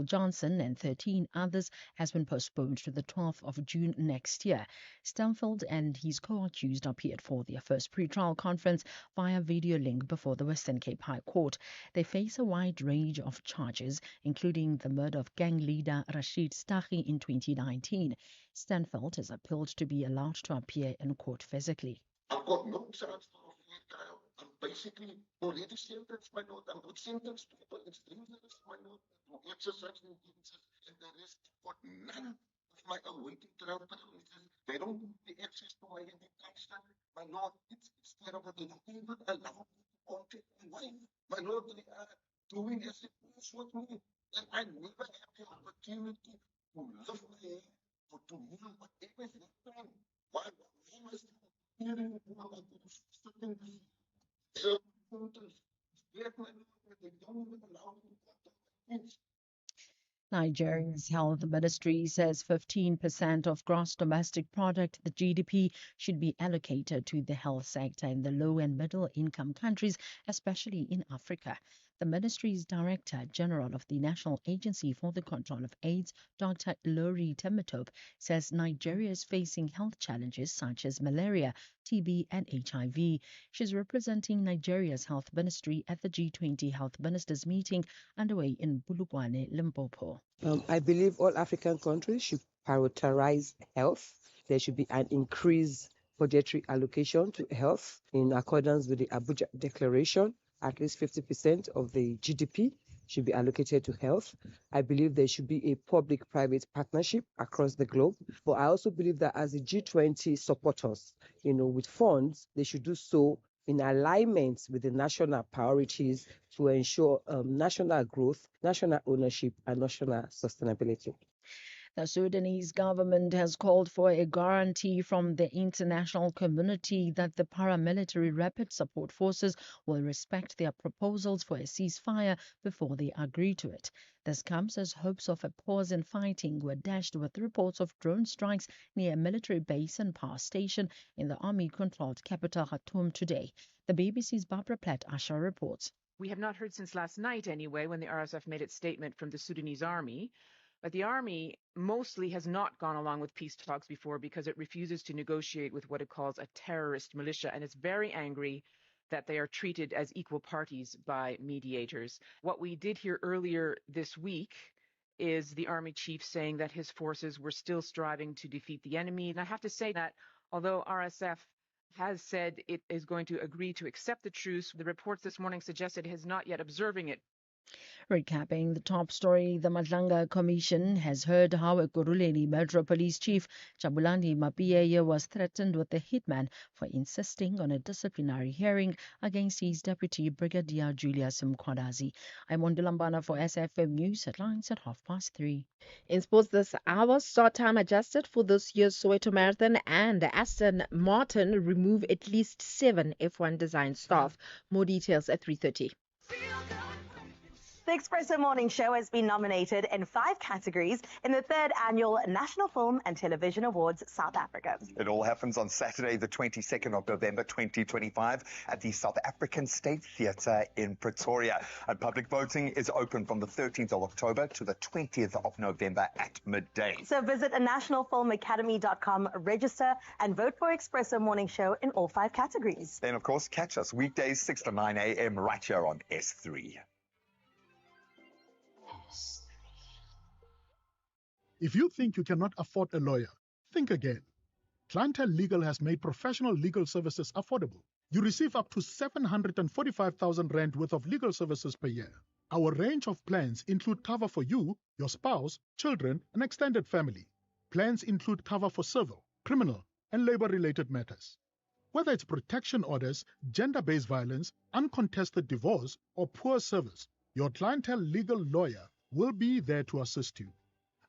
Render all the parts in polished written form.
Johnson and 13 others has been postponed to the 12th of June next year. Stanfield and his co-accused appeared for their first pre-trial conference via video link before the Western Cape High Court. They face a wide range of charges, including the murder of gang leader Rashid Stahi in 2019. Stanfield has appealed to be allowed to appear in court physically. I've got no chance for a fair trial. I'm basically already sentenced, my lord. I'm not sentenced to people. It's dangerous, my lord, to exercise the offences, and the rest got none of my awaiting trial privileges. They don't give the access to my education. My lord, it's terrible. They don't even allow me to contact my wife. My lord, they are doing as it is with me, and I never have the opportunity to live my life or to heal whatever is happening. Why must hearing about the certain circumstances, they don't even allow me to contact me. Nigeria's health ministry says 15% of gross domestic product, the GDP, should be allocated to the health sector in the low and middle income countries, especially in Africa. The ministry's Director General of the National Agency for the Control of AIDS, Dr. Lori Temitope, says Nigeria is facing health challenges such as malaria, TB, and HIV. She's representing Nigeria's health ministry at the G20 Health Ministers meeting underway in Bulugwane, Limpopo. I believe all African countries should prioritize health. There should be an increased budgetary allocation to health in accordance with the Abuja Declaration. At least 50% of the GDP should be allocated to health. I believe there should be a public-private partnership across the globe. But I also believe that as the G20 supporters, with funds, they should do so in alignment with the national priorities to ensure national growth, national ownership, and national sustainability. The Sudanese government has called for a guarantee from the international community that the paramilitary rapid support forces will respect their proposals for a ceasefire before they agree to it. This comes as hopes of a pause in fighting were dashed with reports of drone strikes near a military base and power station in the army-controlled capital Khartoum today. The BBC's Barbara Platt-Asher reports. We have not heard since last night anyway, when the RSF made its statement from the Sudanese army. But the army mostly has not gone along with peace talks before because it refuses to negotiate with what it calls a terrorist militia, and it's very angry that they are treated as equal parties by mediators. What we did hear earlier this week is the army chief saying that his forces were still striving to defeat the enemy. And I have to say that although RSF has said it is going to agree to accept the truce, the reports this morning suggest it is not yet observing it. Recapping the top story, the Madlanga Commission has heard how a Ekurhuleni Metro Police Chief Jabulani Mapiyeye was threatened with a hitman for insisting on a disciplinary hearing against his deputy Brigadier Julius Mkhwanazi. I'm Ondulambana for SFM News headlines at 3:30. In sports this hour, start time adjusted for this year's Soweto Marathon, and Aston Martin remove at least 7 F1 design staff. More details at 3:30. The Expresso Morning Show has been nominated in 5 categories in the 3rd Annual National Film and Television Awards South Africa. It all happens on Saturday, the 22nd of November 2025 at the South African State Theatre in Pretoria. And public voting is open from the 13th of October to the 20th of November at midday. So visit nationalfilmacademy.com, register and vote for Expresso Morning Show in all 5 categories. Then, of course, catch us weekdays 6 to 9 a.m. right here on S3. If you think you cannot afford a lawyer, think again. Clientele Legal has made professional legal services affordable. You receive up to 745,000 Rand worth of legal services per year. Our range of plans include cover for you, your spouse, children, and extended family. Plans include cover for civil, criminal, and labor-related matters. Whether it's protection orders, gender-based violence, uncontested divorce, or poor service, your Clientele Legal lawyer will be there to assist you.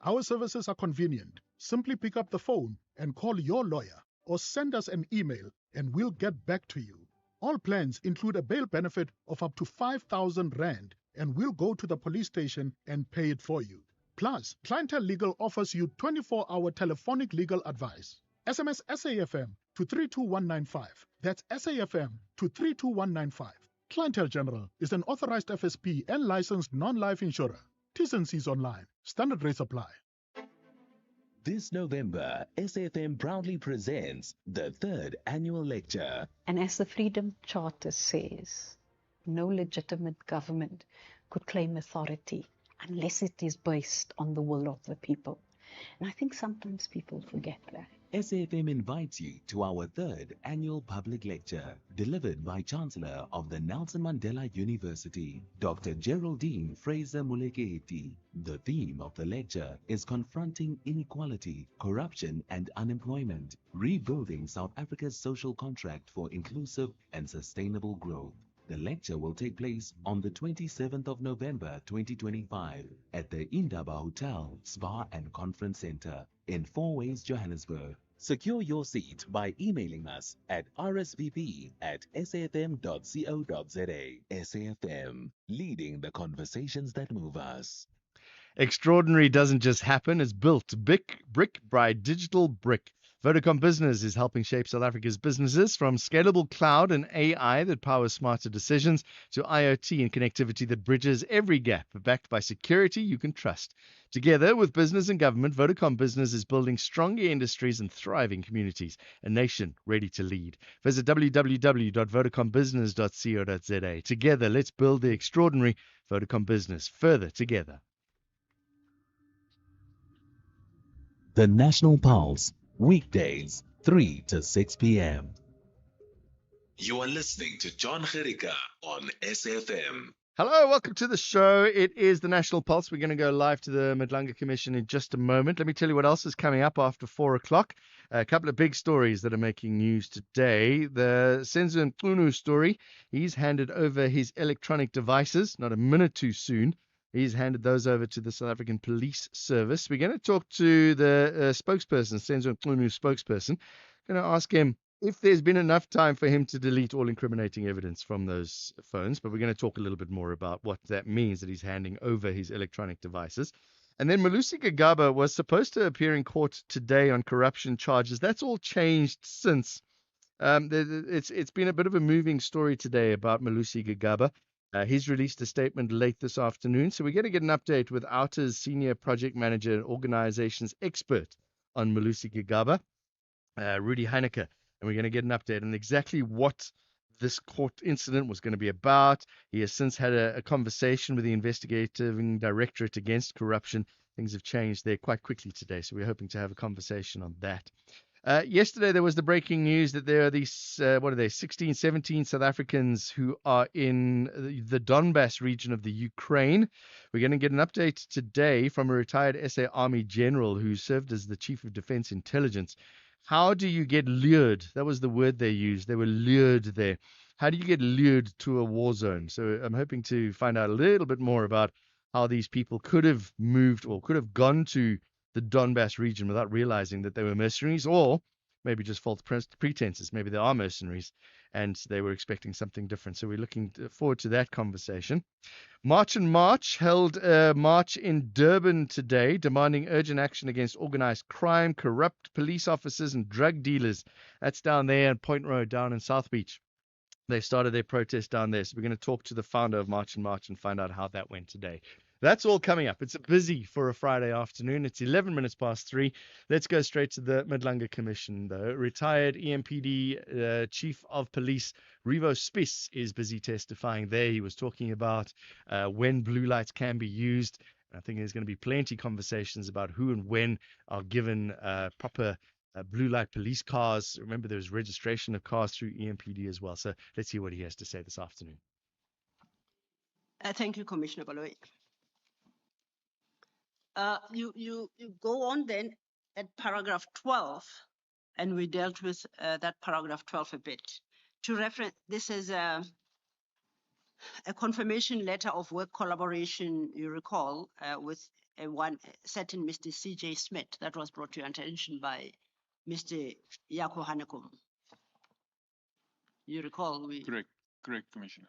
Our services are convenient. Simply pick up the phone and call your lawyer or send us an email and we'll get back to you. All plans include a bail benefit of up to 5,000 Rand and we'll go to the police station and pay it for you. Plus, Clientele Legal offers you 24-hour telephonic legal advice. SMS SAFM to 32195. That's SAFM to 32195. Clientele General is an authorized FSP and licensed non-life insurer. T's and C's online. Standard rates apply. This November, SAFM proudly presents the 3rd annual lecture. And as the Freedom Charter says, no legitimate government could claim authority unless it is based on the will of the people. And I think sometimes people forget that. SAFM invites you to our 3rd annual public lecture, delivered by Chancellor of the Nelson Mandela University, Dr. Geraldine Fraser-Moleketi. The theme of the lecture is confronting inequality, corruption and unemployment, rebuilding South Africa's social contract for inclusive and sustainable growth. The lecture will take place on the 27th of November 2025 at the Indaba Hotel, Spa and Conference Center in Four Ways, Johannesburg. Secure your seat by emailing us at rsvp@safm.co.za. SAFM, leading the conversations that move us. Extraordinary doesn't just happen, it's built brick by digital brick. Vodacom Business is helping shape South Africa's businesses, from scalable cloud and AI that powers smarter decisions to IoT and connectivity that bridges every gap, backed by security you can trust. Together with business and government, Vodacom Business is building stronger industries and thriving communities, a nation ready to lead. Visit www.vodacombusiness.co.za. Together, let's build the extraordinary. Vodacom Business, further together. The National Pulse, weekdays, 3 to 6 p.m. You are listening to Jon Gericke on SAFM. Hello, welcome to the show. It is the National Pulse. We're going to go live to the Madlanga Commission in just a moment. Let me tell you what else is coming up after 4 o'clock. A couple of big stories that are making news today. The Senzo Mqunu story. He's handed over his electronic devices, not a minute too soon. He's handed those over to the South African Police Service. We're going to talk to the spokesperson, Senzo Mqunu spokesperson. Going to ask him if there's been enough time for him to delete all incriminating evidence from those phones. But we're going to talk a little bit more about what that means, that he's handing over his electronic devices. And then Malusi Gigaba was supposed to appear in court today on corruption charges. That's all changed since. It's been a bit of a moving story today about Malusi Gigaba. He's released a statement late this afternoon, so we're going to get an update with Outer's senior project manager and organizations expert on Malusi Gigaba, Rudy Heineke, and we're going to get an update on exactly what this court incident was going to be about. He has since had a conversation with the investigating directorate against corruption. Things have changed there quite quickly today, so we're hoping to have a conversation on that. Yesterday, there was the breaking news that there are these, 16, 17 South Africans who are in the Donbass region of the Ukraine. We're going to get an update today from a retired SA Army general who served as the Chief of Defense Intelligence. How do you get lured? That was the word they used. They were lured there. How do you get lured to a war zone? So I'm hoping to find out a little bit more about how these people could have moved or could have gone to the Donbass region without realizing that they were mercenaries, or maybe just false pretenses. Maybe they are mercenaries and they were expecting something different. So we're looking forward to that conversation. March and March held a march in Durban today, demanding urgent action against organized crime, corrupt police officers and drug dealers. That's down there on Point Road, down in South Beach. They started their protest down there. So we're going to talk to the founder of March and March and find out how that went today. That's all coming up. It's busy for a Friday afternoon. It's 11 minutes past 3. Let's go straight to the Madlanga Commission, though. Retired EMPD Chief of Police Revo Spies is busy testifying there. He was talking about when blue lights can be used. I think there's going to be plenty of conversations about who and when are given proper blue light police cars. Remember, there's registration of cars through EMPD as well. So let's hear what he has to say this afternoon. Thank you, Commissioner Baloyi. You go on then at paragraph 12, and we dealt with that paragraph 12 a bit. To reference, this is a confirmation letter of work collaboration, you recall, with one certain Mr. C.J. Smith that was brought to your attention by Mr. Yako Hanekom. You recall? Correct, Commissioner.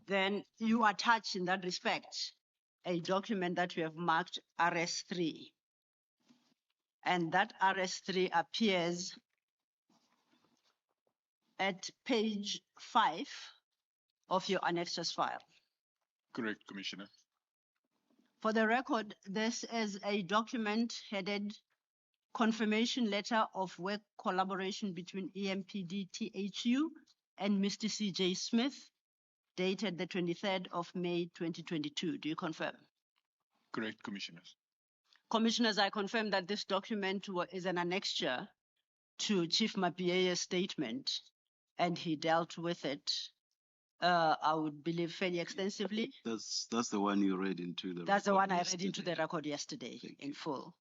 Then you attach in that respect a document that we have marked RS3. And that RS3 appears at page 5 of your annexes file. Correct, Commissioner. For the record, this is a document headed Confirmation Letter of Work Collaboration between EMPD THU and Mr. CJ Smith, dated the 23rd of May 2022. Do you confirm? Correct, Commissioners. Commissioners, I confirm that this document is an annexure to Chief Mapie's statement, and he dealt with it, I would believe, fairly extensively. That's the one you read into the That's the record one I read into yesterday. the record yesterday Thank in you. full.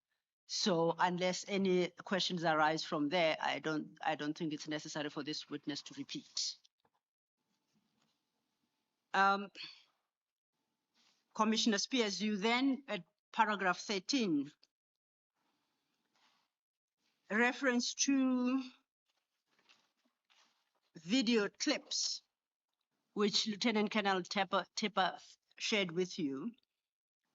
So unless any questions arise from there, I don't think it's necessary for this witness to repeat. Commissioner Spears, you then at paragraph 13 reference to video clips which Lieutenant Colonel Tipper shared with you,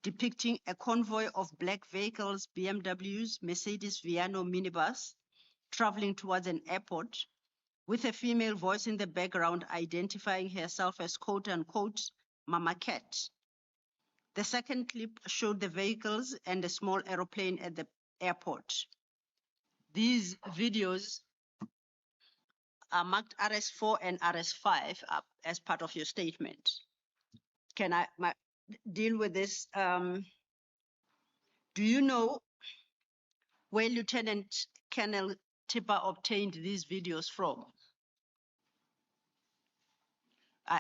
depicting a convoy of black vehicles, BMWs, Mercedes Viano minibus, traveling towards an airport, with a female voice in the background identifying herself as quote unquote Mama Cat. The second clip showed the vehicles and a small aeroplane at the airport. These videos are marked RS4 and RS5 as part of your statement. Can I deal with this? Do you know where Lieutenant Colonel Tipper obtained these videos from?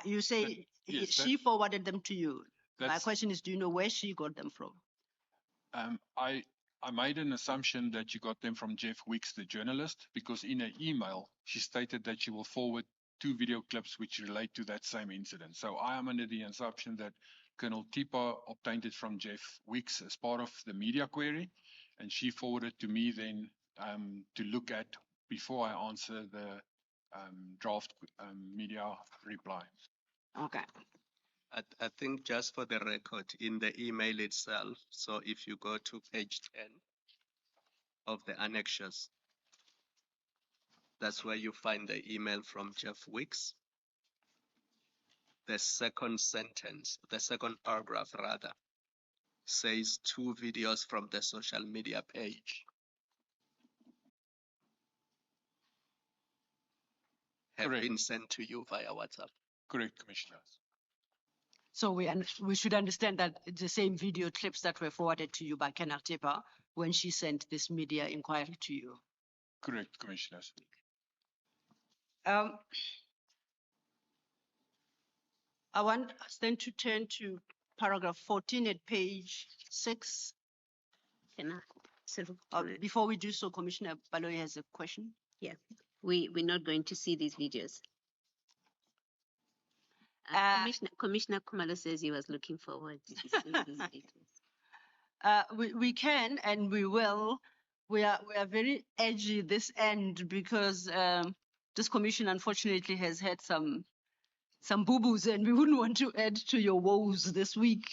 You say yes, she forwarded them to you. My That's- question is, do you know where she got them from? I made an assumption that you got them from Jeff Weeks, the journalist, because in an email, she stated that she will forward 2 video clips which relate to that same incident. So I am under the assumption that Colonel Tipa obtained it from Jeff Weeks as part of the media query, and she forwarded to me then to look at before I answer the draft media reply. Okay. I think just for the record, in the email itself, so if you go to page 10 of the annexures, that's where you find the email from Jeff Weeks. The second sentence, the second paragraph rather, says 2 videos from the social media page have Correct. been sent to you via WhatsApp. Correct, Commissioner. So we should understand that it's the same video clips that were forwarded to you by Colonel Tipper when she sent this media inquiry to you. Correct, Commissioners. I want us then to turn to paragraph 14 at page 6. Before we do so, Commissioner Baloyi has a question. Yeah, we're not going to see these videos. Commissioner Kumalo says he was looking forward to seeing these videos. We can and we will. We are very edgy this end because this commission unfortunately has had some boo-boos, and we wouldn't want to add to your woes this week.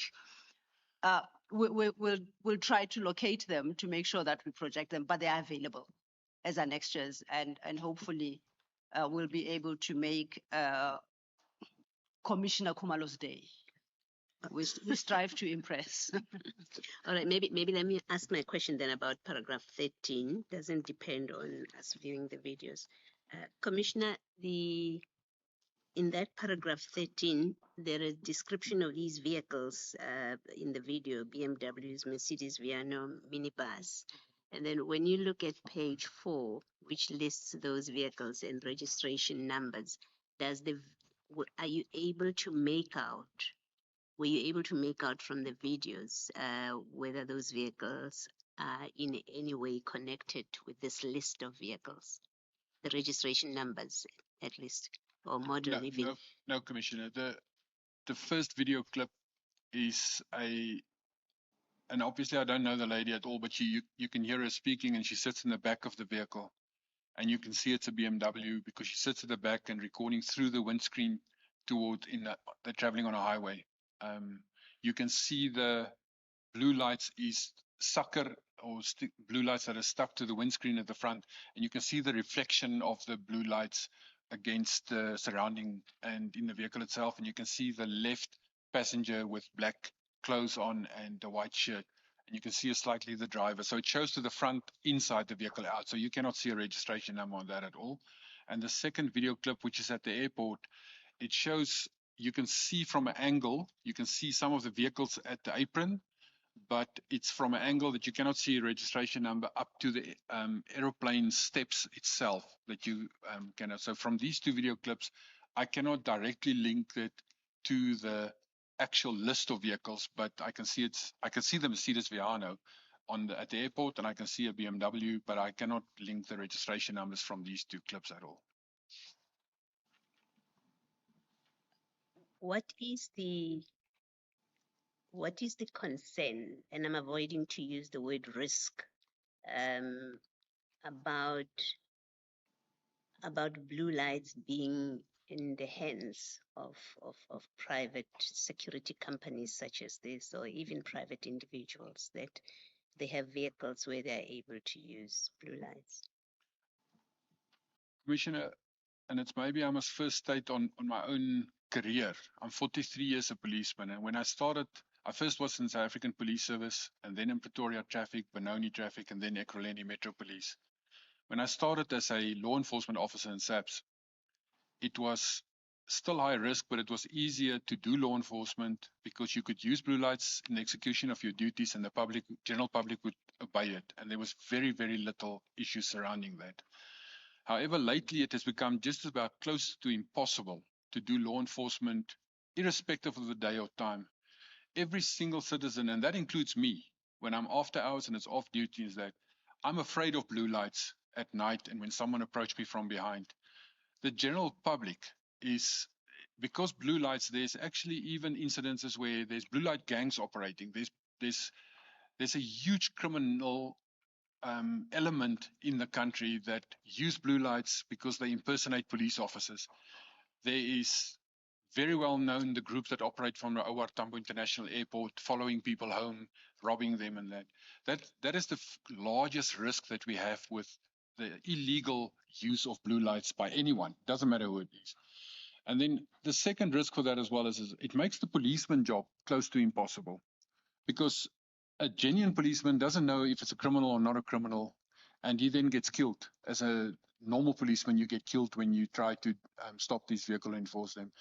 We'll try to locate them to make sure that we project them, but they are available as annexures, and hopefully we'll be able to make Commissioner Kumalo's day. We strive to impress. All right, maybe let me ask my question then about paragraph 13. Doesn't depend on us viewing the videos. Commissioner, in that paragraph 13, there is description of these vehicles in the video, BMWs, Mercedes Viano minibus. And then when you look at page 4, which lists those vehicles and registration numbers, were you able to make out from the videos whether those vehicles are in any way connected with this list of vehicles, the registration numbers at least, or model even? No, Commissioner. The first video clip is and obviously I don't know the lady at all, but you can hear her speaking, and she sits in the back of the vehicle, and you can see it's a BMW because she sits at the back and recording through the windscreen they're traveling on a highway. You can see the blue lights is blue lights that are stuck to the windscreen at the front, and you can see the reflection of the blue lights against the surrounding and in the vehicle itself, and you can see the left passenger with black clothes on and a white shirt. And you can see slightly the driver. So it shows to the front inside the vehicle out. So you cannot see a registration number on that at all. And the second video clip, which is at the airport, it shows, you can see from an angle, you can see some of the vehicles at the apron, but it's from an angle that you cannot see a registration number up to the aeroplane steps itself that you cannot. So from these two video clips, I cannot directly link it to the actual list of vehicles, but I can see the Mercedes Viano at the airport, and I can see a BMW, but I cannot link the registration numbers from these two clips at all. What is the concern, and I'm avoiding to use the word risk, about blue lights being in the hands of private security companies such as this, or even private individuals, that they have vehicles where they're able to use blue lights? Commissioner, and it's maybe I must first state on my own career. I'm 43 years a policeman, and when I started, I first was in South African Police Service, and then in Pretoria Traffic, Benoni Traffic, and then Ekurhuleni Metro Police. When I started as a law enforcement officer in SAPS, it was still high risk, but it was easier to do law enforcement because you could use blue lights in the execution of your duties, and the general public would obey it, and there was very, very little issue surrounding that. However, lately it has become just about close to impossible to do law enforcement, irrespective of the day or time. Every single citizen, and that includes me, when I'm after hours and it's off duty, is that I'm afraid of blue lights at night and when someone approaches me from behind. The general public is, because blue lights, there's actually even incidences where there's blue light gangs operating. There's a huge criminal element in the country that use blue lights because they impersonate police officers. There is very well known the groups that operate from the OR Tambo International Airport, following people home, robbing them, and that is the largest risk that we have with the illegal use of blue lights by anyone. Doesn't matter who it is. And then the second risk for that as well is it makes the policeman job close to impossible, because a genuine policeman doesn't know if it's a criminal or not a criminal, and he then gets killed. As a normal policeman, you get killed when you try to stop these vehicles and enforce them.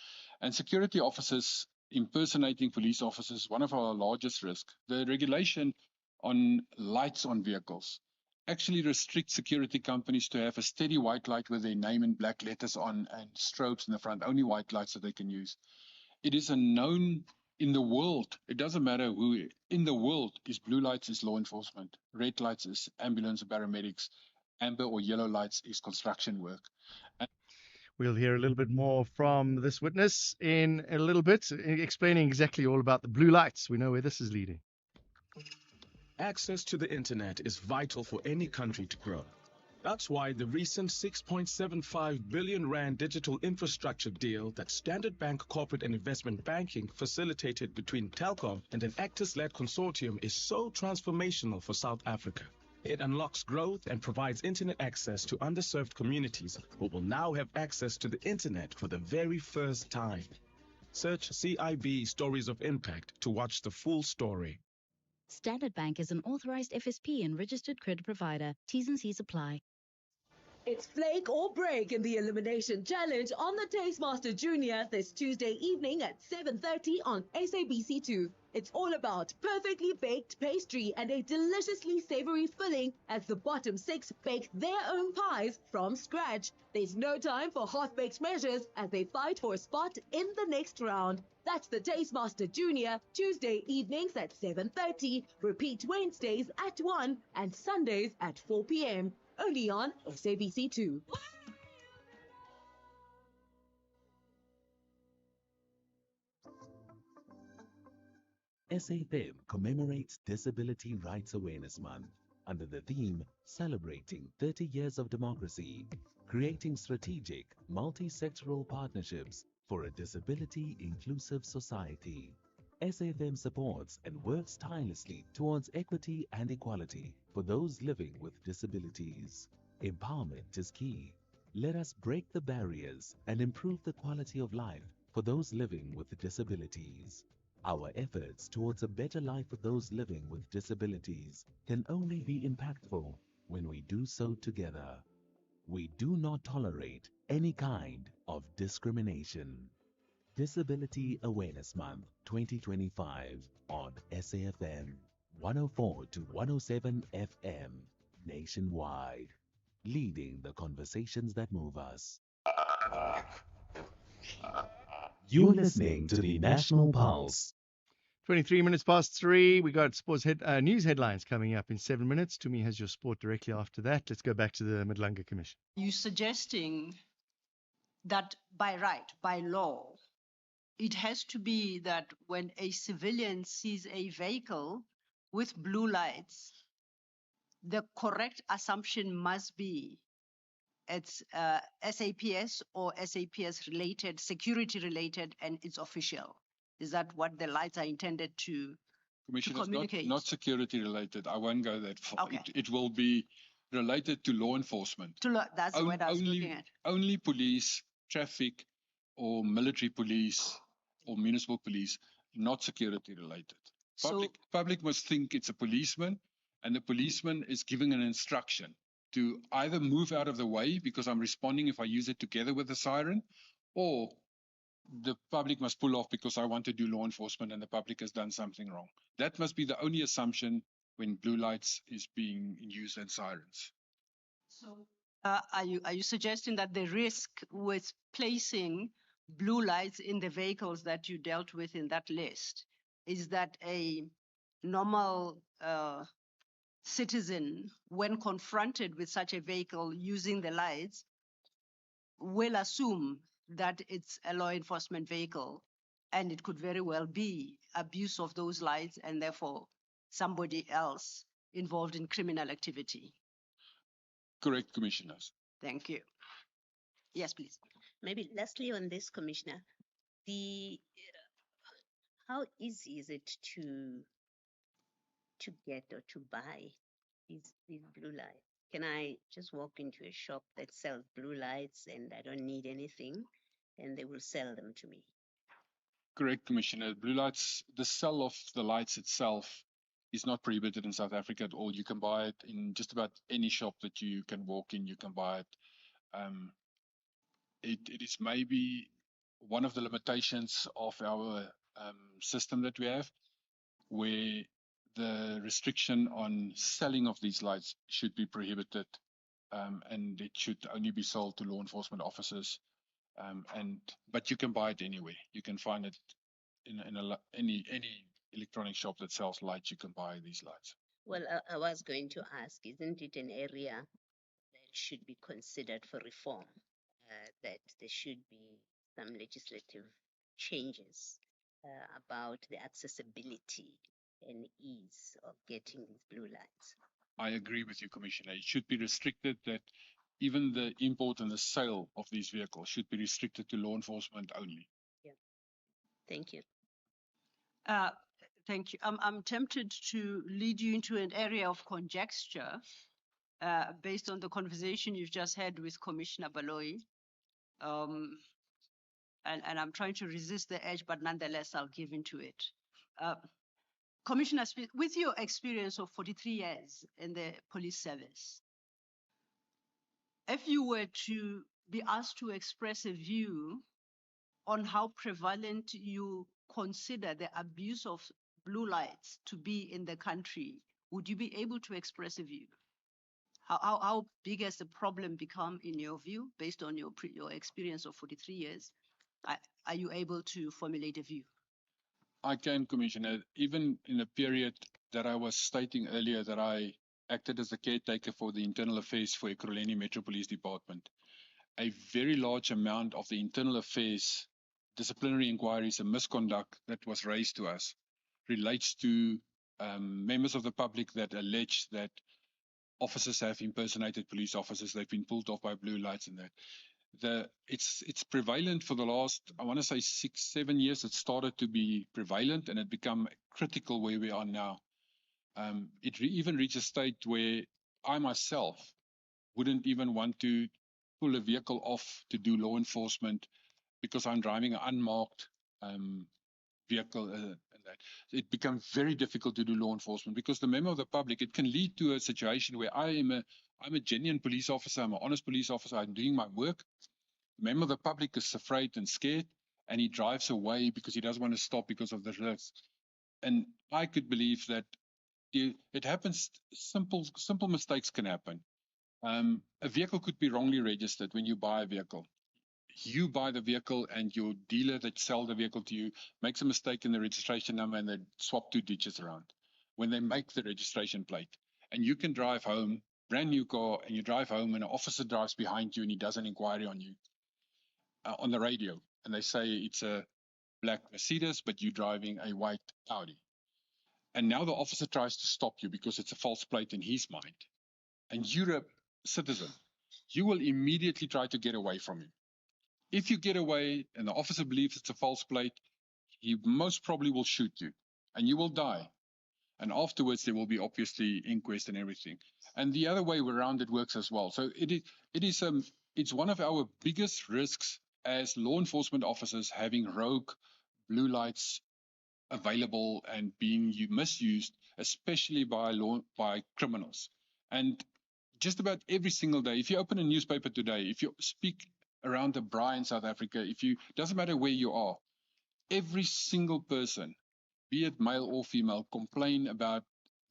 And security officers impersonating police officers is one of our largest risks. The regulation on lights on vehicles actually restricts security companies to have a steady white light with their name in black letters on and strobes in the front, only white lights that they can use. It is a known in the world, it doesn't matter who, in the world, is blue lights is law enforcement, red lights is ambulance and paramedics, amber or yellow lights is construction work. We'll hear a little bit more from this witness in a little bit, explaining exactly all about the blue lights. We know where this is leading. Access to the internet is vital for any country to grow. That's why the recent 6.75 billion rand digital infrastructure deal that Standard Bank Corporate and Investment Banking facilitated between Telkom and an Actors-led consortium is so transformational for South Africa. It unlocks growth and provides internet access to underserved communities who will now have access to the internet for the very first time. Search CIB Stories of Impact to watch the full story. Standard Bank is an authorized FSP and registered credit provider. T's and C's apply. It's flake or break in the Elimination Challenge on the Tastemaster Junior this Tuesday evening at 7:30 on SABC2. It's all about perfectly baked pastry and a deliciously savory filling as the bottom 6 bake their own pies from scratch. There's no time for half-baked measures as they fight for a spot in the next round. That's the Tastemaster Junior, Tuesday evenings at 7:30, repeat Wednesdays at 1 and Sundays at 4 p.m. Only on SABC2. SAFM commemorates Disability Rights Awareness Month under the theme Celebrating 30 Years of Democracy, creating strategic, multi-sectoral partnerships for a disability-inclusive society. SAFM supports and works tirelessly towards equity and equality for those living with disabilities. Empowerment is key. Let us break the barriers and improve the quality of life for those living with disabilities. Our efforts towards a better life for those living with disabilities can only be impactful when we do so together. We do not tolerate any kind of discrimination. Disability Awareness Month 2025 on SAFM 104 to 107 FM nationwide, leading the conversations that move us. You're listening to the National Pulse. 23 minutes past 3. We got news headlines coming up in 7 minutes. Tumi has your sport directly after that. Let's go back to the Madlanga Commission. You suggesting that by right, by law, it has to be that when a civilian sees a vehicle with blue lights, the correct assumption must be it's SAPS or SAPS related, security related, and it's official. Is that what the lights are intended to Commissioner, communicate? not security related. I won't go that far. Okay. It will be related to law enforcement. That's what I was looking at. Only police, traffic, or military police, or municipal police, not security related. Public must think it's a policeman, and the policeman is giving an instruction to either move out of the way because I'm responding if I use it together with the siren, or the public must pull off because I want to do law enforcement and the public has done something wrong. That must be the only assumption when blue lights is being used and sirens. So, are you suggesting that the risk with placing blue lights in the vehicles that you dealt with in that list is that a normal citizen, when confronted with such a vehicle using the lights, will assume that it's a law enforcement vehicle, and it could very well be abuse of those lights and therefore somebody else involved in criminal activity? Correct, Commissioners. Thank you. Yes, please. Maybe lastly on this, Commissioner, how easy is it to get or to buy these blue lights? Can I just walk into a shop that sells blue lights and I don't need anything, and they will sell them to me? Correct, Commissioner. Blue lights, the sale of the lights itself is not prohibited in South Africa at all. You can buy it in just about any shop that you can walk in. You can buy it. It is maybe one of the limitations of our system that we have, where the restriction on selling of these lights should be prohibited, and it should only be sold to law enforcement officers. But you can buy it anyway. You can find it in any electronic shop that sells lights. You can buy these lights. Well, I was going to ask, isn't it an area that should be considered for reform? That there should be some legislative changes about the accessibility and ease of getting these blue lights. I agree with you, Commissioner. It should be restricted that even the import and the sale of these vehicles should be restricted to law enforcement only. Yeah. Thank you. Thank you. I'm tempted to lead you into an area of conjecture based on the conversation you've just had with Commissioner Baloyi. And I'm trying to resist the edge, but nonetheless, I'll give into it. Commissioner, with your experience of 43 years in the police service, if you were to be asked to express a view on how prevalent you consider the abuse of blue lights to be in the country, would you be able to express a view? How big has the problem become in your view, based on your experience of 43 years? Are you able to formulate a view? I can, Commissioner. Even in a period that I was stating earlier that I acted as the caretaker for the internal affairs for Ekurhuleni Metro Police Department, a very large amount of the internal affairs, disciplinary inquiries and misconduct that was raised to us relates to members of the public that allege that officers have impersonated police officers. They've been pulled off by blue lights and that. It's prevalent for the last, I want to say 6-7 years. It started to be prevalent and it become critical where we are now. It even reached a state where I myself wouldn't even want to pull a vehicle off to do law enforcement because I'm driving an unmarked vehicle, that. It becomes very difficult to do law enforcement because the member of the public, it can lead to a situation where I'm a genuine police officer, I'm an honest police officer, I'm doing my work. The member of the public is afraid and scared, and he drives away because he doesn't want to stop because of the risk. And I could believe that it happens. Simple mistakes can happen. A vehicle could be wrongly registered when you buy a vehicle. You buy the vehicle and your dealer that sell the vehicle to you makes a mistake in the registration number and they swap 2 digits around when they make the registration plate. And you can drive home, brand new car, and you drive home and an officer drives behind you and he does an inquiry on you on the radio. And they say it's a black Mercedes, but you're driving a white Audi. And now the officer tries to stop you because it's a false plate in his mind. And you're a citizen. You will immediately try to get away from him. If you get away and the officer believes it's a false plate, he most probably will shoot you and you will die. And afterwards, there will be obviously inquest and everything. And the other way around it works as well. So it's one of our biggest risks as law enforcement officers having rogue blue lights available and being misused, especially by criminals. And just about every single day, if you open a newspaper today, if you speak around the braai in South Africa, doesn't matter where you are, every single person, be it male or female, complain about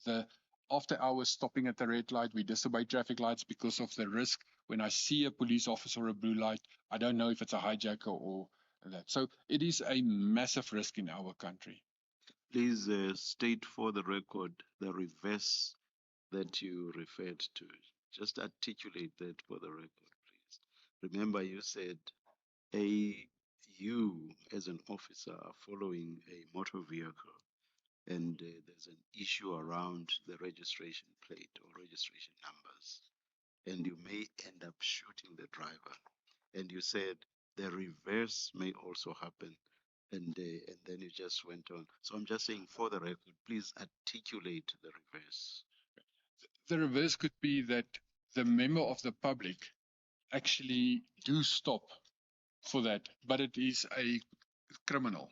the after hours stopping at the red light. We disobey traffic lights because of the risk. When I see a police officer or a blue light, I don't know if it's a hijacker or that. So it is a massive risk in our country. Please state for the record the reverse that you referred to. Just articulate that for the record, please. Remember, you said you as an officer are following a motor vehicle and there's an issue around the registration plate or registration numbers, and you may end up shooting the driver. And you said the reverse may also happen, and then you just went on. So I'm just saying, for the record, please articulate the reverse. The reverse could be that the member of the public actually do stop for that, but it is a criminal.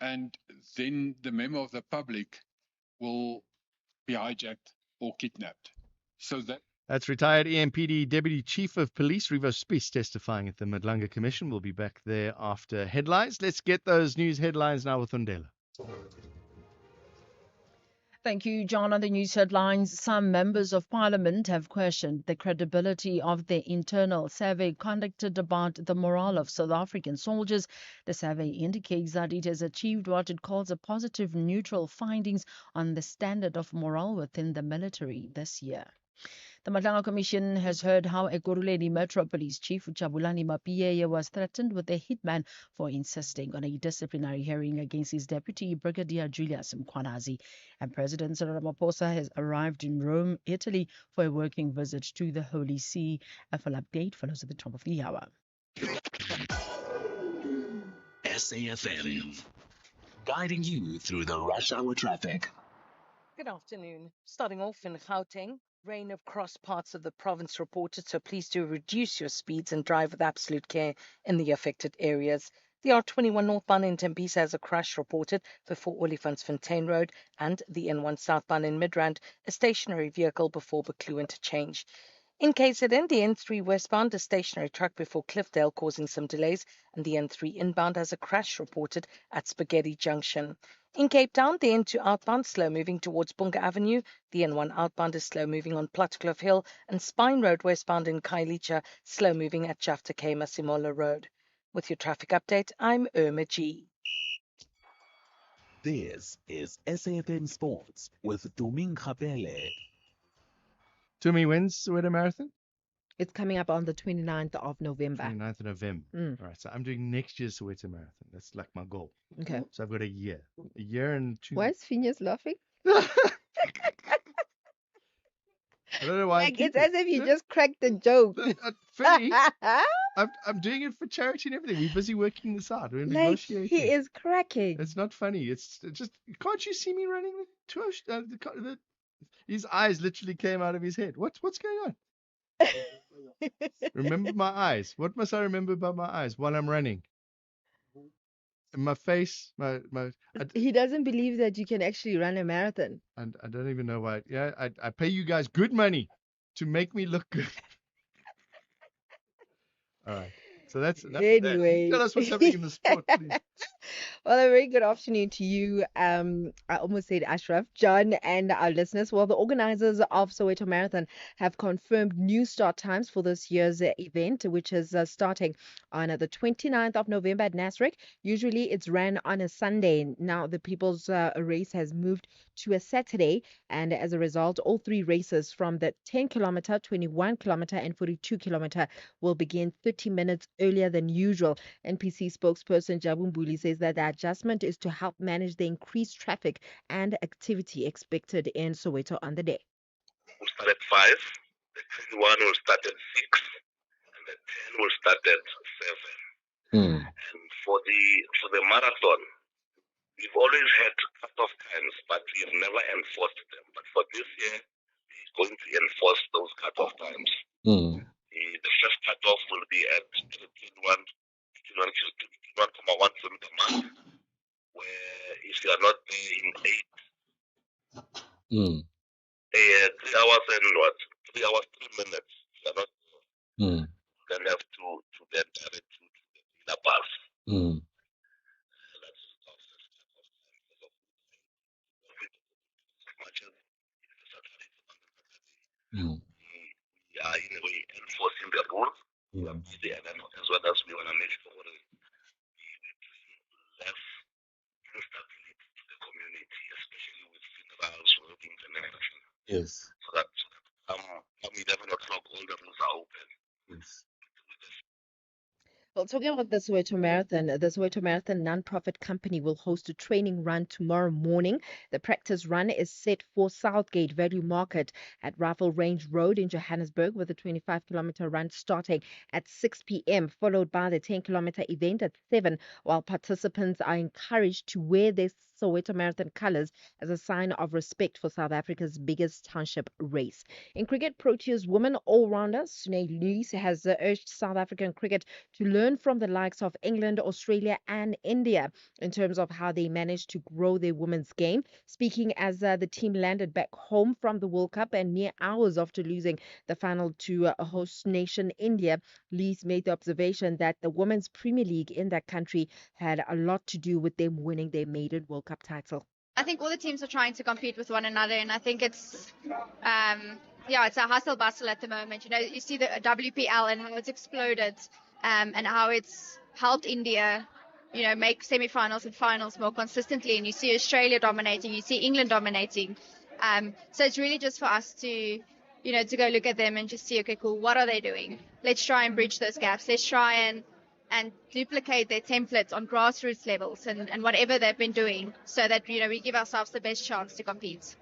And then the member of the public will be hijacked or kidnapped. So That's retired EMPD Deputy Chief of Police Rivo Spies testifying at the Madlanga Commission. We'll be back there after headlines. Let's get those news headlines now with Undela. Thank you, John. On the news headlines, some members of parliament have questioned the credibility of the internal survey conducted about the morale of South African soldiers. The survey indicates that it has achieved what it calls a positive neutral findings on the standard of morale within the military this year. The Madlanga Commission has heard how Ekurhuleni Metro Police Chief Jabulani Mapiyeye was threatened with a hitman for insisting on a disciplinary hearing against his deputy, Brigadier Julius Mkhwanazi. And President Cyril Ramaphosa has arrived in Rome, Italy, for a working visit to the Holy See. A full update follows at the top of the hour. SAFM, guiding you through the rush hour traffic. Good afternoon. Starting off in Gauteng, rain across parts of the province reported, so please do reduce your speeds and drive with absolute care in the affected areas. The R21 northbound in Tembisa has a crash reported before Olifantsfontein Road, and the N1 southbound in Midrand, a stationary vehicle before Buccleuch interchange. In KZN, the N3 westbound, a stationary truck before Cliffdale causing some delays, and the N3 inbound has a crash reported at Spaghetti Junction. In Cape Town, the N2 outbound slow moving towards Bunga Avenue, the N1 outbound is slow moving on Platcliffe Hill, and Spine Road westbound in Khayelitsha slow moving at Jafta Masimola Road. With your traffic update, I'm Irma G. This is SAFM Sports with Tuming Khapele. Tumi, when's Soweto Marathon? It's coming up on the 29th of November. 29th of November. All right, so I'm doing next year's Soweto Marathon. That's like my goal. Okay. So I've got a year and 2. Why is Phineas laughing? I don't know why. Like it's as if you just cracked the joke. Funny. I'm doing it for charity and everything. We're busy working this out. We're like negotiating. He is cracking. It's not funny. It's just, can't you see me running his eyes literally came out of his head. What's going on? Remember my eyes. What must I remember about my eyes while I'm running? my face, He doesn't believe that you can actually run a marathon. and I don't even know why. Yeah, I pay you guys good money to make me look good. All right. So that's enough of that. Anyway. Tell us what's happening in the sport, please. Well, a very good afternoon to you. I almost said Ashraf, John, and our listeners. Well, the organizers of Soweto Marathon have confirmed new start times for this year's event, which is starting on the 29th of November at Nasrec. Usually it's ran on a Sunday. Now the People's Race has moved to a Saturday, and as a result, all three races from the 10 kilometer, 21 kilometer, and 42 kilometer will begin 30 minutes earlier than usual. NPC spokesperson Jabu Mbuli says that the adjustment is to help manage the increased traffic and activity expected in Soweto on the day. Will start at 5, the 21 will start at 6, and the 10 will start at 7. And for the marathon, we've always had cut-off times, but we have never enforced them. But for this year, we're going to enforce those cut-off times. The first cut-off will be at 21.1 kilometer mark, where if you are not there in 3 hours and 3 hours, 3 minutes, if you are not there, then you have to then direct to the inner bus. That's our first cut-off time because of as much as it's a Saturday, it's a Monday, we are in a way enforcing the rules. And then as well as we want to make sure that we bring less instability to the community, especially with funerals, weddings, and everything. Yes. So that come 11 o'clock, all the roads are open. Yes. Well, talking about the Soweto Marathon non-profit company will host a training run tomorrow morning. The practice run is set for Southgate Value Market at Rifle Range Road in Johannesburg, with a 25-kilometer run starting at 6 p.m., followed by the 10-kilometer event at 7, while participants are encouraged to wear their Soweto Marathon colours as a sign of respect for South Africa's biggest township race. In cricket, Proteas women all-rounder Sunay Lees has urged South African cricket to learn from the likes of England, Australia, and India in terms of how they managed to grow their women's game. Speaking as the team landed back home from the World Cup and mere hours after losing the final to host nation India, Lees made the observation that the Women's Premier League in that country had a lot to do with them winning their maiden World Cup title. I think all the teams are trying to compete with one another, and I think it's it's a hustle bustle at the moment. You know, you see the WPL and how it's exploded, and how it's helped India, make semi-finals and finals more consistently. And you see Australia dominating, you see England dominating. So it's really just for us to go look at them and just see, okay, cool, what are they doing? Let's try and bridge those gaps. Let's try and duplicate their templates on grassroots levels and whatever they've been doing, so that we give ourselves the best chance to compete.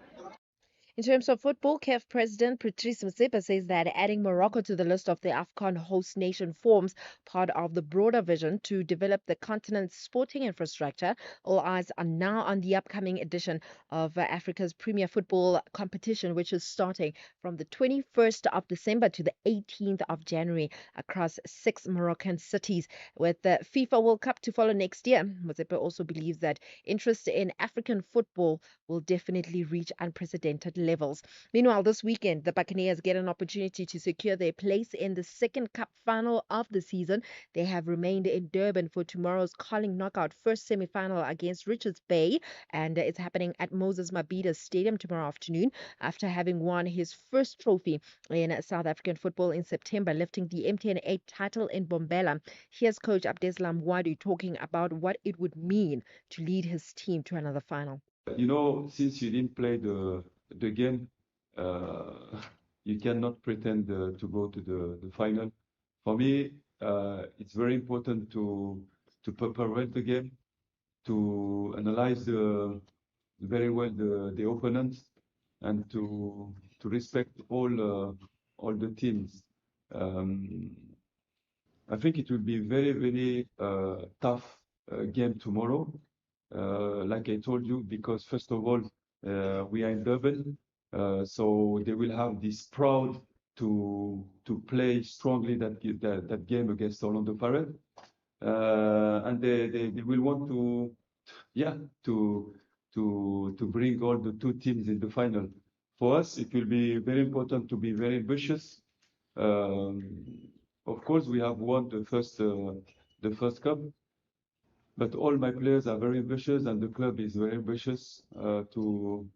In terms of football, CAF President Patrice Motsepe says that adding Morocco to the list of the AFCON host nation forms part of the broader vision to develop the continent's sporting infrastructure. All eyes are now on the upcoming edition of Africa's premier football competition, which is starting from the 21st of December to the 18th of January across 6 Moroccan cities, with the FIFA World Cup to follow next year. Motsepe also believes that interest in African football will definitely reach unprecedented levels. Meanwhile, this weekend, the Buccaneers get an opportunity to secure their place in the second cup final of the season. They have remained in Durban for tomorrow's Carling Knockout first semi-final against Richards Bay, and it's happening at Moses Mabhida Stadium tomorrow afternoon, after having won his first trophy in South African football in September, lifting the MTN 8 title in Bombela. Here's coach Abdeslam Wadu talking about what it would mean to lead his team to another final. Since you didn't play the game, you cannot pretend to go to the final. For me, it's very important to prepare well the game, to analyze very well the opponents, and to respect all the teams. I think it will be very, very tough game tomorrow. Like I told you, because first of all, we are in Durban, so they will have this proud to play strongly that game against Orlando Pirates. and they will want to, yeah, to bring all the two teams in the final. For us, it will be very important to be very ambitious. Of course, we have won the first cup, but all my players are very ambitious, and the club is very ambitious to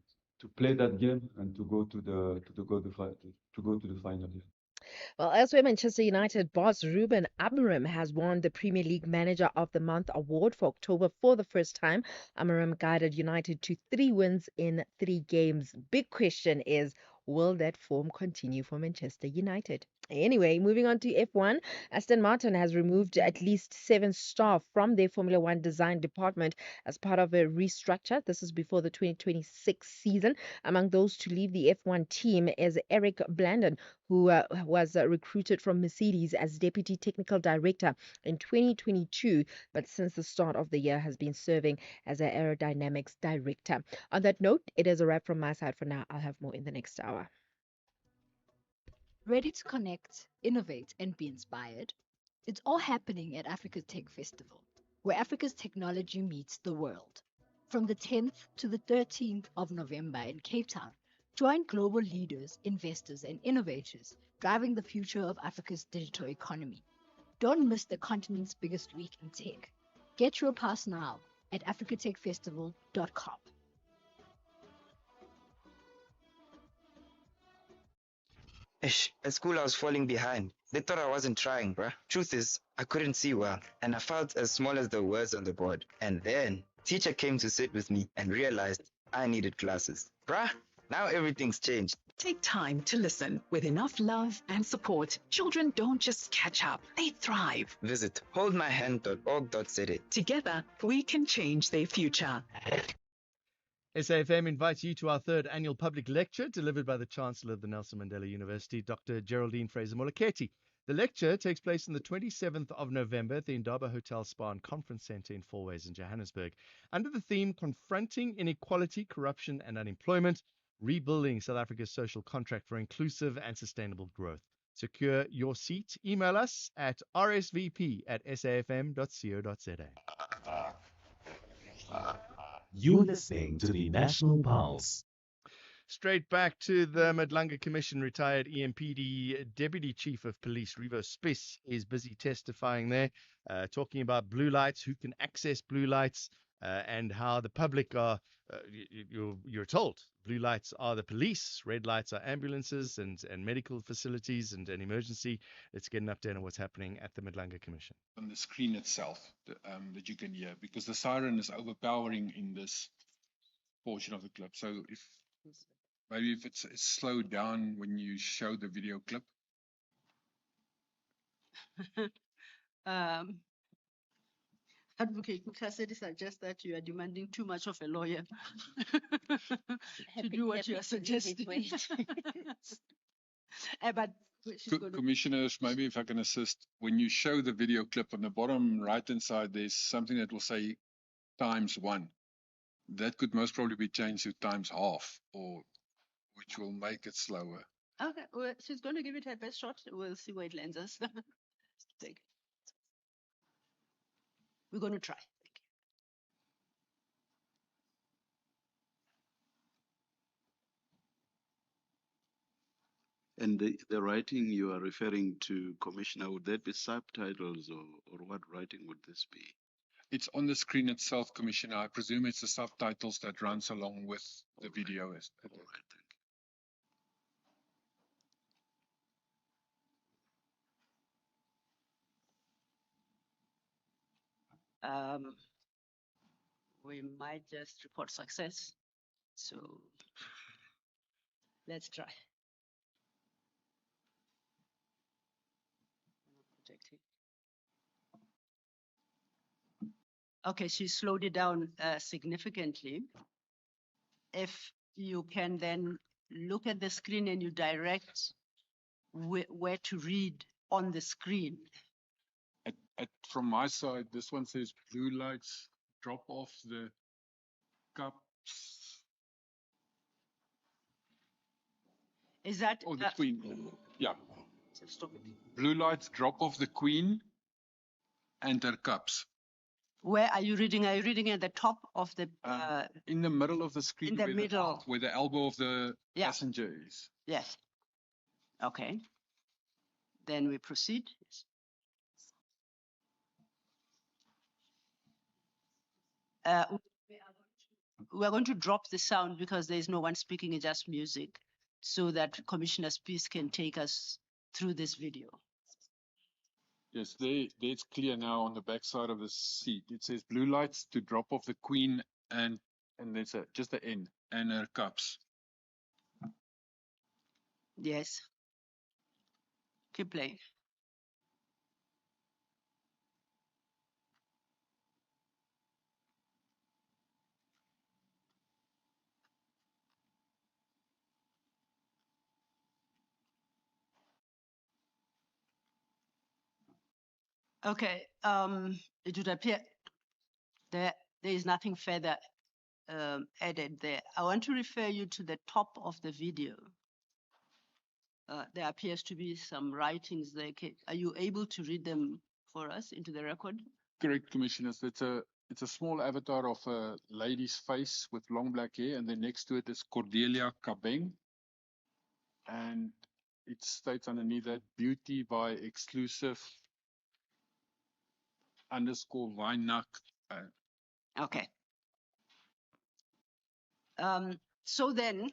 play that game and to go to the final. Well, elsewhere, Manchester United boss Ruben Amorim has won the Premier League Manager of the Month award for October for the first time. Amorim guided United to 3 wins in 3 games. Big question is, will that form continue for Manchester United? Anyway, moving on to F1, Aston Martin has removed at least 7 staff from their Formula One design department as part of a restructure. This is before the 2026 season. Among those to leave the F1 team is Eric Blandon, who was recruited from Mercedes as Deputy Technical Director in 2022, but since the start of the year has been serving as an Aerodynamics Director. On that note, it is a wrap from my side for now. I'll have more in the next hour. Ready to connect, innovate, and be inspired? It's all happening at Africa's Tech Festival, where Africa's technology meets the world. From the 10th to the 13th of November in Cape Town, join global leaders, investors, and innovators driving the future of Africa's digital economy. Don't miss the continent's biggest week in tech. Get your pass now at africatechfestival.com. Ish, at school I was falling behind. They thought I wasn't trying, bruh. Truth is, I couldn't see well, and I felt as small as the words on the board. And then, teacher came to sit with me and realized I needed glasses. Bruh, now everything's changed. Take time to listen. With enough love and support, children don't just catch up, they thrive. Visit holdmyhand.org.za. Together, we can change their future. SAFM invites you to our 3rd annual public lecture delivered by the Chancellor of the Nelson Mandela University, Dr. Geraldine Fraser-Moleketi. The lecture takes place on the 27th of November at the Indaba Hotel Spa and Conference Centre in Fourways in Johannesburg, under the theme Confronting Inequality, Corruption and Unemployment, Rebuilding South Africa's Social Contract for Inclusive and Sustainable Growth. Secure your seat. Email us at rsvp@safm.co.za. You're listening to the National Pulse. Straight back to the Madlanga Commission. Retired EMPD Deputy Chief of Police Revo Spies is busy testifying there, talking about blue lights, who can access blue lights, and how the public are, you're told, blue lights are the police, red lights are ambulances and medical facilities and emergency. Let's get an update on what's happening at the Madlanga Commission. On the screen itself that you can hear, because the siren is overpowering in this portion of the clip. So if it's slowed down when you show the video clip. Advocate Mukasedi suggests that you are demanding too much of a lawyer to do what you are suggesting. But Commissioners, maybe if I can assist, when you show the video clip on the bottom right-hand side, there's something that will say ×1. That could most probably be changed to ×half, or which will make it slower. Okay, well, she's going to give it her best shot. We'll see where it lands us. We're going to try. And the writing you are referring to, Commissioner, would that be subtitles or what writing would this be? It's on the screen itself, Commissioner. I presume it's the subtitles that runs along with the video. All right, We might just report success. So let's try. Okay, she slowed it down significantly. If you can then look at the screen and you direct where to read on the screen. From my side, this one says blue lights, drop off the cups. Is that? Oh, the Queen. Yeah. Stop it. Blue lights, drop off the Queen, and her cups. Where are you reading? Are you reading at the top of the? In the middle of the screen, in the middle. where the elbow of the Yeah. passenger is. Yes. Okay. Then we proceed. Yes. We are going to drop the sound because there is no one speaking, it's just music, so that Commissioner Spies can take us through this video. Yes, it's clear now on the back side of the seat. It says blue lights to drop off the Queen and there's just the N and her cups. Yes. Keep playing. Okay. It would appear there is nothing further added there. I want to refer you to the top of the video. There appears to be some writings there. Are you able to read them for us into the record? Correct, Commissioners. It's a small avatar of a lady's face with long black hair, and then next to it is Cordelia Kabeng. And it states underneath that beauty by exclusive _ Weinak. Okay. So then,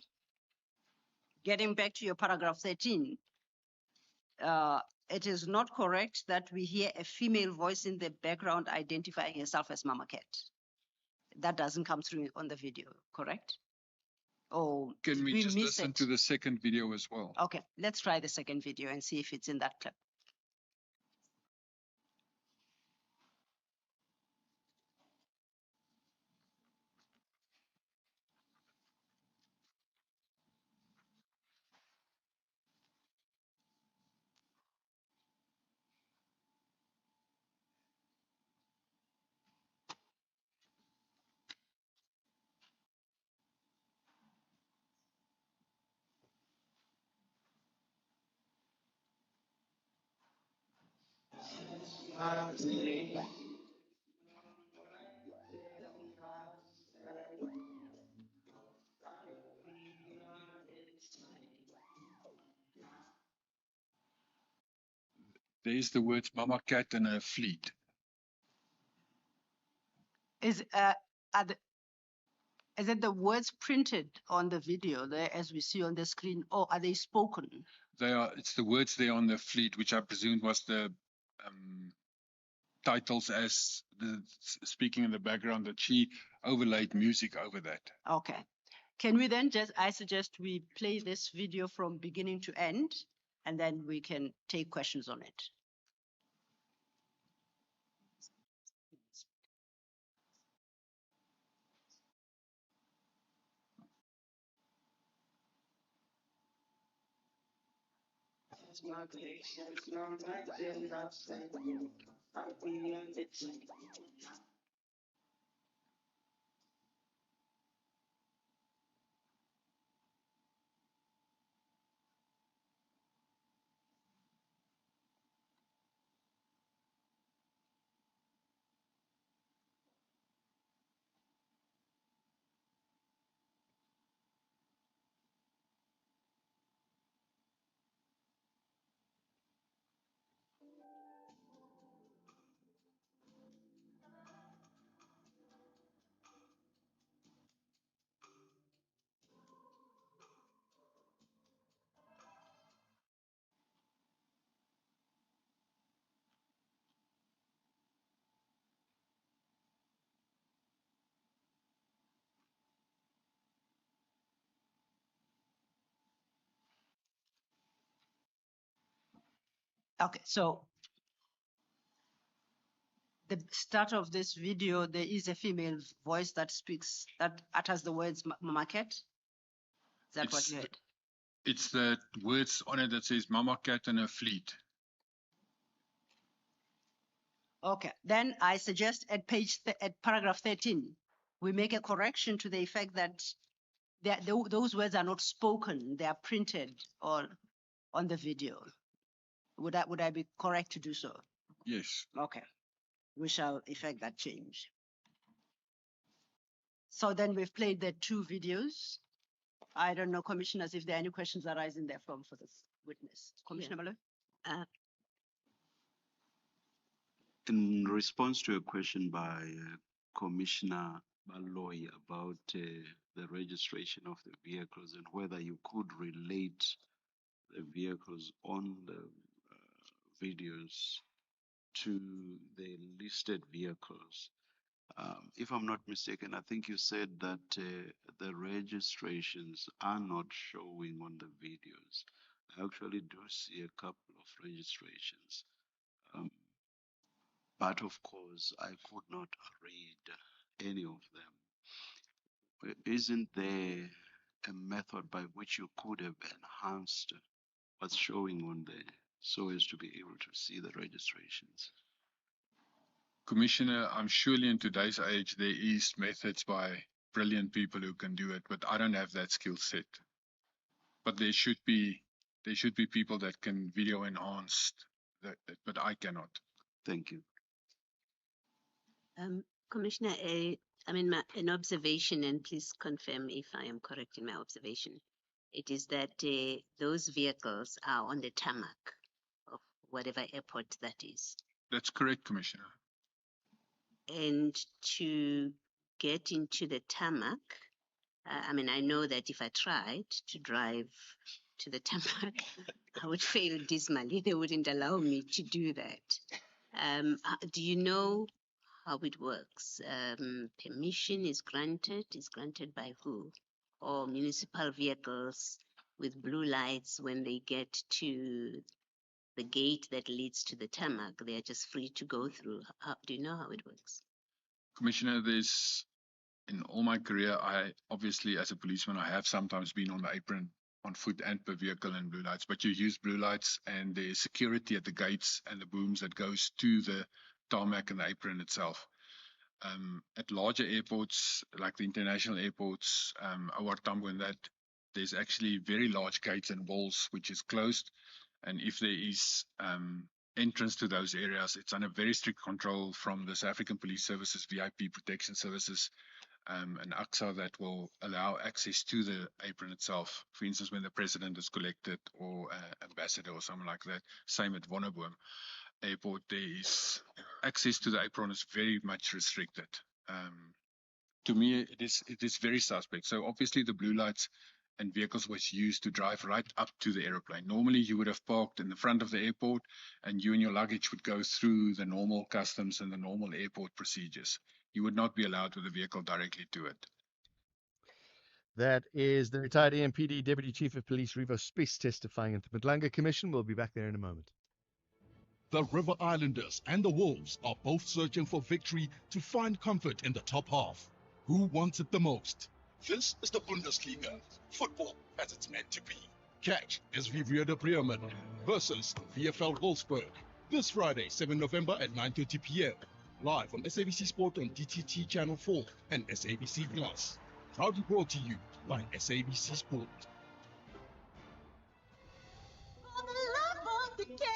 getting back to your paragraph 13, it is not correct that we hear a female voice in the background identifying herself as Mama Cat. That doesn't come through on the video, correct? Oh, Can we just miss listen it? to the second video as well? Okay, let's try the second video and see if it's in that clip. There's the words Mama Cat and her fleet. Is it the words printed on the video there as we see on the screen, or are they spoken? It's the words there on the fleet, which I presume was the titles as the speaking in the background, that she overlaid music over that. Okay. Can we then I suggest we play this video from beginning to end, and then we can take questions on it. Okay, so the start of this video, there is a female voice that speaks, that utters the words Mama Cat. Is that what you heard? It's the words on it that says Mama Cat and her fleet. Okay, then I suggest at paragraph 13, we make a correction to the effect that those words are not spoken, they are printed on the video. Would I be correct to do so? Yes. Okay. we shall effect that change. So then we've played the two videos. I don't know, commissioners, if there are any questions arising therefrom for this witness. Commissioner Malo? In response to a question by Commissioner Baloy about the registration of the vehicles and whether you could relate the vehicles on the videos to the listed vehicles. If I'm not mistaken, I think you said that the registrations are not showing on the videos. I actually do see a couple of registrations. But of course, I could not read any of them. Isn't there a method by which you could have enhanced what's showing on there so as to be able to see the registrations? Commissioner, I'm surely in today's age there is methods by brilliant people who can do it, but I don't have that skill set. But there should be people that can video enhance that, but I cannot. Thank you. Commissioner, an observation, and please confirm if I am correct in my observation. It is that those vehicles are on the tarmac of whatever airport that is. That's correct, Commissioner. And to get into the tarmac, I know that if I tried to drive to the tarmac, I would fail dismally. They wouldn't allow me to do that. Do you know how it works? Permission is granted by who? Or municipal vehicles with blue lights, when they get to the gate that leads to the tarmac, they are just free to go through. Do you know how it works? Commissioner, in all my career, I obviously, as a policeman, I have sometimes been on the apron on foot and per vehicle in blue lights, but you use blue lights and there's security at the gates and the booms that goes to the tarmac and the apron itself. At larger airports, like the international airports, our Tambo and that, there's actually very large gates and walls which is closed. And if there is entrance to those areas, it's under very strict control from the South African Police Services, VIP Protection Services, and AXA that will allow access to the apron itself. For instance, when the president is collected or ambassador or something like that. Same at Wonderboom Airport, there is access to the apron is very much restricted. To me, it is very suspect. So obviously the blue lights and vehicles was used to drive right up to the aeroplane. Normally you would have parked in the front of the airport and you and your luggage would go through the normal customs and the normal airport procedures. You would not be allowed with a vehicle directly to it. That is the retired EMPD Deputy Chief of Police, Revo Spies, testifying at the Madlanga Commission. We'll be back there in a moment. The River Islanders and the Wolves are both searching for victory to find comfort in the top half. Who wants it the most? This is the Bundesliga, football as it's meant to be. Catch SV Werder Bremen versus VfL Wolfsburg this Friday, 7 November at 9:30 p.m. Live on SABC Sport on DTT Channel 4 and SABC Plus. Proudly brought to you by SABC Sport. For the love of the game.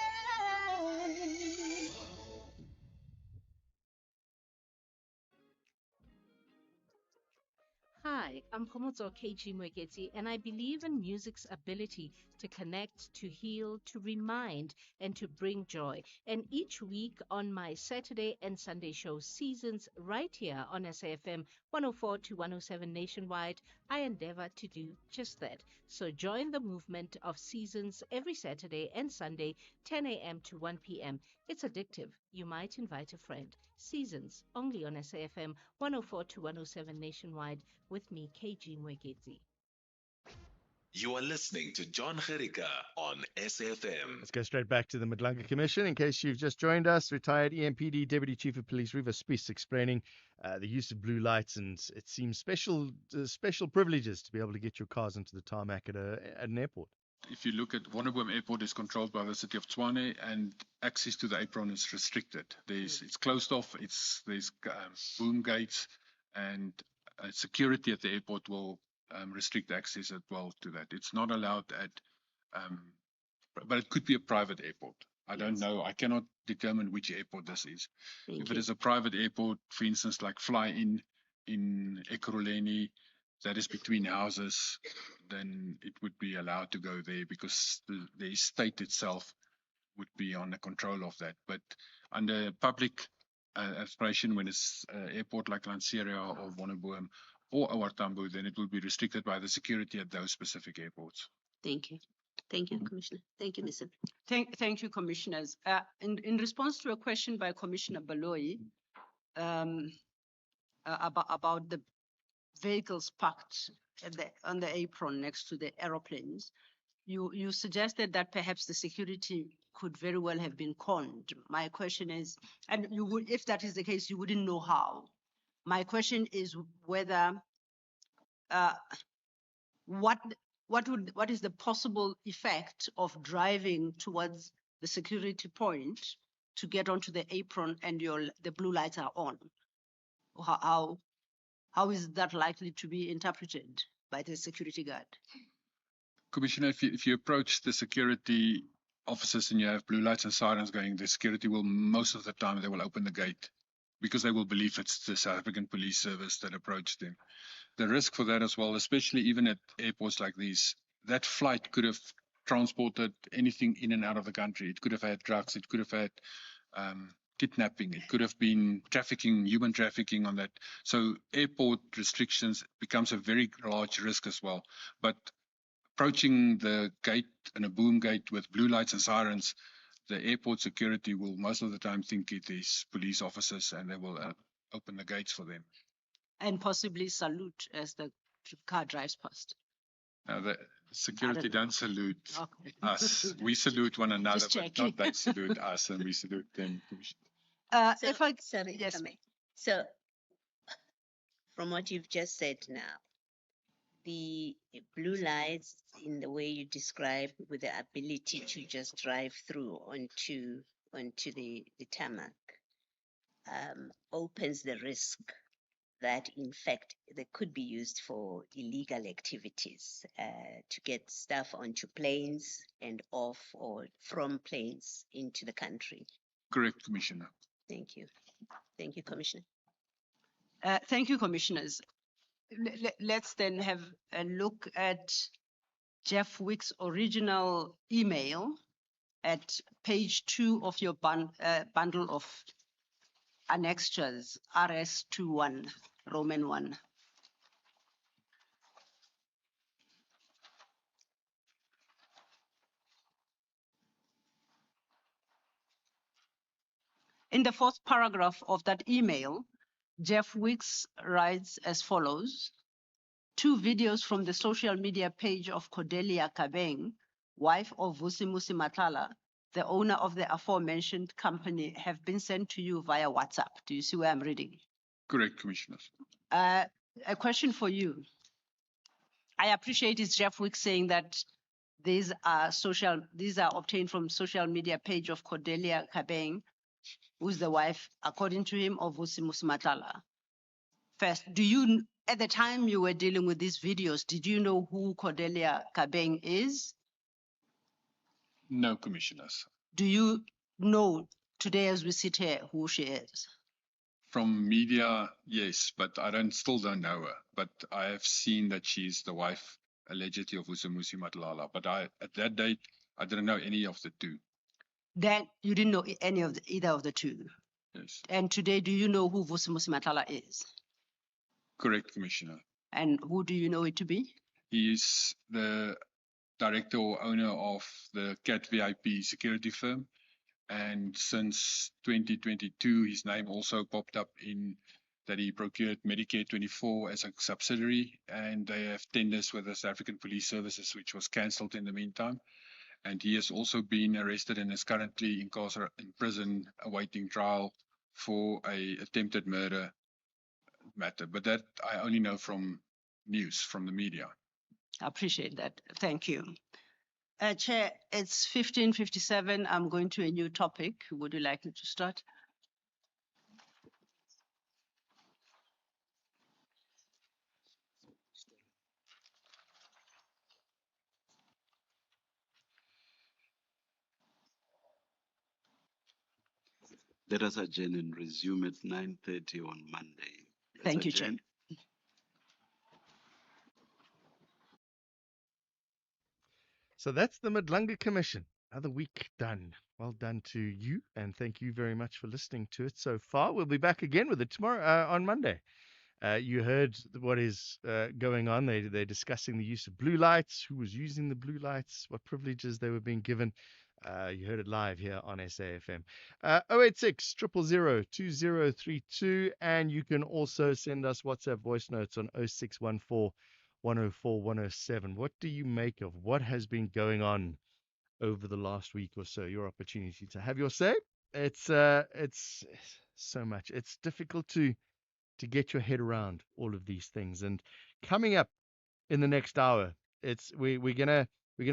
Hi, I'm Khomotso KG Mweketi, and I believe in music's ability to connect, to heal, to remind, and to bring joy. And each week on my Saturday and Sunday show Seasons, right here on SAFM 104 to 107 nationwide, I endeavor to do just that. So join the movement of Seasons every Saturday and Sunday, 10 a.m. to 1 p.m. It's addictive. You might invite a friend. Seasons, only on SAFM 104 to 107 nationwide, with me, KG Mweketi. You are listening to Jon Gericke on SAFM. Let's go straight back to the Madlanga Commission. In case you've just joined us, retired EMPD Deputy Chief of Police Revo Spies explaining the use of blue lights, and it seems special privileges to be able to get your cars into the tarmac at an airport. If you look at Wonderboom Airport, is controlled by the city of Tshwane, and access to the apron is restricted. It's closed off. There's boom gates, and security at the airport will restrict access as well to that. It's not allowed at, but it could be a private airport. I don't know. I cannot determine which airport this is. Thank If you. it is a private airport, for instance, like Fly in Ekurhuleni, that is between houses, then it would be allowed to go there because the estate itself would be on the control of that. But under public aspiration, when it's airport like Lanseria or Wonderboom or Ouar Tambo, then it will be restricted by the security at those specific airports. Thank you. Thank you, Commissioner. Thank you, Mr. Thank you, Commissioners. In response to a question by Commissioner Baloyi about the vehicles parked on the apron next to the aeroplanes, you suggested that perhaps the security could very well have been conned. My question is, and you would, if that is the case, you wouldn't know how. My question is whether what is the possible effect of driving towards the security point to get onto the apron and the blue lights are on? How is that likely to be interpreted by the security guard? Commissioner, if you approach the security officers and you have blue lights and sirens going, the security will, most of the time, they will open the gate because they will believe it's the South African Police Service that approached them. The risk for that as well, especially even at airports like these, that flight could have transported anything in and out of the country. It could have had drugs, it could have had kidnapping, it could have been trafficking, human trafficking on that. So airport restrictions becomes a very large risk as well. But approaching the gate and a boom gate with blue lights and sirens, the airport security will most of the time think it is police officers and they will open the gates for them. And possibly salute as the car drives past. Now, the security don't salute Okay. us. We salute one another, Just but checking. not they salute us and we salute them. So, If I sorry, yes. if I may. So, from what you've just said now, the blue lights in the way you describe with the ability to just drive through onto the tarmac opens the risk that in fact they could be used for illegal activities to get stuff onto planes and off or from planes into the country. Correct, Commissioner. Thank you. Thank you, Commissioner. Thank you, Commissioners. Let's then have a look at Jeff Wick's original email at page 2 of your bundle of annexures, RS21, Roman 1. In the fourth paragraph of that email, Jeff Wicks writes as follows: 2 videos from the social media page of Cordelia Kabeng, wife of Vusimusi Matala, the owner of the aforementioned company, have been sent to you via WhatsApp. Do you see where I'm reading? Correct, Commissioners. A question for you. I appreciate it's Jeff Wicks saying that these are obtained from social media page of Cordelia Kabeng, who's the wife, according to him, of Vusimusi Matala. First, at the time you were dealing with these videos, did you know who Cordelia Kabeng is? No, Commissioners. Do you know today as we sit here who she is? From media, yes, but I still don't know her. But I have seen that she's the wife, allegedly, of Vusimusi Matlala. But at that date, I didn't know any of the 2. Then you didn't know either of the 2. Yes. And today, do you know who Vusimusi Matala is? Correct, Commissioner. And who do you know it to be? He is the director or owner of the CAT VIP security firm. And since 2022, his name also popped up in that he procured Medicare 24 as a subsidiary, and they have tenders with the South African Police Services, which was cancelled in the meantime. And he has also been arrested and is currently in prison awaiting trial for a attempted murder matter. But that I only know from news, from the media. I appreciate that. Thank you. Chair, it's 15:57. I'm going to a new topic. Would you like me to start? Let us adjourn and resume at 9:30 on Monday. Thank you, Chair. So that's the Madlanga Commission. Another week done. Well done to you, and thank you very much for listening to it so far. We'll be back again with it tomorrow on Monday. You heard what is going on. They're discussing the use of blue lights, who was using the blue lights, what privileges they were being given. You heard it live here on SAFM. 086 000 2032, and you can also send us WhatsApp voice notes on 0614 104 107. What do you make of what has been going on over the last week or so? Your opportunity to have your say. It's so much. It's difficult to get your head around all of these things. And coming up in the next hour, we're gonna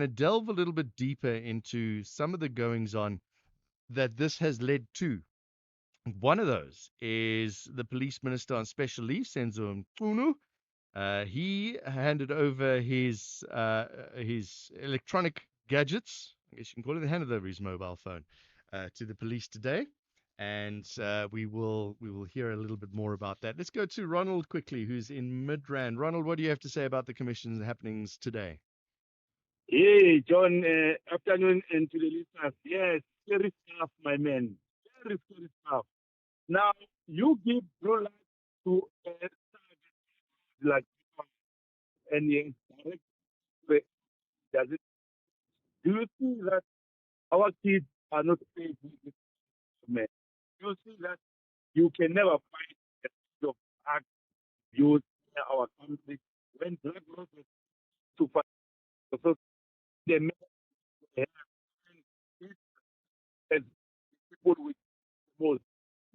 delve a little bit deeper into some of the goings on that this has led to. One of those is the police minister on special leave, Senzo Mchunu. He handed over his electronic gadgets, I guess you can call it, handed over his mobile phone to the police today. And we will hear a little bit more about that. Let's go to Ronald quickly, who's in Midrand. Ronald, what do you have to say about the commission's happenings today? Hey, John, afternoon and to the listeners. Yes, scary stuff, my man. Very scary stuff. Now, you give blue light to like, and yes, direct does it? Do you see that our kids are not safe with this man? Do you see that you can never find a piece of act used in our country when black roses to fight? So they make as people with most.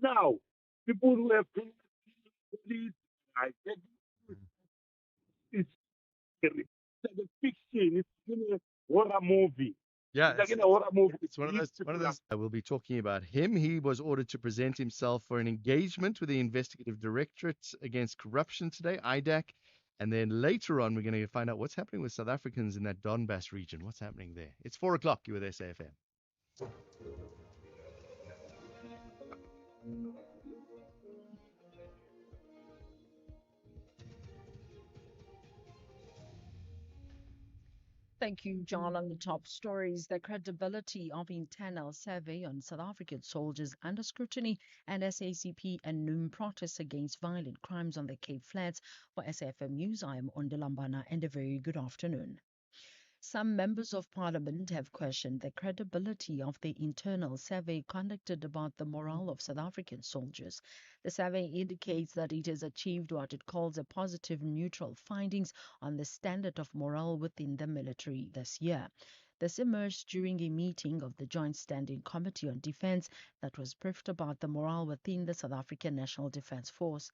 Now, people who have been police, I said, it's scary. It's like a fiction. It's in a horror movie. Yeah, it's like in a horror movie. It's one of those. We'll be talking about him. He was ordered to present himself for an engagement with the Investigative Directorate Against Corruption today, IDAC. And then later on, we're going to find out what's happening with South Africans in that Donbass region. What's happening there? It's 4 o'clock. You're with SAFM. Thank you, John. On the top stories, the credibility of internal survey on South African soldiers under scrutiny, and SACP and NUM protests against violent crimes on the Cape Flats. For SAFM News, I am Ondalambana, and a very good afternoon. Some members of parliament have questioned the credibility of the internal survey conducted about the morale of South African soldiers. The survey indicates that it has achieved what it calls a positive neutral findings on the standard of morale within the military this year. This emerged during a meeting of the Joint Standing Committee on Defence that was briefed about the morale within the South African National Defence Force.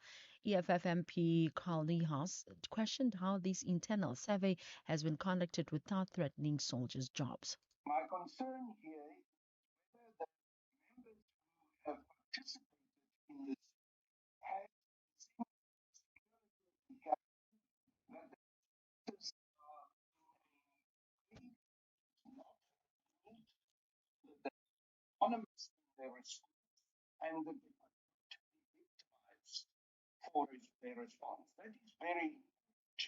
EFF MP Carl Niehaus questioned how this internal survey has been conducted without threatening soldiers' jobs. My concern here is whether the members who have participated in this have that the answers are in a way not neat, that they're anonymous in their response, and that they are not to be victimized for their response. That is very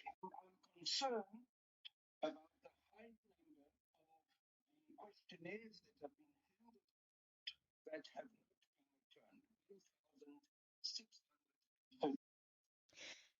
important. I'm concerned about the high number of the questionnaires that have been handed out that have not been returned. 1,630.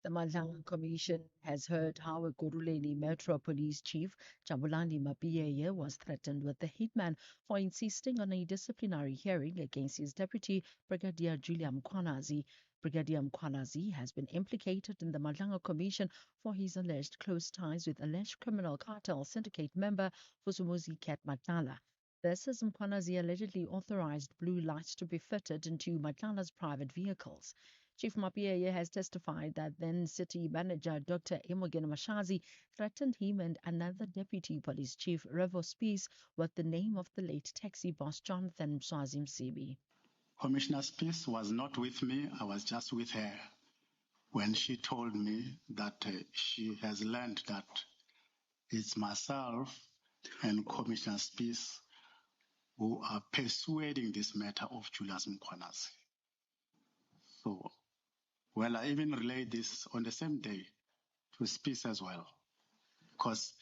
The Madlanga Commission has heard how a Guruleni Metro Police Chief, Jabulani Mapiyeye, was threatened with the hitman for insisting on a disciplinary hearing against his deputy, Brigadier Julia Mkwanazi. Brigadier Mkwanazi has been implicated in the Madlanga Commission for his alleged close ties with alleged criminal cartel syndicate member Fusumuzi Cat Matala. This as Mkwanazi allegedly authorized blue lights to be fitted into Matlala's private vehicles. Chief Mapiyeye has testified that then City Manager Dr. Imogen Mashazi threatened him and another Deputy Police Chief, Revo Spies, with the name of the late taxi boss Jonathan Mswazi Msibi. Commissioner Spies was not with me. I was just with her when she told me that she has learned that it's myself and Commissioner Spies who are persuading this matter of Julius Mkhwanazi. So, well, I even relayed this on the same day to Spies as well, because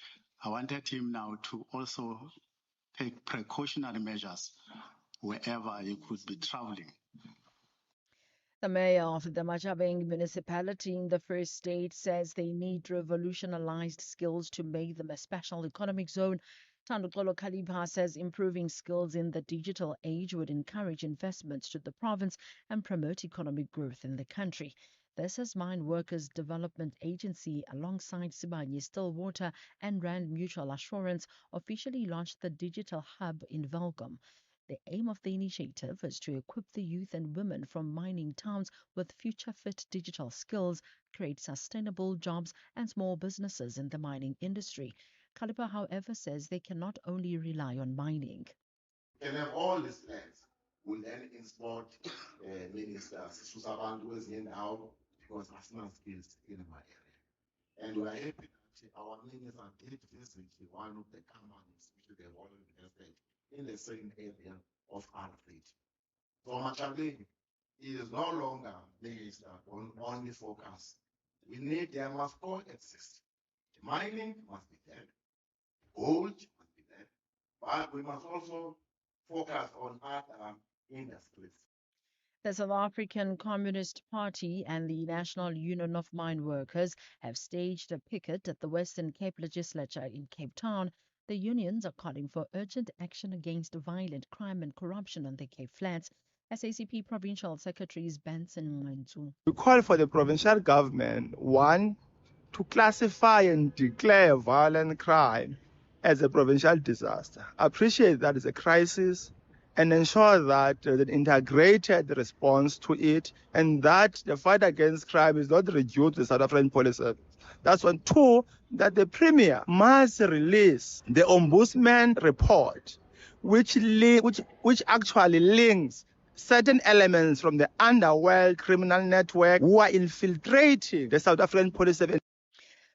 I wanted him now to also take precautionary measures wherever he could be traveling. The mayor of the Machabeng municipality in the First State says they need revolutionized skills to make them a special economic zone. Tandukolo Kaliba says improving skills in the digital age would encourage investments to the province and promote economic growth in the country. This as Mine Workers Development Agency, alongside Sibanye Stillwater and Rand Mutual Assurance, officially launched the digital hub in Velkom. The aim of the initiative is to equip the youth and women from mining towns with future-fit digital skills, create sustainable jobs and small businesses in the mining industry. Kalipa, however, says they cannot only rely on mining. We can have all these plans. We'll then import ministers, Susabantu now, because asthma skills in my area. And we are happy that our minister did visit one of the companies which they have already invested in the same area of our fleet. So Machabeng is no longer minister on only focus. We need, there must coexist. Mining must be there, gold must be there, but we must also focus on other industries. The South African Communist Party and the National Union of Mine Workers have staged a picket at the Western Cape Legislature in Cape Town. The unions are calling for urgent action against violent crime and corruption on the Cape Flats. SACP Provincial Secretaries Benson Mwanzu. We call for the provincial government, one, to classify and declare violent crime as a provincial disaster. Appreciate that it's a crisis and ensure that there's an integrated response to it and that the fight against crime is not reduced to the South African police service. That's one. Two, that the Premier must release the Ombudsman report, which actually links certain elements from the underworld criminal network who are infiltrating the South African police service.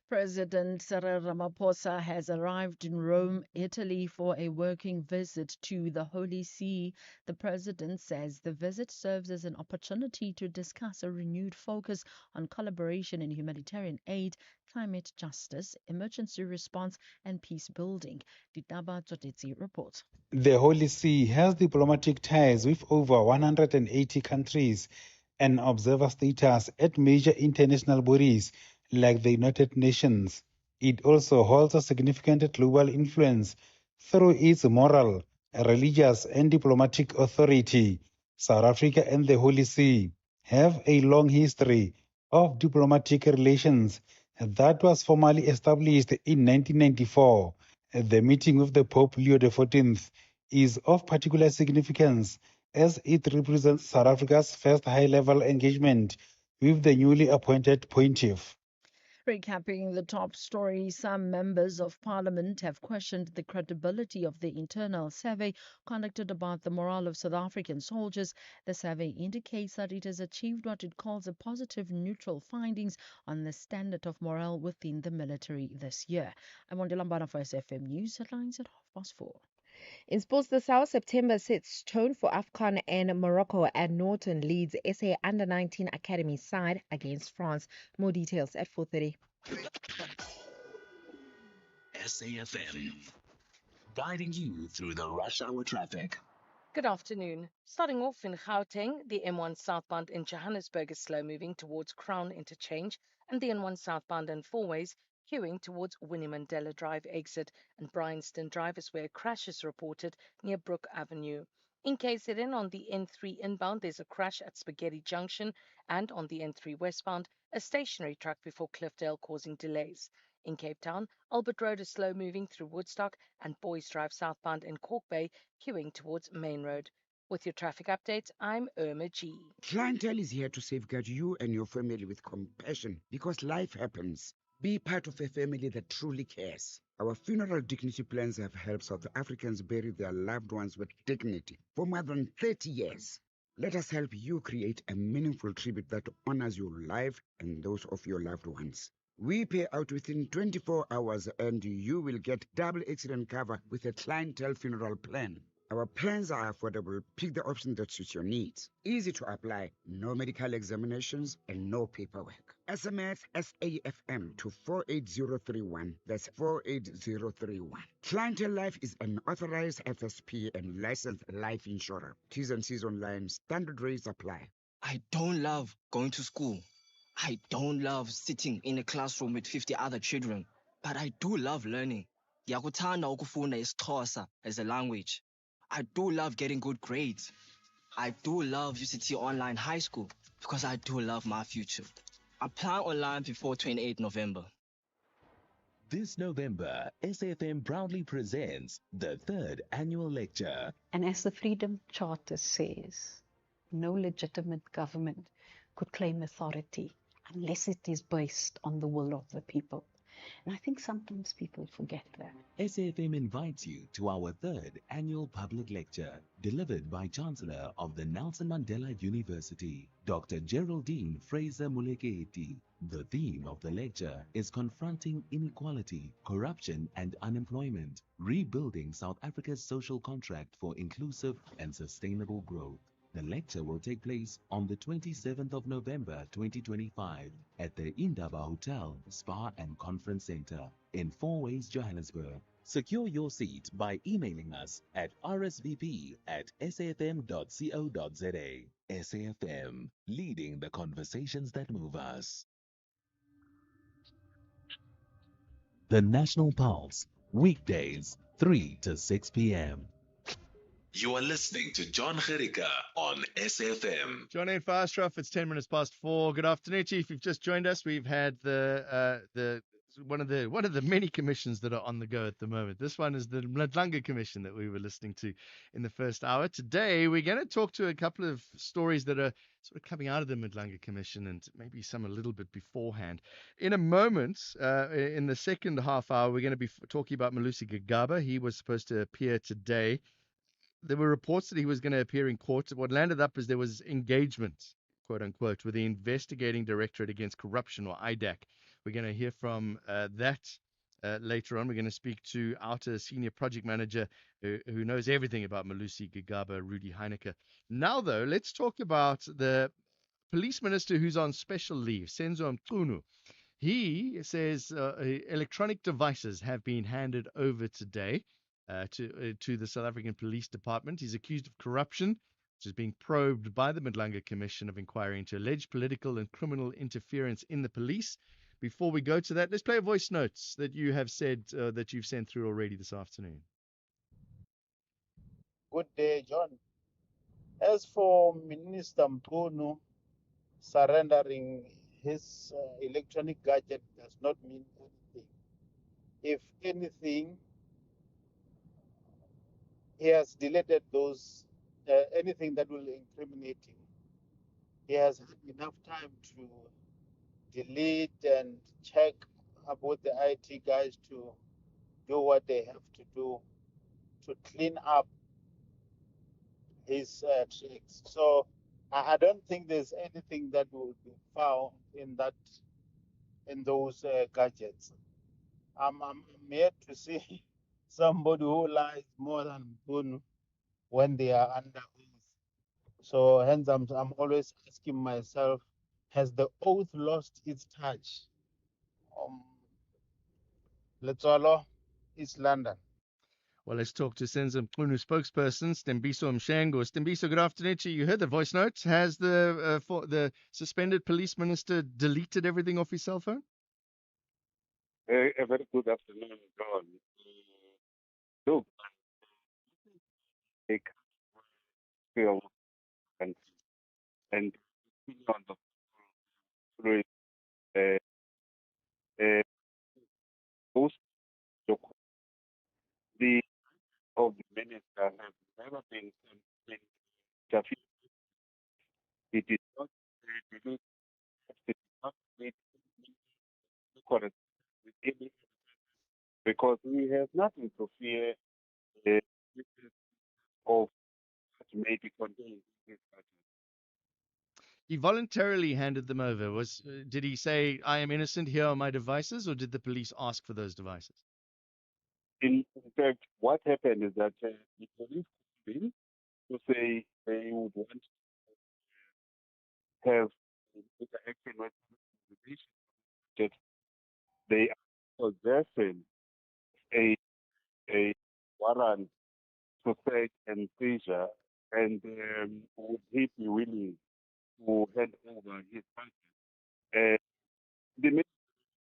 President Cyril Ramaphosa has arrived in Rome, Italy for a working visit to the Holy See. The president says the visit serves as an opportunity to discuss a renewed focus on collaboration in humanitarian aid, climate justice, emergency response and peace building. Ditaba Tsotetsi reports. The Holy See has diplomatic ties with over 180 countries and observer status at major international bodies like the United Nations. It also holds a significant global influence through its moral, religious, and diplomatic authority. South Africa and the Holy See have a long history of diplomatic relations that was formally established in 1994. The meeting with the Pope Leo XIV is of particular significance as it represents South Africa's first high-level engagement with the newly appointed pontiff. Recapping the top story, some members of parliament have questioned the credibility of the internal survey conducted about the morale of South African soldiers. The survey indicates that it has achieved what it calls a positive neutral findings on the standard of morale within the military this year. I'm Wandela Mbana for SFM News headlines at 4:30. In sports this hour, September sets tone for AFCON and Morocco at Norton leads SA Under-19 Academy side against France. More details at 4:30. SAFM, guiding you through the rush hour traffic. Good afternoon. Starting off in Gauteng, the M1 southbound in Johannesburg is slow moving towards Crown Interchange, and the N1 southbound in Fourways queuing towards Winnie Mandela Drive exit and Bryanston Drive is where a crash is reported near Brook Avenue. In KZN on the N3 inbound, there's a crash at Spaghetti Junction, and on the N3 westbound, a stationary truck before Cliffdale causing delays. In Cape Town, Albert Road is slow moving through Woodstock and Boys Drive southbound in Cork Bay queuing towards Main Road. With your traffic updates, I'm Irma G. Clientele is here to safeguard you and your family with compassion because life happens. Be part of a family that truly cares. Our funeral dignity plans have helped South Africans bury their loved ones with dignity for more than 30 years. Let us help you create a meaningful tribute that honors your life and those of your loved ones. We pay out within 24 hours and you will get double accident cover with a clientele funeral plan. Our plans are affordable. Pick the option that suits your needs. Easy to apply, no medical examinations, and no paperwork. SMS SAFM to 48031. That's 48031. Clientele Life is an authorized FSP and licensed life insurer. T's and C's online. Standard rates apply. I don't love going to school. I don't love sitting in a classroom with 50 other children. But I do love learning. Ndiyakuthanda ukufunda isiXhosa as a language. I do love getting good grades. I do love UCT Online High School because I do love my future. Apply online before 28 November. This November, SAFM proudly presents the third annual lecture. And as the Freedom Charter says, no legitimate government could claim authority unless it is based on the will of the people. And I think sometimes people forget that. SAFM invites you to our third annual public lecture, delivered by Chancellor of the Nelson Mandela University, Dr. Geraldine Fraser-Moleketi. The theme of the lecture is Confronting Inequality, Corruption and Unemployment, Rebuilding South Africa's Social Contract for Inclusive and Sustainable Growth. The lecture will take place on the 27th of November 2025 at the Indaba Hotel, Spa and Conference Center in Four Ways, Johannesburg. Secure your seat by emailing us at rsvp@safm.co.za. SAFM, leading the conversations that move us. The National Pulse, weekdays, 3 to 6 p.m. You are listening to Jon Gericke on SAFM. John and Fastraff, it's 10 minutes past 4. Good afternoon, Chief. If you've just joined us, we've had the one of the many commissions that are on the go at the moment. This one is the Mladlanga Commission that we were listening to in the first hour. Today, we're going to talk to a couple of stories that are sort of coming out of the Mladlanga Commission and maybe some a little bit beforehand. In a moment, in the second half hour, we're going to be talking about Malusi Gigaba. He was supposed to appear today. There were reports that he was going to appear in court. What landed up is there was engagement, quote unquote, with the Investigating Directorate Against Corruption, or IDAC. We're going to hear from that later on. We're going to speak to Outer Senior Project Manager who knows everything about Malusi Gigaba, Rudy Heineke. Now, though, let's talk about the police minister who's on special leave, Senzo Mchunu. He says electronic devices have been handed over today to the South African Police Department. He's accused of corruption, which is being probed by the Mladlanga Commission of Inquiry into alleged political and criminal interference in the police. Before we go to that, let's play a voice notes that you have said that you've sent through already this afternoon. Good day, John. As for Minister Mchunu, surrendering his electronic gadget does not mean anything. If anything, he has deleted those anything that will incriminate him. He has had enough time to delete and check up with the IT guys to do what they have to do to clean up his tricks. So I don't think there's anything that will be found in those gadgets. I'm yet to see somebody who lies more than Bunu when they are under oath. So hence I'm always asking myself, has the oath lost its touch? Letsolo, East London. Well, let's talk to Senzo Mchunu spokesperson, Stembiso Mshengo. Stembiso, good afternoon to you. You heard the voice notes. Has the suspended police minister deleted everything off his cell phone? A very good afternoon, John. Look, they feel and on the through post the of the minister have never been interfered. It is not it is not made correct with any because we have nothing to fear of what may be contained in this matter. He voluntarily handed them over. Did he say, "I am innocent, here are my devices," or did the police ask for those devices? In fact, what happened is that the police been to say they would want to have interaction with organizations that they are possessing a a warrant to search and seizure, and would he be willing to hand over his budget? The minister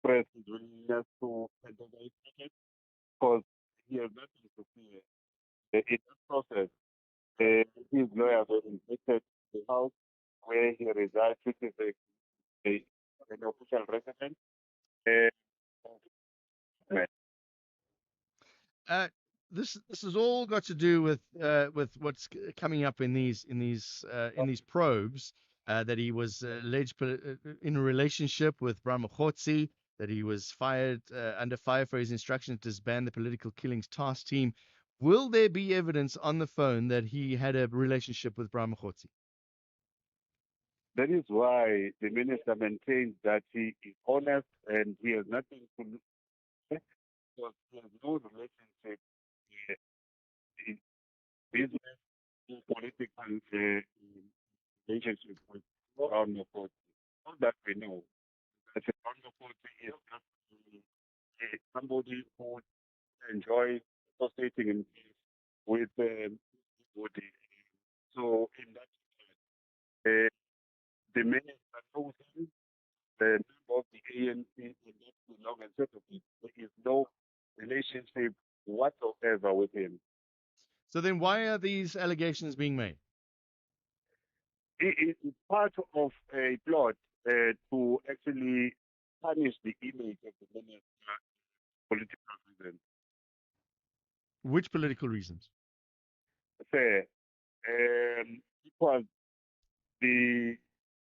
expressed his willingness to hand over his budget because he has nothing to fear. In that process, his lawyers were invited to the house where he resides, which is an official residence. Uh, Uh, this has all got to do with what's coming up in these probes, that he was alleged in a relationship with Brahmakhotsi, that he was fired under fire for his instruction to disband the political killings task team. Will there be evidence on the phone that he had a relationship with Brahmakhotsi? That is why the minister maintains that he is honest and he has nothing to lose because he has no relationship in business or political relationship with Brown Mokoti. All that we know that Brown Mokoti is just somebody who enjoys associating himself with everybody. So in that the minister knows him, the member of the ANC, and that's the long and short of it. There is no relationship whatsoever with him. So then, why are these allegations being made? It's part of a plot to actually tarnish the image of the minister for political reasons. Which political reasons? Fair. It was the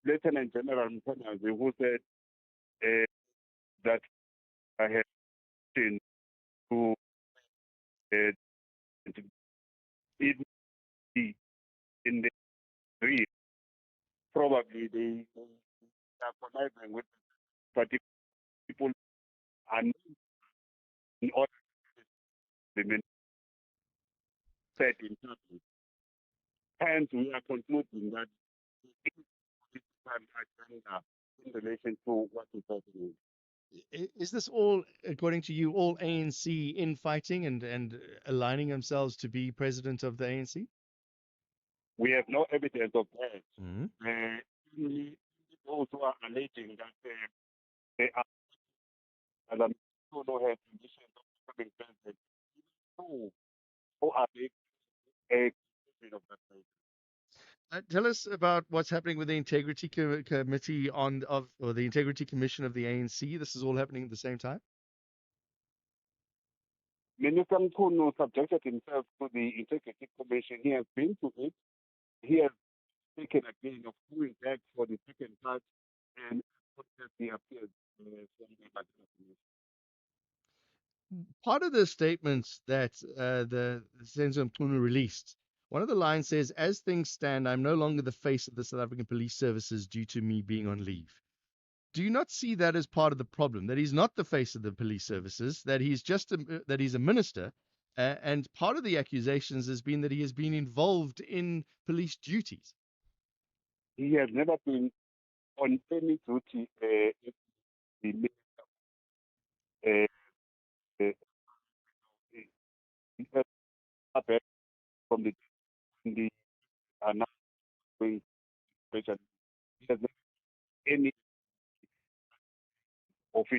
Lieutenant General Mkhwanazi who said that I had been to it be in the real. Probably they are conniving with particular people and in order to remain set in public. Hence, we are concluding that the political agenda in relation to what is happening. Is this all, according to you, all ANC infighting and aligning themselves to be president of the ANC? We have no evidence of that. Mm-hmm. Only those who are alleging that they are, and I'm sure no have conditions of becoming president, who are they a of that president? Tell us about what's happening with the Integrity Committee or the Integrity Commission of the ANC. This is all happening at the same time. Minister Mkhunu subjected himself to the Integrity Commission. He has been to it. He has taken again of going back for the second part and he appeared from the Madrid Commission. Part of the statements that the Senzo Mkhunu released, one of the lines says, "As things stand, I'm no longer the face of the South African Police Services due to me being on leave." Do you not see that as part of the problem? That he's not the face of the police services, that he's just that he's a minister, and part of the accusations has been that he has been involved in police duties. He has never been on any duty. The minister back from the announcing special. He has never any official.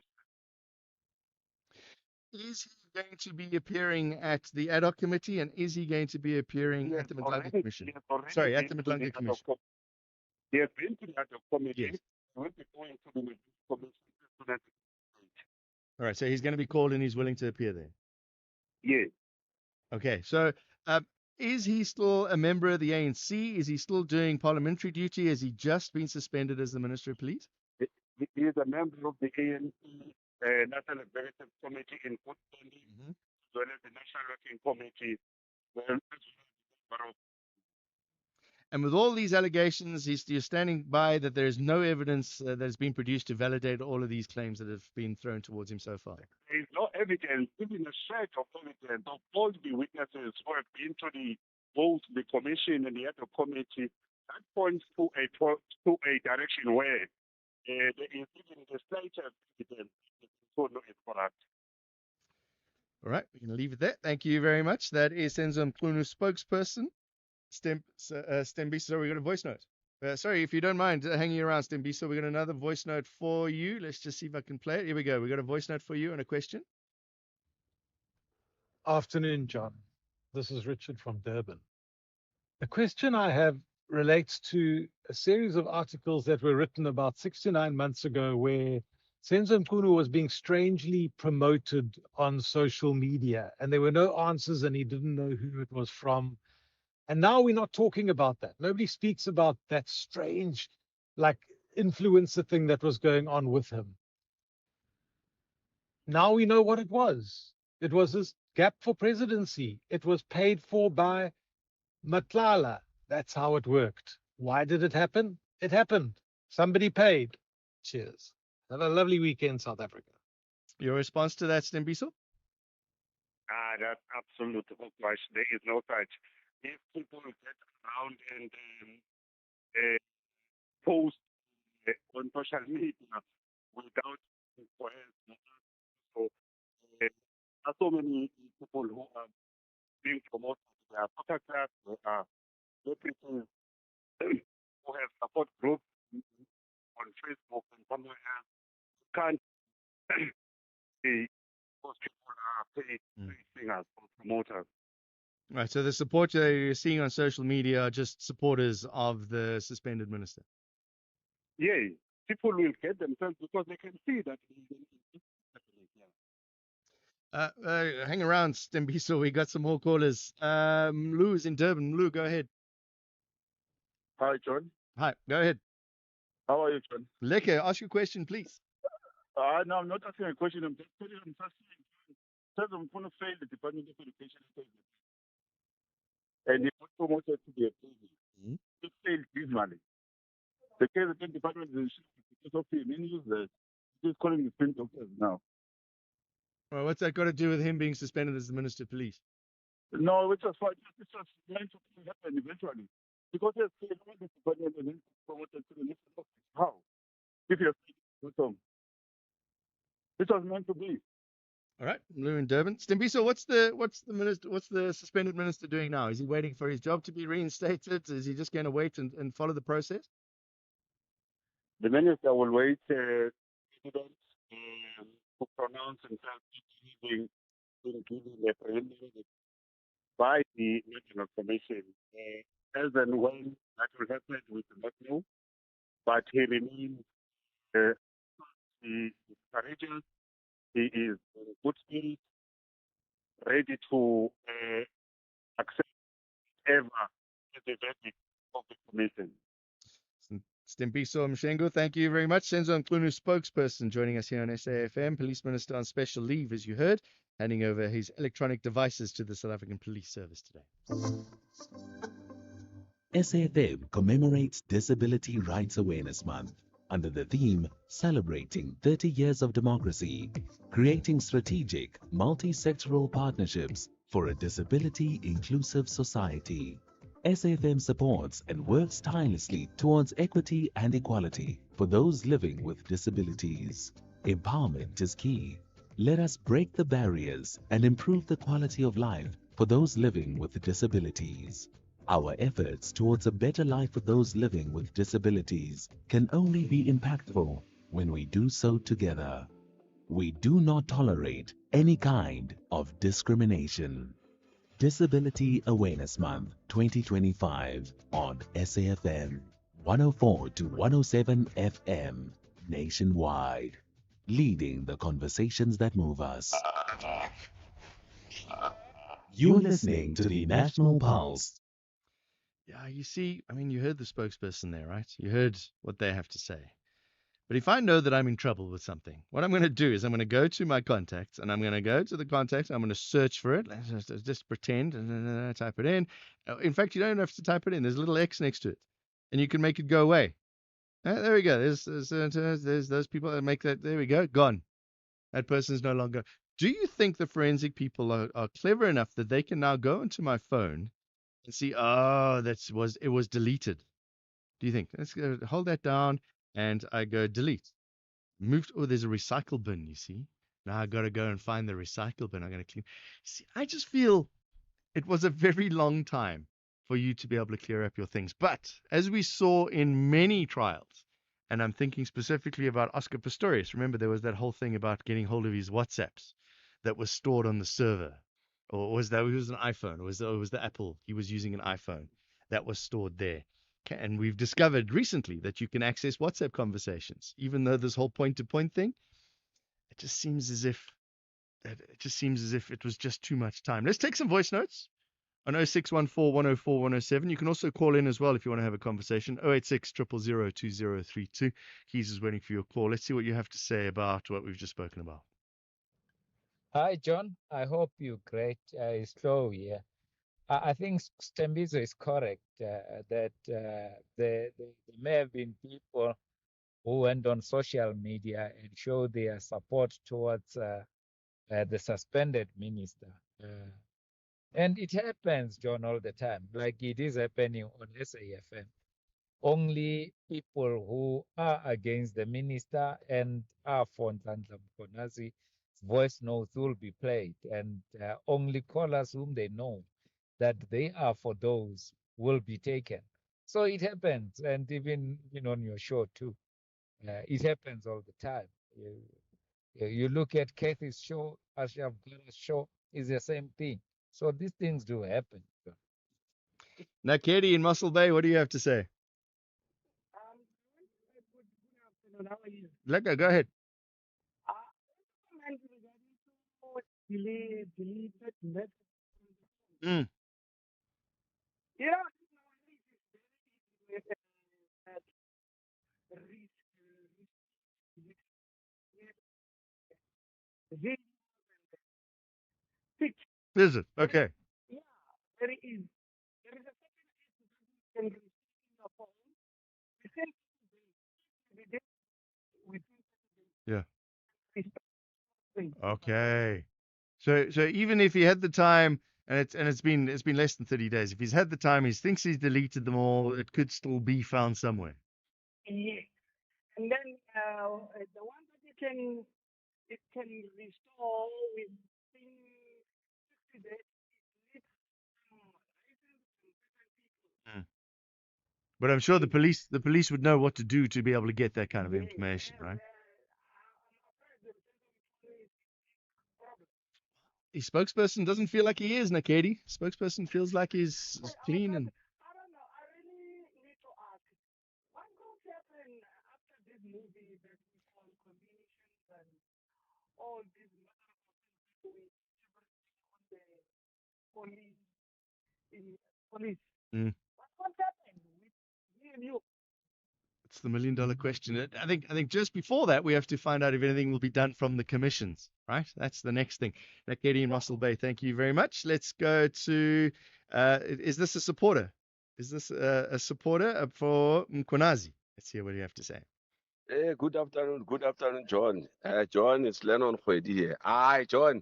Is he going to be appearing at the ad hoc committee, and is he going to be appearing at the Madlanga Commission? Sorry, at the Madlanga Commission. He has been to the ad hoc committee. Yes. He will be going to the Madlanga Commission. All right, so he's going to be called and he's willing to appear there. Yes. Okay, so is he still a member of the ANC? Is he still doing parliamentary duty? Has he just been suspended as the Minister of Police? He is a member of the ANC National Executive Committee in good standing, as well as the National Working Committee. And with all these allegations, you're standing by that there is no evidence that has been produced to validate all of these claims that have been thrown towards him so far. There is no evidence, even a shred of evidence of all the witnesses who have been to the go to the commission and the other committee, that points to a direction where there is even the slightest evidence that Mkhulu is corrupt. All right, we can leave it there. Thank you very much. That is Senzo Mkhulu, spokesperson. Stembiso, we got a voice note. Sorry, if you don't mind hanging around, Stembiso, we got another voice note for you. Let's just see if I can play it. Here we go. We got a voice note for you and a question. Afternoon, John. This is Richard from Durban. The question I have relates to a series of articles that were written about 6 to 9 months ago where Senzo Mkhulu was being strangely promoted on social media and there were no answers and he didn't know who it was from. And now we're not talking about that. Nobody speaks about that strange, like, influencer thing that was going on with him. Now we know what it was. It was this gap for presidency. It was paid for by Matlala. That's how it worked. Why did it happen? It happened. Somebody paid. Cheers. Have a lovely weekend, South Africa. Your response to that, Stembiso? That's absolute hogwash. There is no such. If people get around and post on social media without coercion, so there are so many people who are being promoted. They are photographs, they are deputies who have support groups on Facebook and somewhere else. You can't say those people are paid singers or promoters. Right, so the support that you're seeing on social media are just supporters of the suspended minister. Yeah, people will get themselves because they can see that. Hang around, Stembiso. We got some more callers. Lou's in Durban. Lou, go ahead. Hi, John. Hi, go ahead. How are you, John? Leke, ask your question, please. No, I'm not asking a question. I'm just telling you, I'm going to fail the Department of Education. And he was promoted to be a president. He failed dismally. The KZN department is because of him. He's calling the spin doctors now. Well, what's that got to do with him being suspended as the Minister of Police? No, it's just meant to happen eventually. Because he has failed the department and then promoted to the next office. How? If you're saying it was meant to be. All right, Lou in Durban. Stembiso, what's the suspended minister doing now? Is he waiting for his job to be reinstated? Is he just going to wait and follow the process? The minister will wait to pronounce himself being given a preliminary by the National Commission. As and when that will happen, we do not know. But he remains he is courageous, he is in good spirit, ready to accept whatever is the verdict of the commission. Stembiso Mshengo, thank you very much. Senzo Mkhulu, spokesperson, joining us here on SAFM. Police Minister on special leave, as you heard, handing over his electronic devices to the South African Police Service today. SAFM commemorates Disability Rights Awareness Month under the theme Celebrating 30 Years of Democracy, creating strategic, multi-sectoral partnerships for a disability-inclusive society. SAFM supports and works tirelessly towards equity and equality for those living with disabilities. Empowerment is key. Let us break the barriers and improve the quality of life for those living with disabilities. Our efforts towards a better life for those living with disabilities can only be impactful when we do so together. We do not tolerate any kind of discrimination. Disability Awareness Month 2025 on SAFM 104 to 107 FM nationwide, leading the conversations that move us. You're listening to the National Pulse. Yeah, you see, I mean, you heard the spokesperson there, right? You heard what they have to say. But if I know that I'm in trouble with something, what I'm going to do is I'm going to go to my contacts and I'm going to go to the contacts. I'm going to search for it. Let's just pretend and type it in. In fact, you don't have to type it in. There's a little X next to it and you can make it go away. There we go. There's those people that make that. There we go. Gone. That person's no longer. Do you think the forensic people are clever enough that they can now go into my phone and see, oh, it was deleted. Do you think? Let's go hold that down, and I go delete. Moved. Oh, there's a recycle bin. You see. Now I got to go and find the recycle bin. I'm gonna clean. See, I just feel it was a very long time for you to be able to clear up your things. But as we saw in many trials, and I'm thinking specifically about Oscar Pistorius. Remember, there was that whole thing about getting hold of his WhatsApps that was stored on the server. Or was that it was an iPhone? Or was the Apple? He was using an iPhone that was stored there. And we've discovered recently that you can access WhatsApp conversations, even though this whole point-to-point thing, it just seems as if it was just too much time. Let's take some voice notes on 0614 104 107. You can also call in as well if you want to have a conversation. 086 000 2032. Keys is waiting for your call. Let's see what you have to say about what we've just spoken about. Hi, John. I hope you're great. It's Flo here. I think Stembizo is correct that there may have been people who went on social media and showed their support towards the suspended minister. And it happens, John, all the time, like it is happening on SAFM. Only people who are against the minister and are for Ndlandla Mkhwanazi's voice notes will be played, and only callers whom they know that they are for those will be taken. So it happens, and even on your show too, it happens all the time. You look at Kathy's show, Ashraf Ghana's show, is the same thing. So these things do happen. Now, Katie in Muscle Bay, what do you have to say? How are you? Lega, go ahead. Deleted messages. Mm. You know, that risk, Is it? Okay. yeah, very easy. There is a second can receive your phone. Within Yeah. within Okay. So even if he had the time, and it's been less than 30 days, if he's had the time, he thinks he's deleted them all, it could still be found somewhere. yeah. And then the one that it can restore within 60 days. Mm. But I'm sure the police would know what to do to be able to get that kind of information, right? His spokesperson doesn't feel like he is, Nakedi. Spokesperson feels like he's clean and. All these police in police. Mm. What happened with me and you? It's the $1 million question. I think just before that, we have to find out if anything will be done from the commissions, right? That's the next thing. Nakedi in Russell Bay, thank you very much. Let's go to, is this a supporter? Is this a supporter for Mkhwanazi? Let's hear what you have to say. Good afternoon, John. John, it's Lennon Kwedi here. Hi, John.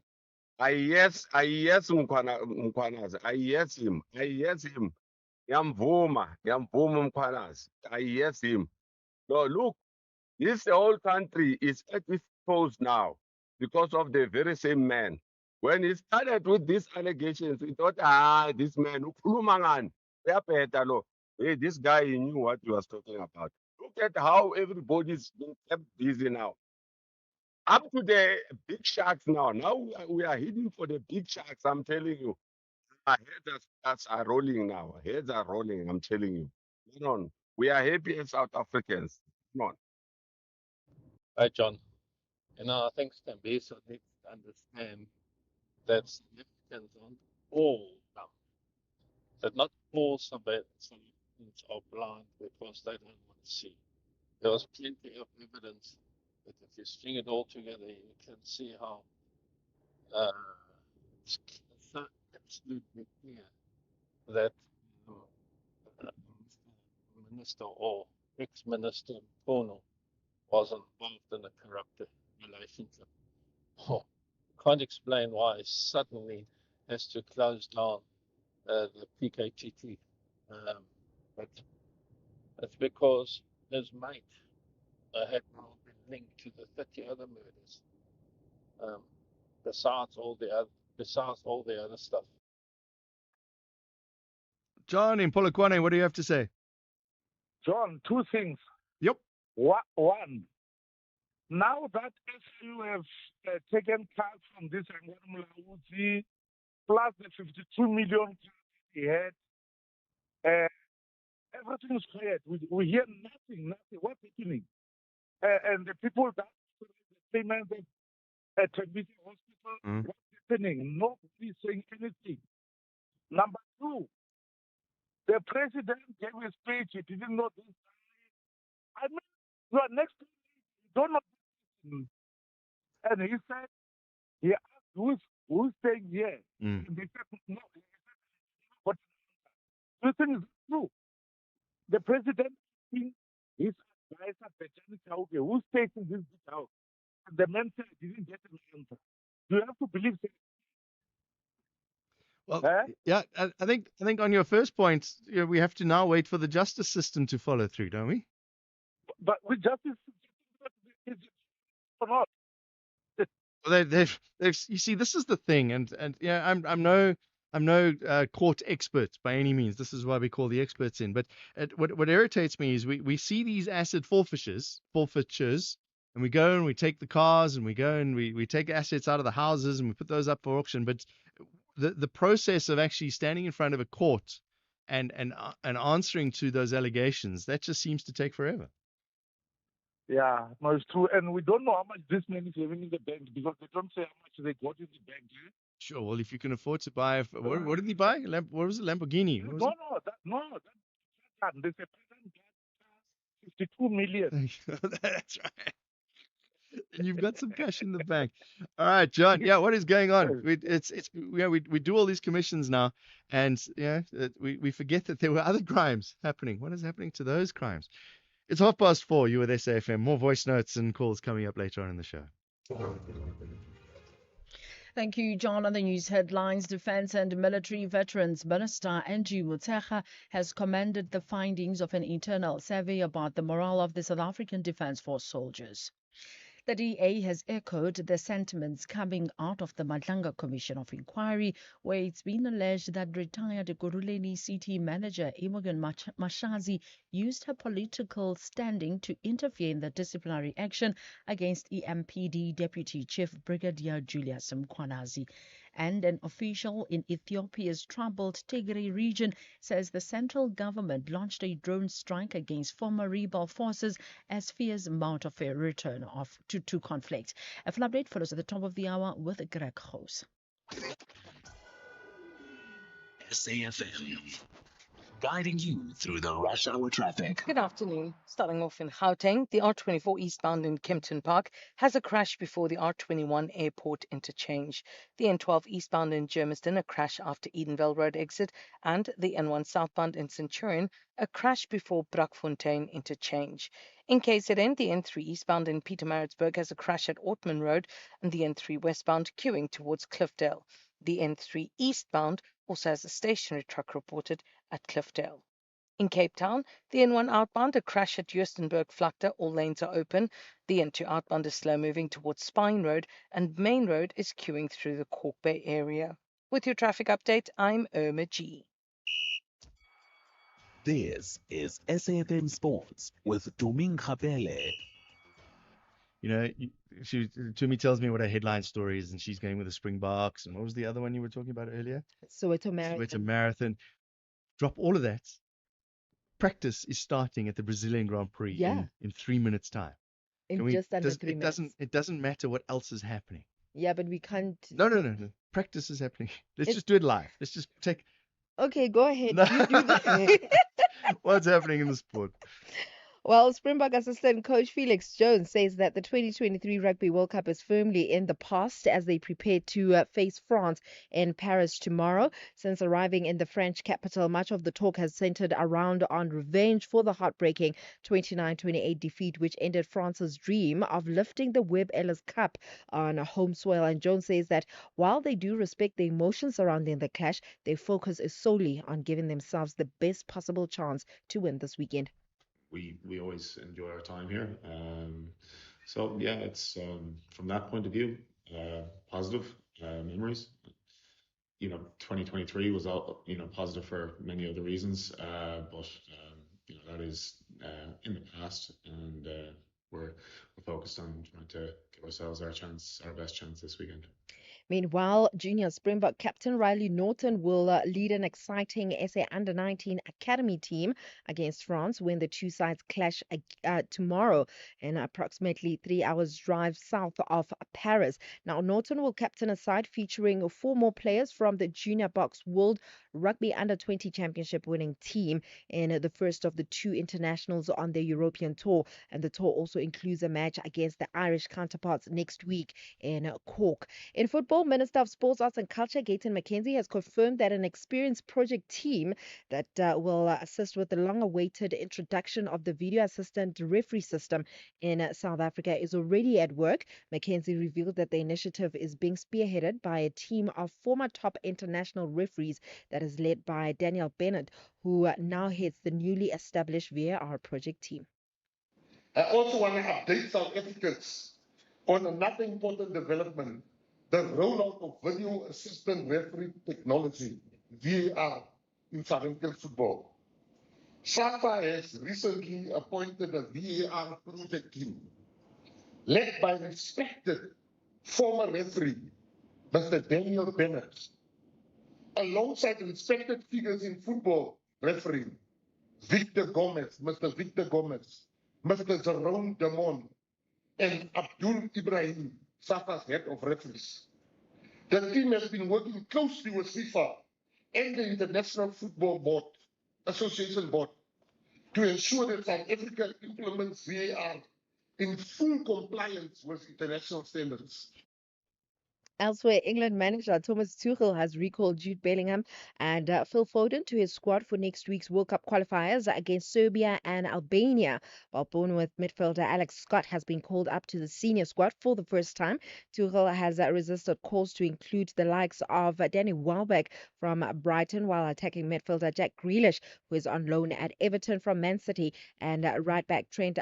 Yes Mkhwanazi. Yes him. Ngiyamvuma Mkhwanazi. Yes him. No, look, this whole country is at its toes now because of the very same man. When he started with these allegations, we thought, this man, ukhuluma ngani? Uyabheda lo. Hey, this guy, he knew what he was talking about. Look at how everybody's been kept busy now. Up to the big sharks now. Now we are heading for the big sharks, I'm telling you. Our heads are rolling now. Heads are rolling, I'm telling you. Come on. We are happy as South Africans. Come on. Hi, John. I think Stembiso needs to understand that significance on all now. That not all surveillance are blind because they don't want to see. There was plenty of evidence that if you string it all together, you can see how it's so absolutely clear that uh, Minister or ex-minister Pono was involved in a corrupted relationship. Oh, can't explain why he suddenly has to close down the PKTT. But that's because his mate had now been linked to the 30 other murders, um, besides all the other stuff. John in Polokwane, what do you have to say? John, two things. Yep. One, now that SU have taken cuts from this Angola plus the 52 million cuts he had, everything is quiet. We hear nothing. What's happening? And the people that the payments at Tembisa Hospital, what's happening? Nobody saying anything. Number two, the president gave a speech. He didn't know this. I mean, you are next to me, you don't know this. And he said, he asked who's staying here. And they said, no. But the thing is true. The president thinks his advisor, Bethany Chauke, who stays in this big house. And the man said he didn't get an answer. Do you have to believe that? Well, yeah, I think on your first point, we have to now wait for the justice system to follow through, don't we? But with justice, or not? Well, they've you see, this is the thing, and yeah, I'm no court expert by any means. This is why we call the experts in. But what irritates me is we see these asset forfeitures, and we go and we take the cars and we go and we take assets out of the houses and we put those up for auction. But the process of actually standing in front of a court and answering to those allegations, that just seems to take forever. Yeah, no, it's true. And we don't know how much this man is having in the bank because they don't say how much they got in the bank. Yeah? Sure. Well, if you can afford to buy, what did he buy? What was it? Lamborghini? What was They say 52 million. That's right. And you've got some cash in the bank. All right, John. Yeah, what is going on? We do all these commissions now, and we forget that there were other crimes happening. What is happening to those crimes? It's 4:30. You with SAFM. More voice notes and calls coming up later on in the show. Thank you, John. On the news headlines, Defense and Military Veterans Minister Angie Motshekga has commended the findings of an internal survey about the morale of the South African Defence Force soldiers. The DA has echoed the sentiments coming out of the Madlanga Commission of Inquiry, where it's been alleged that retired Guruleni CT manager Imogen Mashazi used her political standing to interfere in the disciplinary action against EMPD Deputy Chief Brigadier Julius Mkhwanazi. And an official in Ethiopia's troubled Tigray region says the central government launched a drone strike against former rebel forces as fears mount of a return to conflict. A full update follows at the top of the hour with Greg Hoos. SAFM, guiding you through the rush hour traffic. Good afternoon. Starting off in Gauteng, the R24 eastbound in Kempton Park has a crash before the R21 airport interchange. The N12 eastbound in Germiston, a crash after Edenvale Road exit, and the N1 southbound in Centurion, a crash before Brakfontein interchange. In KZN, the N3 eastbound in Pietermaritzburg has a crash at Ortman Road, and the N3 westbound queuing towards Cliffdale. The N3 eastbound also has a stationary truck reported at Cliffdale. In Cape Town, the N1 outbound, a crash at Joostenburg Vlakte, all lanes are open. The N2 outbound is slow moving towards Spine Road, and Main Road is queuing through the Cork Bay area. With your traffic update, I'm Irma G. This is SAFM Sports with Tuming Khapele. Tumi tells me what her headline story is, and she's going with the Springboks. And what was the other one you were talking about earlier? Soweto Marathon. Soweto Marathon. Drop all of that. Practice is starting at the Brazilian Grand Prix in 3 minutes' time. Just under 3 minutes. It doesn't matter what else is happening. Yeah, but we can't. No. Practice is happening. Let's just do it live. Let's just take. Okay, go ahead. No. You do that. What's happening in the sport? Well, Springbok assistant coach Felix Jones says that the 2023 Rugby World Cup is firmly in the past as they prepare to face France in Paris tomorrow. Since arriving in the French capital, much of the talk has centered around on revenge for the heartbreaking 29-28 defeat, which ended France's dream of lifting the Webb Ellis Cup on home soil. And Jones says that while they do respect the emotions surrounding the clash, their focus is solely on giving themselves the best possible chance to win this weekend. We always enjoy our time here. So yeah, it's from that point of view, positive memories. 2023 was all positive for many other reasons, but that is in the past, and we're focused on trying to give ourselves our best chance this weekend. Meanwhile, junior Springbok captain Riley Norton will lead an exciting SA Under-19 Academy team against France when the two sides clash tomorrow in approximately 3 hours drive south of Paris. Now, Norton will captain a side featuring 4 more players from the Junior Box World Rugby Under-20 Championship winning team in the first of the 2 internationals on the European tour. And the tour also includes a match against the Irish counterparts next week in Cork. In football, Minister of Sports, Arts and Culture, Gayton McKenzie, has confirmed that an experienced project team that will assist with the long-awaited introduction of the video assistant referee system in South Africa is already at work. McKenzie revealed that the initiative is being spearheaded by a team of former top international referees that is led by Daniel Bennett, who now heads the newly established VAR project team. I also want to update South Africans on another important development, the rollout of video assistant referee technology, VAR, in South African football. SAFA has recently appointed a VAR project team led by respected former referee, Mr. Daniel Bennett, alongside respected figures in football refereeing, Mr. Victor Gomez, Mr. Jerome Demon, and Abdul Ibrahim, SAFA's head of referees. The team has been working closely with FIFA and the International Football Board, Association Board, to ensure that South Africa implements VAR in full compliance with international standards. Elsewhere, England manager Thomas Tuchel has recalled Jude Bellingham and Phil Foden to his squad for next week's World Cup qualifiers against Serbia and Albania, while Bournemouth midfielder Alex Scott has been called up to the senior squad for the first time. Tuchel has resisted calls to include the likes of Danny Welbeck from Brighton, while attacking midfielder Jack Grealish, who is on loan at Everton from Man City, and right back Trent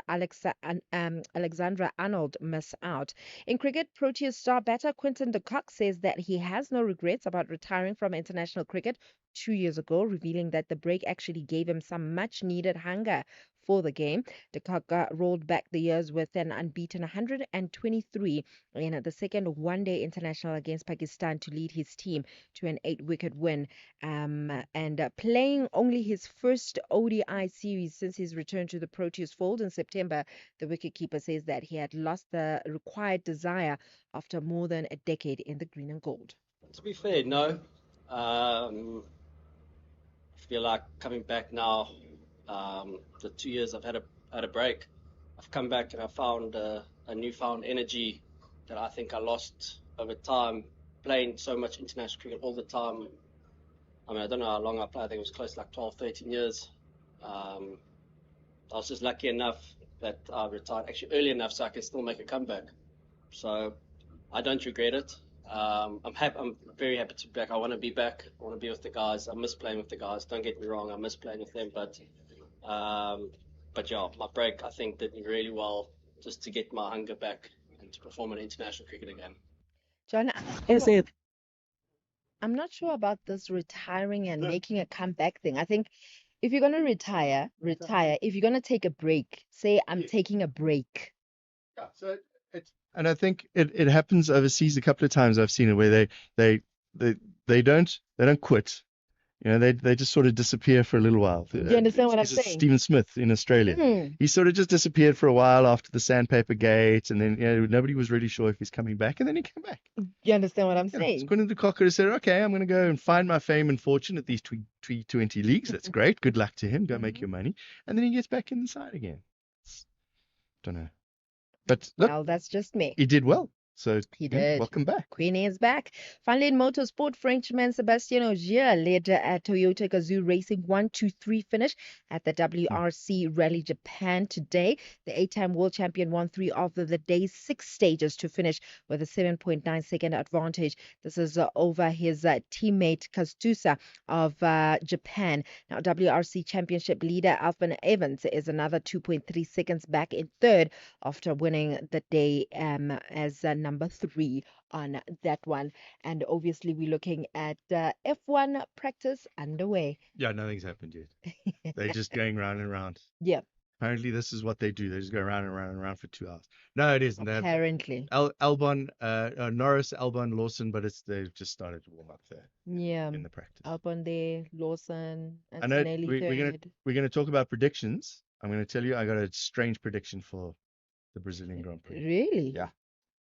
Alexander-Arnold miss out. In cricket, Proteas star batter Quinton de Kock says that he has no regrets about retiring from international cricket 2 years ago, revealing that the break actually gave him some much needed hunger for the game. De Kock rolled back the years with an unbeaten 123 in the second one-day international against Pakistan to lead his team to an 8-wicket win. Playing only his first ODI series since his return to the Proteas fold in September, the wicketkeeper says that he had lost the required desire after more than a decade in the green and gold. To be fair, no. I feel like coming back now, the 2 years I've had a break, I've come back and I found a newfound energy that I think I lost over time, playing so much international cricket all the time. I mean, I don't know how long I played. I think it was close to like 12, 13 years. I was just lucky enough that I retired actually early enough so I can still make a comeback. So I don't regret it. I'm very happy to be back. I want to be back. I want to be with the guys. I miss playing with the guys. Don't get me wrong. I miss playing with them. But yeah, my break I think did me really well just to get my hunger back and to perform in international cricket again. John, I'm not sure about this retiring and making a comeback thing. I think if you're going to retire. If you're going to take a break, say I'm taking a break. Yeah, so and I think it happens overseas a couple of times. I've seen it where they don't quit. They just sort of disappear for a little while. Do you understand what I'm saying? Stephen Smith in Australia. He sort of just disappeared for a while after the Sandpaper Gate, and then nobody was really sure if he's coming back, and then he came back. You understand what I'm saying? Quinton de Kock said, okay, I'm going to go and find my fame and fortune at these T20 leagues. That's great. Good luck to him. Go make your money. And then he gets back in the side again. Don't know. But look, Well, that's just me. he did well. So He did. welcome back. Queenie is back. Finally, in motorsport, Frenchman Sebastien Ogier led Toyota Gazoo Racing 1-2-3 finish at the WRC Rally Japan today. The eight-time world champion won three of the day's six stages to finish with a 7.9-second advantage. This is over his teammate Kazusa of Japan. Now, WRC Championship leader Alfred Evans is another 2.3 seconds back in third after winning the day as number 3 on that one. And obviously, we're looking at F1 practice underway. Yeah, nothing's happened yet. They're just going round and round. Yeah, Apparently, this is what they do. They just go round and round and round for 2 hours. No, it isn't. They have apparently. Albon, Norris, Albon, Lawson, but they've just started to warm up there Yeah, in the practice. up on there, Lawson, I know Antonelli we're gonna talk about predictions. I'm gonna tell you, I got a strange prediction for the Brazilian Grand Prix. Really? Yeah.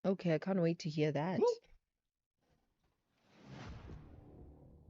Okay, I can't wait to hear that.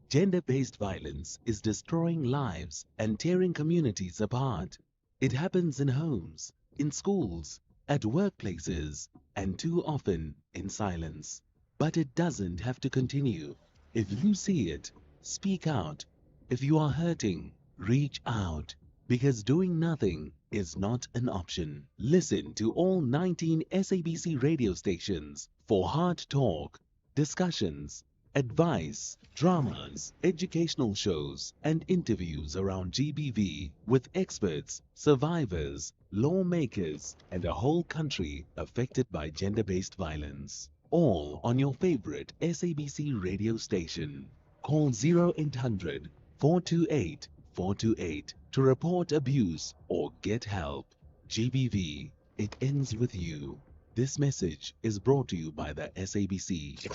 Gender-based violence is destroying lives and tearing communities apart. It happens in homes, in schools, at workplaces, and too often in silence. But it doesn't have to continue. If you see it, speak out. If you are hurting, reach out. Because doing nothing is not an option. Listen to all 19 SABC radio stations for hard talk, discussions, advice, dramas, educational shows, and interviews around GBV with experts, survivors, lawmakers, and a whole country affected by gender-based violence. All on your favorite SABC radio station. Call 0800 428 428 to report abuse or get help. GBV, it ends with you. This message is brought to you by the SABC.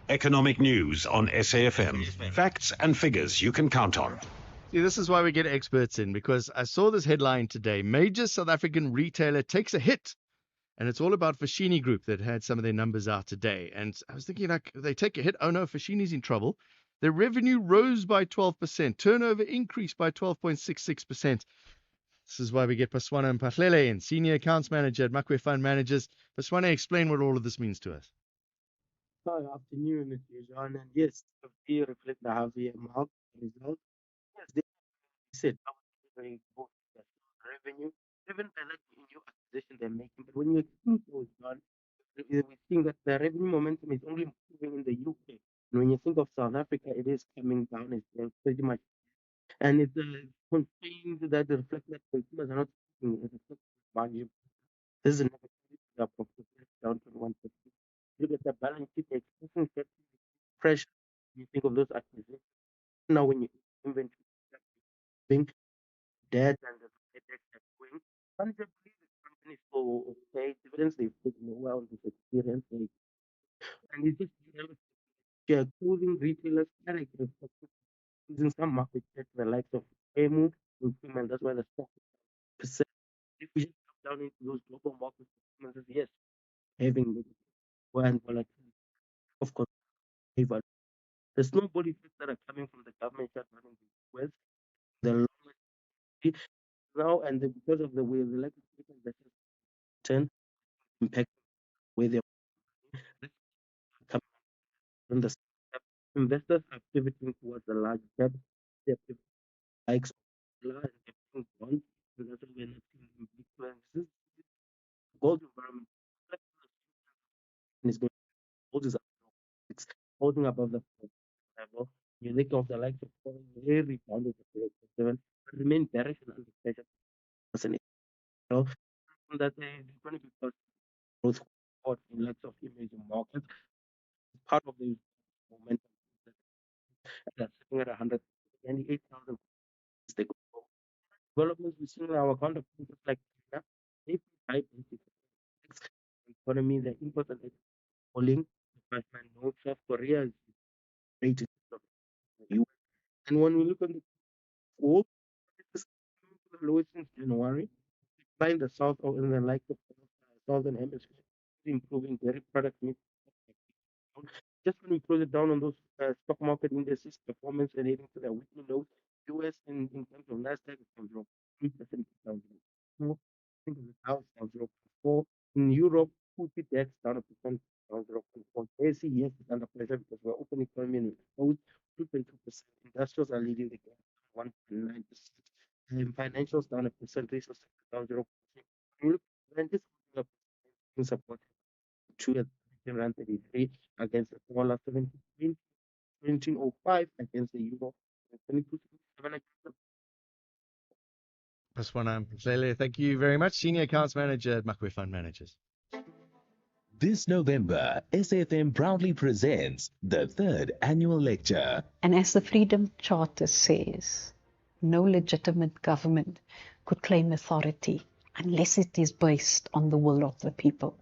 Economic news on SAFM. Facts and figures you can count on. See, this is why we get experts in, because I saw this headline today. Major South African retailer takes a hit. And it's all about Foschini Group that had some of their numbers out today. And I was thinking, like, they take a hit. Oh no, Foschini's in trouble. Their revenue rose by 12%. Turnover increased by 12.66%. This is why we get Paswana Mpahlele in, Senior Accounts Manager at Makwe Fund Managers. Paswana, explain what all of this means to us. Good afternoon, John. And yes, we reflect the half-year mark result. Yes, they said I was going both the revenue, driven by that new acquisition they're making. But when you exclude those, John, we think that the revenue momentum is only improving in the UK. And when you think of South Africa, it is coming down. It's pretty much, and it's constrained that reflect that consumers are not spending. It reflects margin. This is a negative. The profitability down to 150. Look at the balance sheet, the existing debt pressure. You think of those acquisitions. Now, when you inventory being debt and the debt that's going, tangibly, the companies will pay dividends. They've taken well this experience. And it's just clothing retailers are using some market share to the likes of Emu improvement. That's why the stock percent. If we just come down into those global market performances, yes, having and volatility, of course, favor. The snowball effects that are coming from the government shutdown in the US, the longest now, and because of the way the lack of investors turn impact where they're coming from the investors are pivoting towards the large cap, they're pivoting likes of and they're putting bonds, and that's why we're not seeing big plans. This gold environment is going gold is it's holding above the level. You think of the likes of foreign very rebounded to 7, but remain bearish and under pressure. That's an so that they're going to be growth forward in lots of emerging markets. Part of the momentum that's sitting at 128,000 is the goal. Developments we've seen in our counterparts like China, they high basic economy, the import and export falling. But I know South Korea is rated of the US. And when we look at the gold, it's coming to the lowest since January. Find the south or in the like of southern hemisphere improving dairy product mix. Just when we close it down on those stock market indices performance and heading to the weekly lows, US in terms of Nasdaq is from 3% down. think of the Dow is down 0.4. In Europe, FTSE DAX down a percent, down 0.4. AC, yes, it's under pressure because we're open economy and we're closed 2.2%. Industrials are leading the gap, 1.9%. Financials down a percent, resources down 0.6. And this is support two at rand 33 against the dollar 17.05 against the euro 22.7 against the Paswana Mplele, thank you very much. Senior Accounts Manager at Makwe Fund Managers. This November, SAFM proudly presents the third annual lecture. And as the Freedom Charter says, no legitimate government could claim authority unless it is based on the will of the people.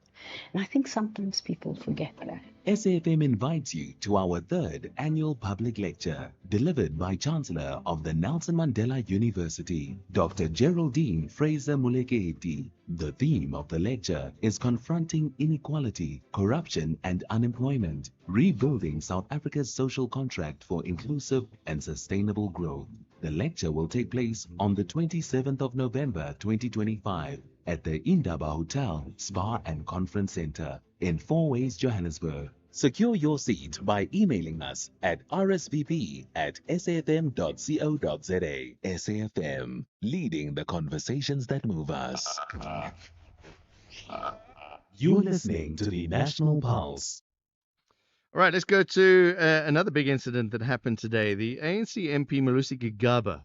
And I think sometimes people forget that. SAFM invites you to our third annual public lecture, delivered by Chancellor of the Nelson Mandela University, Dr. Geraldine Fraser-Moleketi. The theme of the lecture is confronting inequality, corruption and unemployment, rebuilding South Africa's social contract for inclusive and sustainable growth. The lecture will take place on the 27th of November 2025 at the Indaba Hotel, Spa and Conference Center in Four Ways, Johannesburg. Secure your seat by emailing us at rsvp@safm.co.za. SAFM, leading the conversations that move us. You're listening to the National Pulse. All right, let's go to another big incident that happened today. The ANC MP Malusi Gigaba,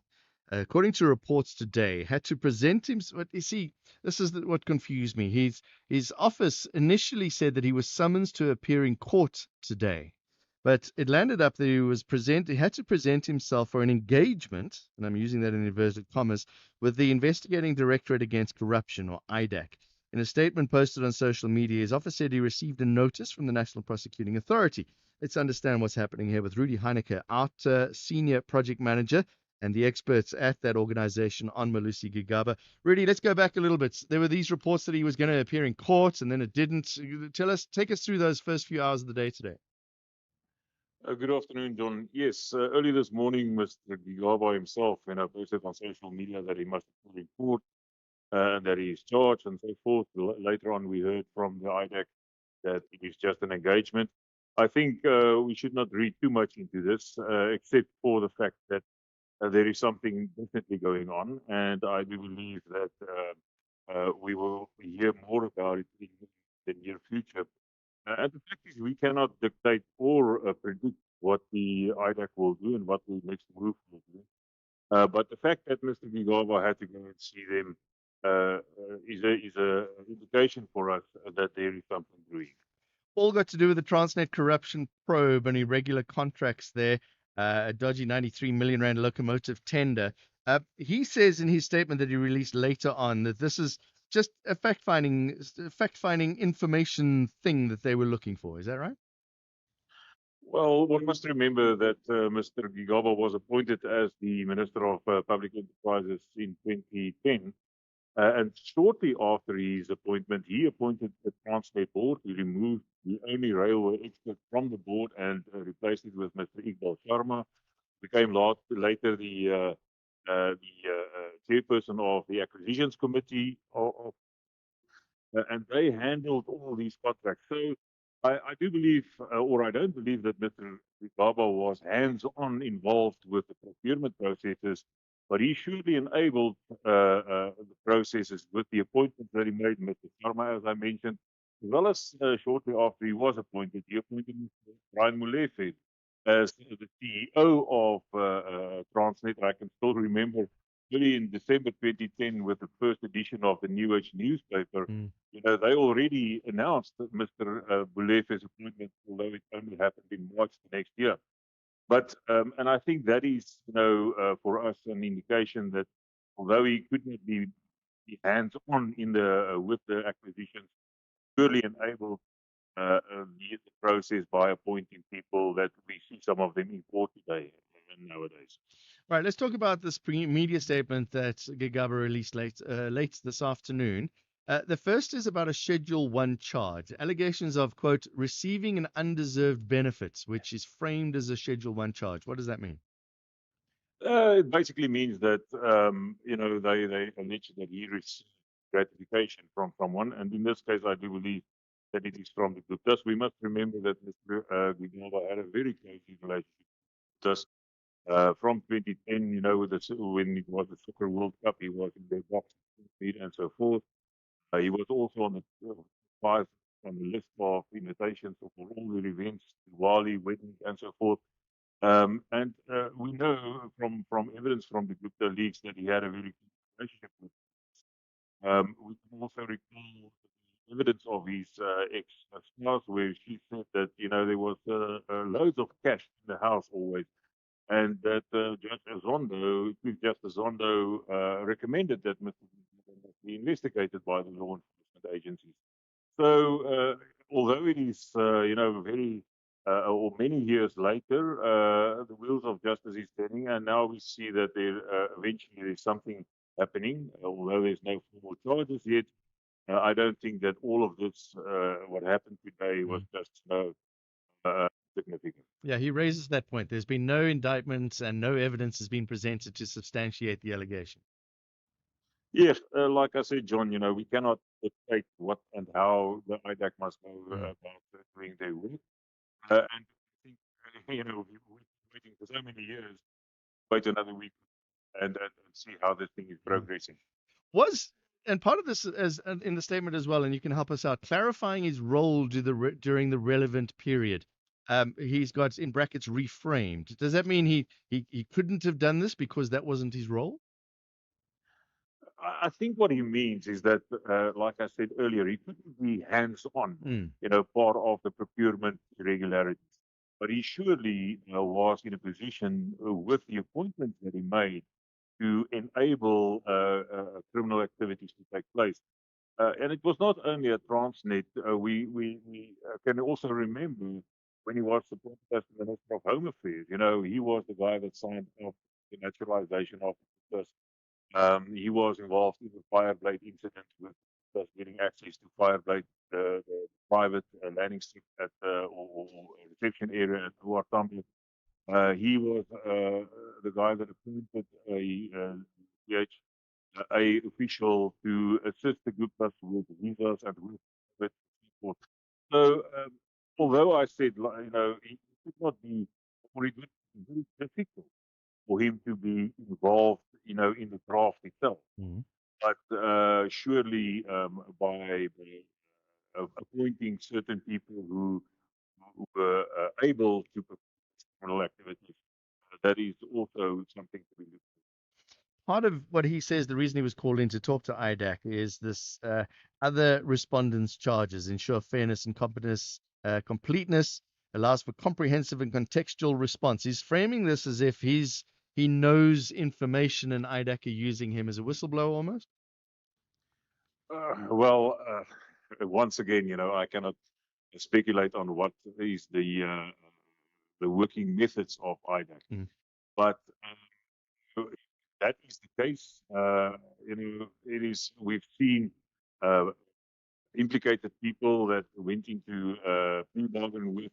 according to reports today, had to present himself. You see, this is what confused me. His office initially said that he was summoned to appear in court today, but it landed up that he had to present himself for an engagement, and I'm using that in inverted commas, with the Investigating Directorate Against Corruption, or IDAC. In a statement posted on social media, his office said he received a notice from the National Prosecuting Authority. Let's understand what's happening here with Rudy Heineke, our senior project manager and the experts at that organization on Malusi Gigaba. Rudy, let's go back a little bit. There were these reports that he was going to appear in court and then it didn't. Take us through those first few hours of the day today. Good afternoon, John. Yes, early this morning, Mr. Gigaba himself, posted on social media that he must appear in court and that he is charged and so forth. Later on, we heard from the IDAC that it is just an engagement. I think we should not read too much into this, except for the fact that there is something definitely going on, and I do believe that we will hear more about it in the near future. And the fact is, we cannot dictate or predict what the IDAC will do and what the next move will do. But the fact that Mr. Gigaba had to go and see them is a indication for us that there is something brewing. All got to do with the Transnet corruption probe and irregular contracts there, a dodgy 93 million rand locomotive tender. He says in his statement that he released later on that this is just a fact-finding information thing that they were looking for. Is that right? Well, one must remember that Mr. Gigaba was appointed as the Minister of Public Enterprises in 2010. And shortly after his appointment, he appointed the Transnet board. He removed the only railway expert from the board and replaced it with Mr. Iqbal Sharma. Became later the chairperson of the acquisitions committee, and they handled all these contracts. So I do believe, or I don't believe, that Mr. Gigaba was hands-on involved with the procurement processes, but he surely enabled the processes with the appointment that he made, Mr. Sharma, as I mentioned, as well as shortly after he was appointed, he appointed Mr. Brian Molefe as the CEO of Transnet. I can still remember early in December 2010 with the first edition of the New Age newspaper, they already announced that Mr. Bulefe's appointment, although it only happened in March the next year. But and I think that is, for us an indication that although he could not be hands-on in with the acquisitions, purely enabled the process by appointing people that we see some of them in court today and nowadays. Right, let's talk about this media statement that Gigaba released late this afternoon. The first is about a Schedule 1 charge, allegations of, quote, receiving an undeserved benefit, which is framed as a Schedule 1 charge. What does that mean? It basically means that, they allege that he received gratification from someone. And in this case, I do believe that it is from the Guptas. We must remember that Mr. Gigaba had a very close relationship with us from 2010, when it was the Soccer World Cup, he was in the box and so forth. He was also on the five on the list of invitations for all the events, Diwali, weddings, and so forth. And we know from evidence from the Gupta leaks that he had a very good relationship with. We can also recall evidence of his ex-spouse where she said that there was loads of cash in the house always, and that Judge Azondo, Chief Justice Azondo, recommended that Mr. be investigated by the law enforcement agencies. So, although it is, very, or many years later, the wheels of justice is turning, and now we see that there eventually is something happening, although there's no formal charges yet. I don't think that all of this, what happened today, was just significant. Yeah, he raises that point. There's been no indictment and no evidence has been presented to substantiate the allegation. Yes, like I said, John, we cannot dictate what and how the IDAC must go about doing their work. And I think, we've been waiting for so many years, wait another week and see how this thing is progressing. And part of this is in the statement as well, and you can help us out, clarifying his role during the relevant period. He's got in brackets reframed. Does that mean he couldn't have done this because that wasn't his role? I think what he means is that, like I said earlier, he couldn't be hands-on, part of the procurement irregularities. But he surely was in a position with the appointments that he made to enable criminal activities to take place. And it was not only at Transnet. We can also remember when he was supported as the Minister of Home Affairs. He was the guy that signed off the naturalization of the he was involved in the Fireblade incident with us getting access to Fireblade, the private landing strip at or reception area at Huartambo. He was the guy that appointed a official to assist the Guptas with visas and with support. So, although I said, it could not be, or it would be very difficult for him to be involved, in the draft itself. But surely, by appointing certain people who were able to perform criminal activities, that is also something to be looked at. Part of what he says, the reason he was called in to talk to IDAC is this other respondents' charges ensure fairness and completeness, allows for comprehensive and contextual response. He's framing this as if he knows information and IDAC are using him as a whistleblower almost. Well, once again, I cannot speculate on what is the working methods of IDAC. But that is the case. It is. We've seen implicated people that went into plea bargain with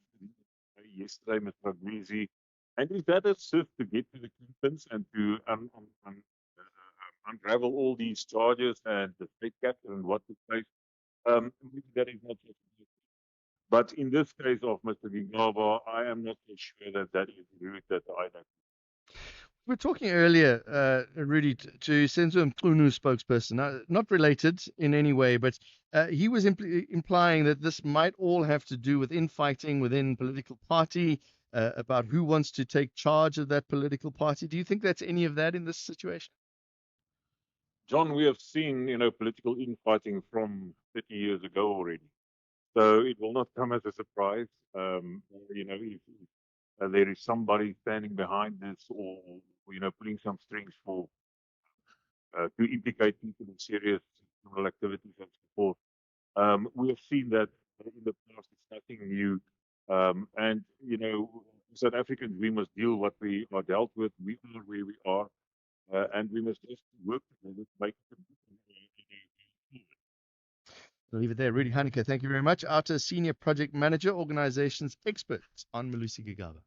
yesterday, Mr. Agwizi, and if that assists to get to the Clintons and to unravel all these charges and the state capture and what took place, that is not just. But in this case of Mr. Gingaba, I am not so sure that that is the route that the IDAC. We were talking earlier, Rudy, to Senzo Mqunu spokesperson, not related in any way, but he was implying that this might all have to do with infighting within political party, about who wants to take charge of that political party. Do you think that's any of that in this situation? John, we have seen, political infighting from 30 years ago already. So it will not come as a surprise. If there is somebody standing behind this or, pulling some strings for to implicate people in serious criminal activities and so forth. We have seen that in the past. It's nothing new. And, South Africans, we must deal what we are dealt with. We are where we are. And we must just work together to make it. We'll leave it there. Rudy Heineke, thank you very much. Outer Senior Project Manager, Organizations Expert on Malusi Gigaba.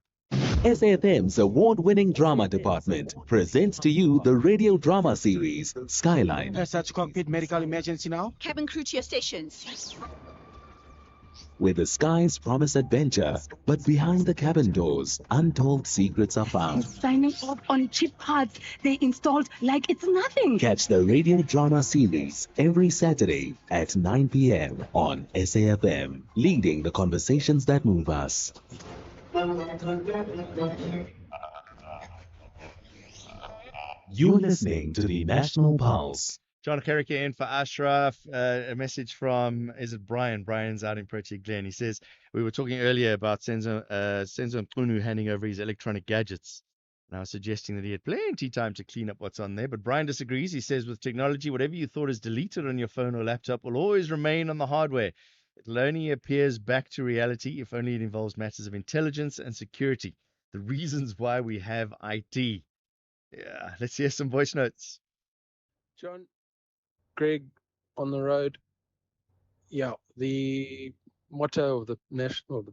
SAFM's award-winning drama department presents to you the radio drama series Skyline. Search cockpit medical emergency now. Cabin crew to your stations. Where the skies promise adventure, but behind the cabin doors, untold secrets are found. Signing off on cheap cards they installed like it's nothing. Catch the radio drama series every Saturday at 9 p.m. on SAFM, leading the conversations that move us. You're listening to the National Pulse. Jon Gericke in for Ashraf. A message from, is it Brian? Brian's out in Protea Glen. He says, we were talking earlier about Senzo Mqunu handing over his electronic gadgets. And I was suggesting that he had plenty time to clean up what's on there. But Brian disagrees. He says, with technology, whatever you thought is deleted on your phone or laptop will always remain on the hardware. It only appears back to reality if only it involves matters of intelligence and security. The reasons why we have IT. Yeah, let's hear some voice notes. John, Greg, on the road. Yeah, the motto of the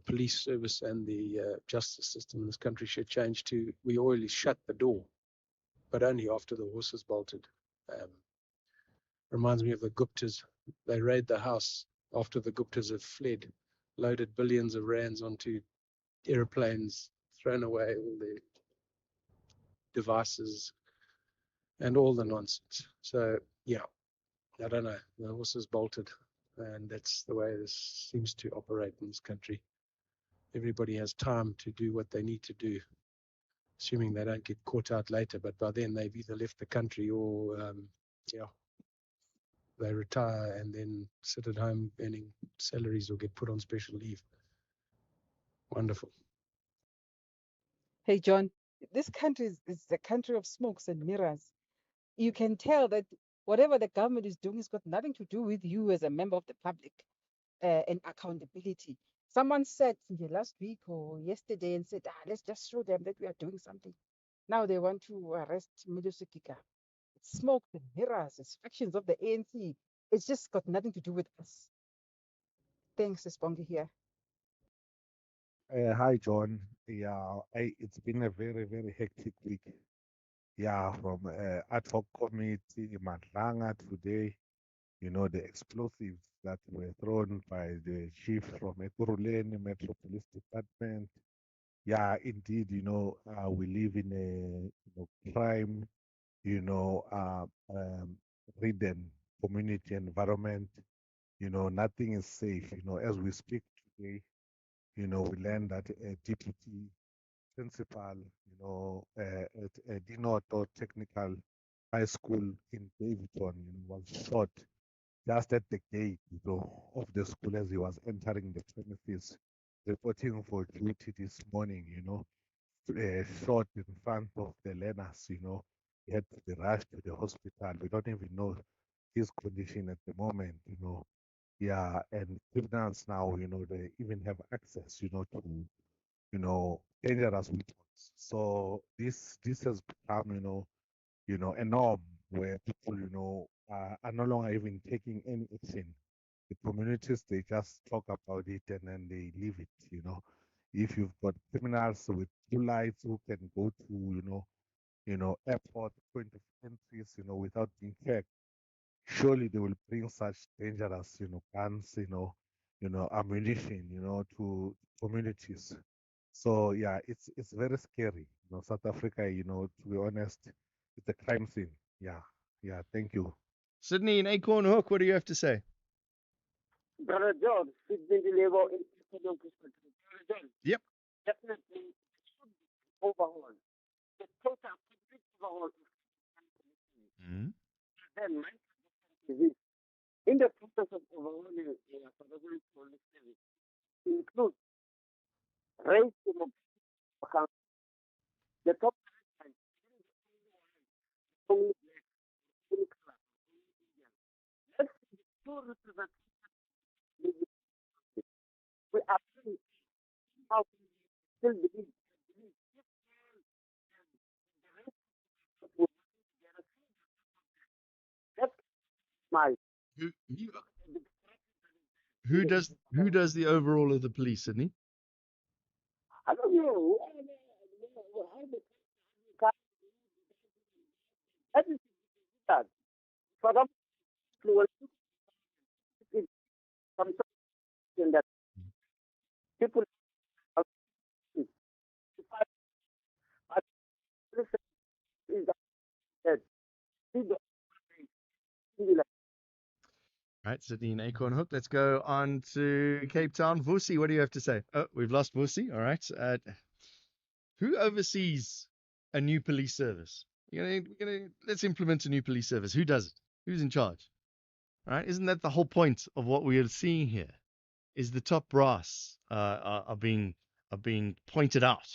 police service and the justice system in this country should change to: we always shut the door, but only after the horse is bolted. Reminds me of the Guptas. They raid the house after the Guptas have fled, loaded billions of rands onto airplanes, thrown away all their devices and all the nonsense. So, yeah, I don't know. The horse is bolted, and that's the way this seems to operate in this country. Everybody has time to do what they need to do, assuming they don't get caught out later. But by then, they've either left the country or, they retire and then sit at home earning salaries or get put on special leave. Wonderful. Hey, John, this country is a country of smokes and mirrors. You can tell that whatever the government is doing has got nothing to do with you as a member of the public and accountability. Someone said last week or yesterday and said, let's just show them that we are doing something. Now they want to arrest Milosekika. It's smoke and mirrors, it's factions of the ANC. It's just got nothing to do with us. Thanks, Spongy here. Hi, John. Yeah, it's been a very, very hectic week. Yeah, from ad hoc committee, Matlanga today, the explosives that were thrown by the chief from Ekurhuleni Metro Police Department. Yeah, indeed, we live in a crime, ridden community environment. Nothing is safe. As we speak today, we learned that a deputy principal, at Dinoto Technical High School in Davidson, was shot just at the gate, of the school as he was entering the premises, reporting for duty this morning, shot in front of the learners, he had to be rushed to the hospital. We don't even know his condition at the moment, Yeah, and criminals now, they even have access, to dangerous weapons. So this has become, a norm where people, are no longer even taking any action. The communities, they just talk about it and then they leave it, If you've got criminals with blue lights who can go to, airport point of entries, without being checked, surely they will bring such dangerous, guns, ammunition, to communities. So yeah, it's very scary. South Africa, to be honest, it's a crime scene. Yeah, yeah. Thank you. Sydney in Acorn Hook, what do you have to say? Brother John, it's been the level in economic perspective. Brother John, Yep. definitely it should be overhauled. The total complete overhaul of then my suggestion is this. In the process of overhauling South African police service, include raise the account. The top management, only black, only color, only Indian. Let's see the true representation. We are still how can we still believe if the rest of the together. That's my Who does the overall of the police, Sydney? I don't know. That is that. For example, will in some sort that people are is that Right, Sydney and Acorn Hook. Let's go on to Cape Town. Vusi, what do you have to say? Oh, we've lost Vusi. All right. Who oversees a new police service? Let's implement a new police service. Who does it? Who's in charge? All right. Isn't that the whole point of what we are seeing here? Is the top brass are being pointed out.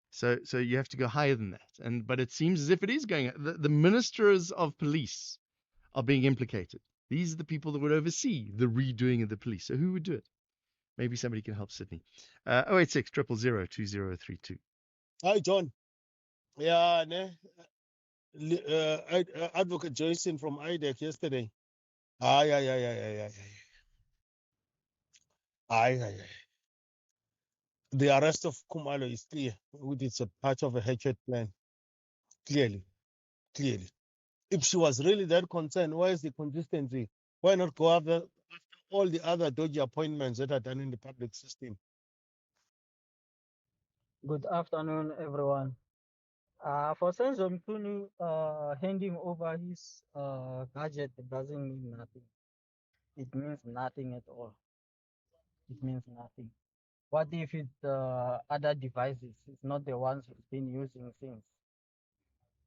So you have to go higher than that. But it seems as if it is going. The ministers of police are being implicated. These are the people that would oversee the redoing of the police. So who would do it? Maybe somebody can help Sydney. 086 000 2032. Hi, John. Yeah, Advocate Joyson from IDEC yesterday. Aye, aye, aye, aye, aye, aye. Aye, aye, aye. The arrest of Kumalo is clear. It's a part of a hatred plan. Clearly. If she was really that concerned, why is the consistency? Why not go after all the other dodgy appointments that are done in the public system? Good afternoon, everyone. For Senzo Mtunu, handing over his gadget doesn't mean nothing. It means nothing at all. It means nothing. What if it's other devices? It's not the ones he's been using since.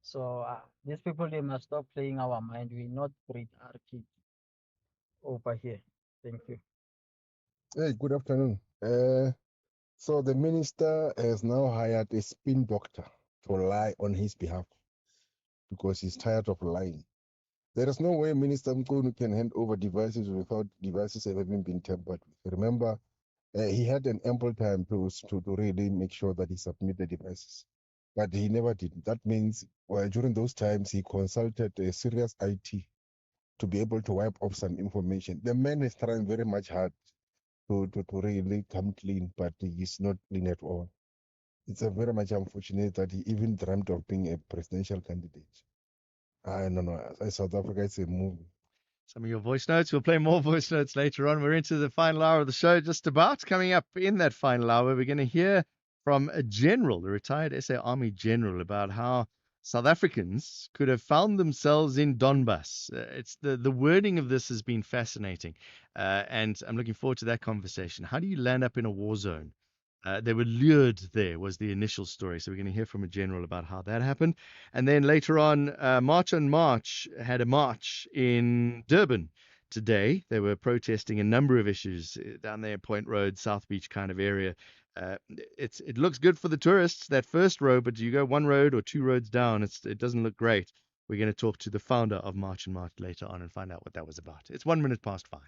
So these people, they must stop playing our mind. We not breed our kids over here. Thank you. Hey, good afternoon. So the minister has now hired a spin doctor to lie on his behalf because he's tired of lying. There is no way Minister Mkunu can hand over devices without devices having been tampered with. Remember, he had an ample time to really make sure that he submitted devices, but he never did. That means during those times he consulted a serious IT to be able to wipe off some information. The man is trying very much hard to really come clean, but he's not clean at all. It's a very much unfortunate that he even dreamt of being a presidential candidate. I don't know. South Africa is a movie. Some of your voice notes. We'll play more voice notes later on. We're into the final hour of the show just about. Coming up in that final hour, we're going to hear from a general, the retired SA Army general, about how South Africans could have found themselves in Donbass. It's the wording of this has been fascinating, and I'm looking forward to that conversation. How do you land up in a war zone? They were lured there, was the initial story. So we're going to hear from a general about how that happened. And then later on, March on March had a march in Durban today. They were protesting a number of issues down there, Point Road, South Beach kind of area. It looks good for the tourists, that first row, but you go one road or two roads down, it doesn't look great. We're going to talk to the founder of March on March later on and find out what that was about. It's 5:01.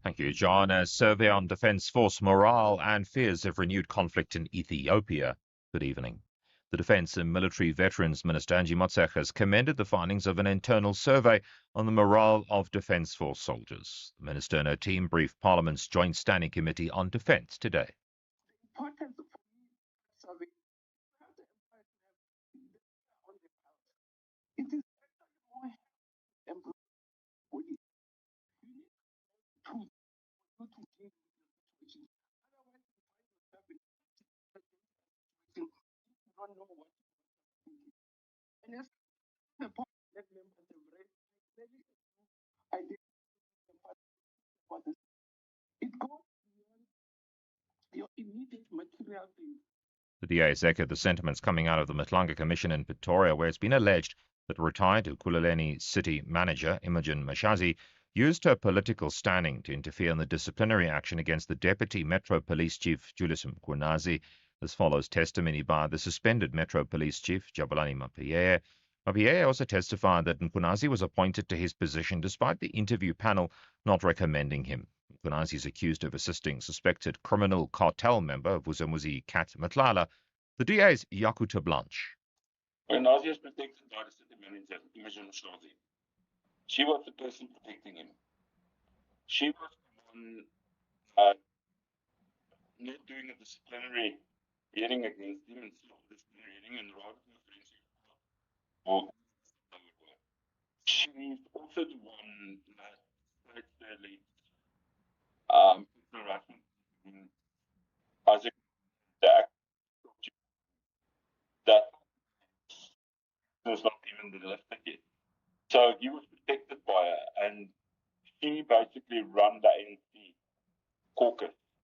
Thank you, John. A survey on Defence Force morale and fears of renewed conflict in Ethiopia. Good evening. The Defence and Military Veterans Minister, Angie Motshekga, has commended the findings of an internal survey on the morale of Defence Force soldiers. The Minister and her team briefed Parliament's Joint Standing Committee on Defence today. The DA has echoed the sentiments coming out of the Matlanga Commission in Pretoria, where it's been alleged that retired Ekululeni city manager Imogen Mashazi used her political standing to interfere in the disciplinary action against the Deputy Metro Police Chief Julius Mkhwanazi. This follows testimony by the suspended Metro Police Chief Jabulani Mapiyeye. Mapiyeye also testified that Mkhwanazi was appointed to his position despite the interview panel not recommending him. Mkhwanazi is accused of assisting suspected criminal cartel member Vuzamuzi Kat Matlala. The DA's Yakuta Blanche. When Nazi was protected by the city manager, Imogen Mshazi, she was the person protecting him. She was the one not doing a disciplinary hearing against him instead of disciplinary hearing and rather than a forensic report. She's also the one that states the late harassment in Isaac the act that was not even realistic yet. So he was protected by her, and she basically run the ANC caucus.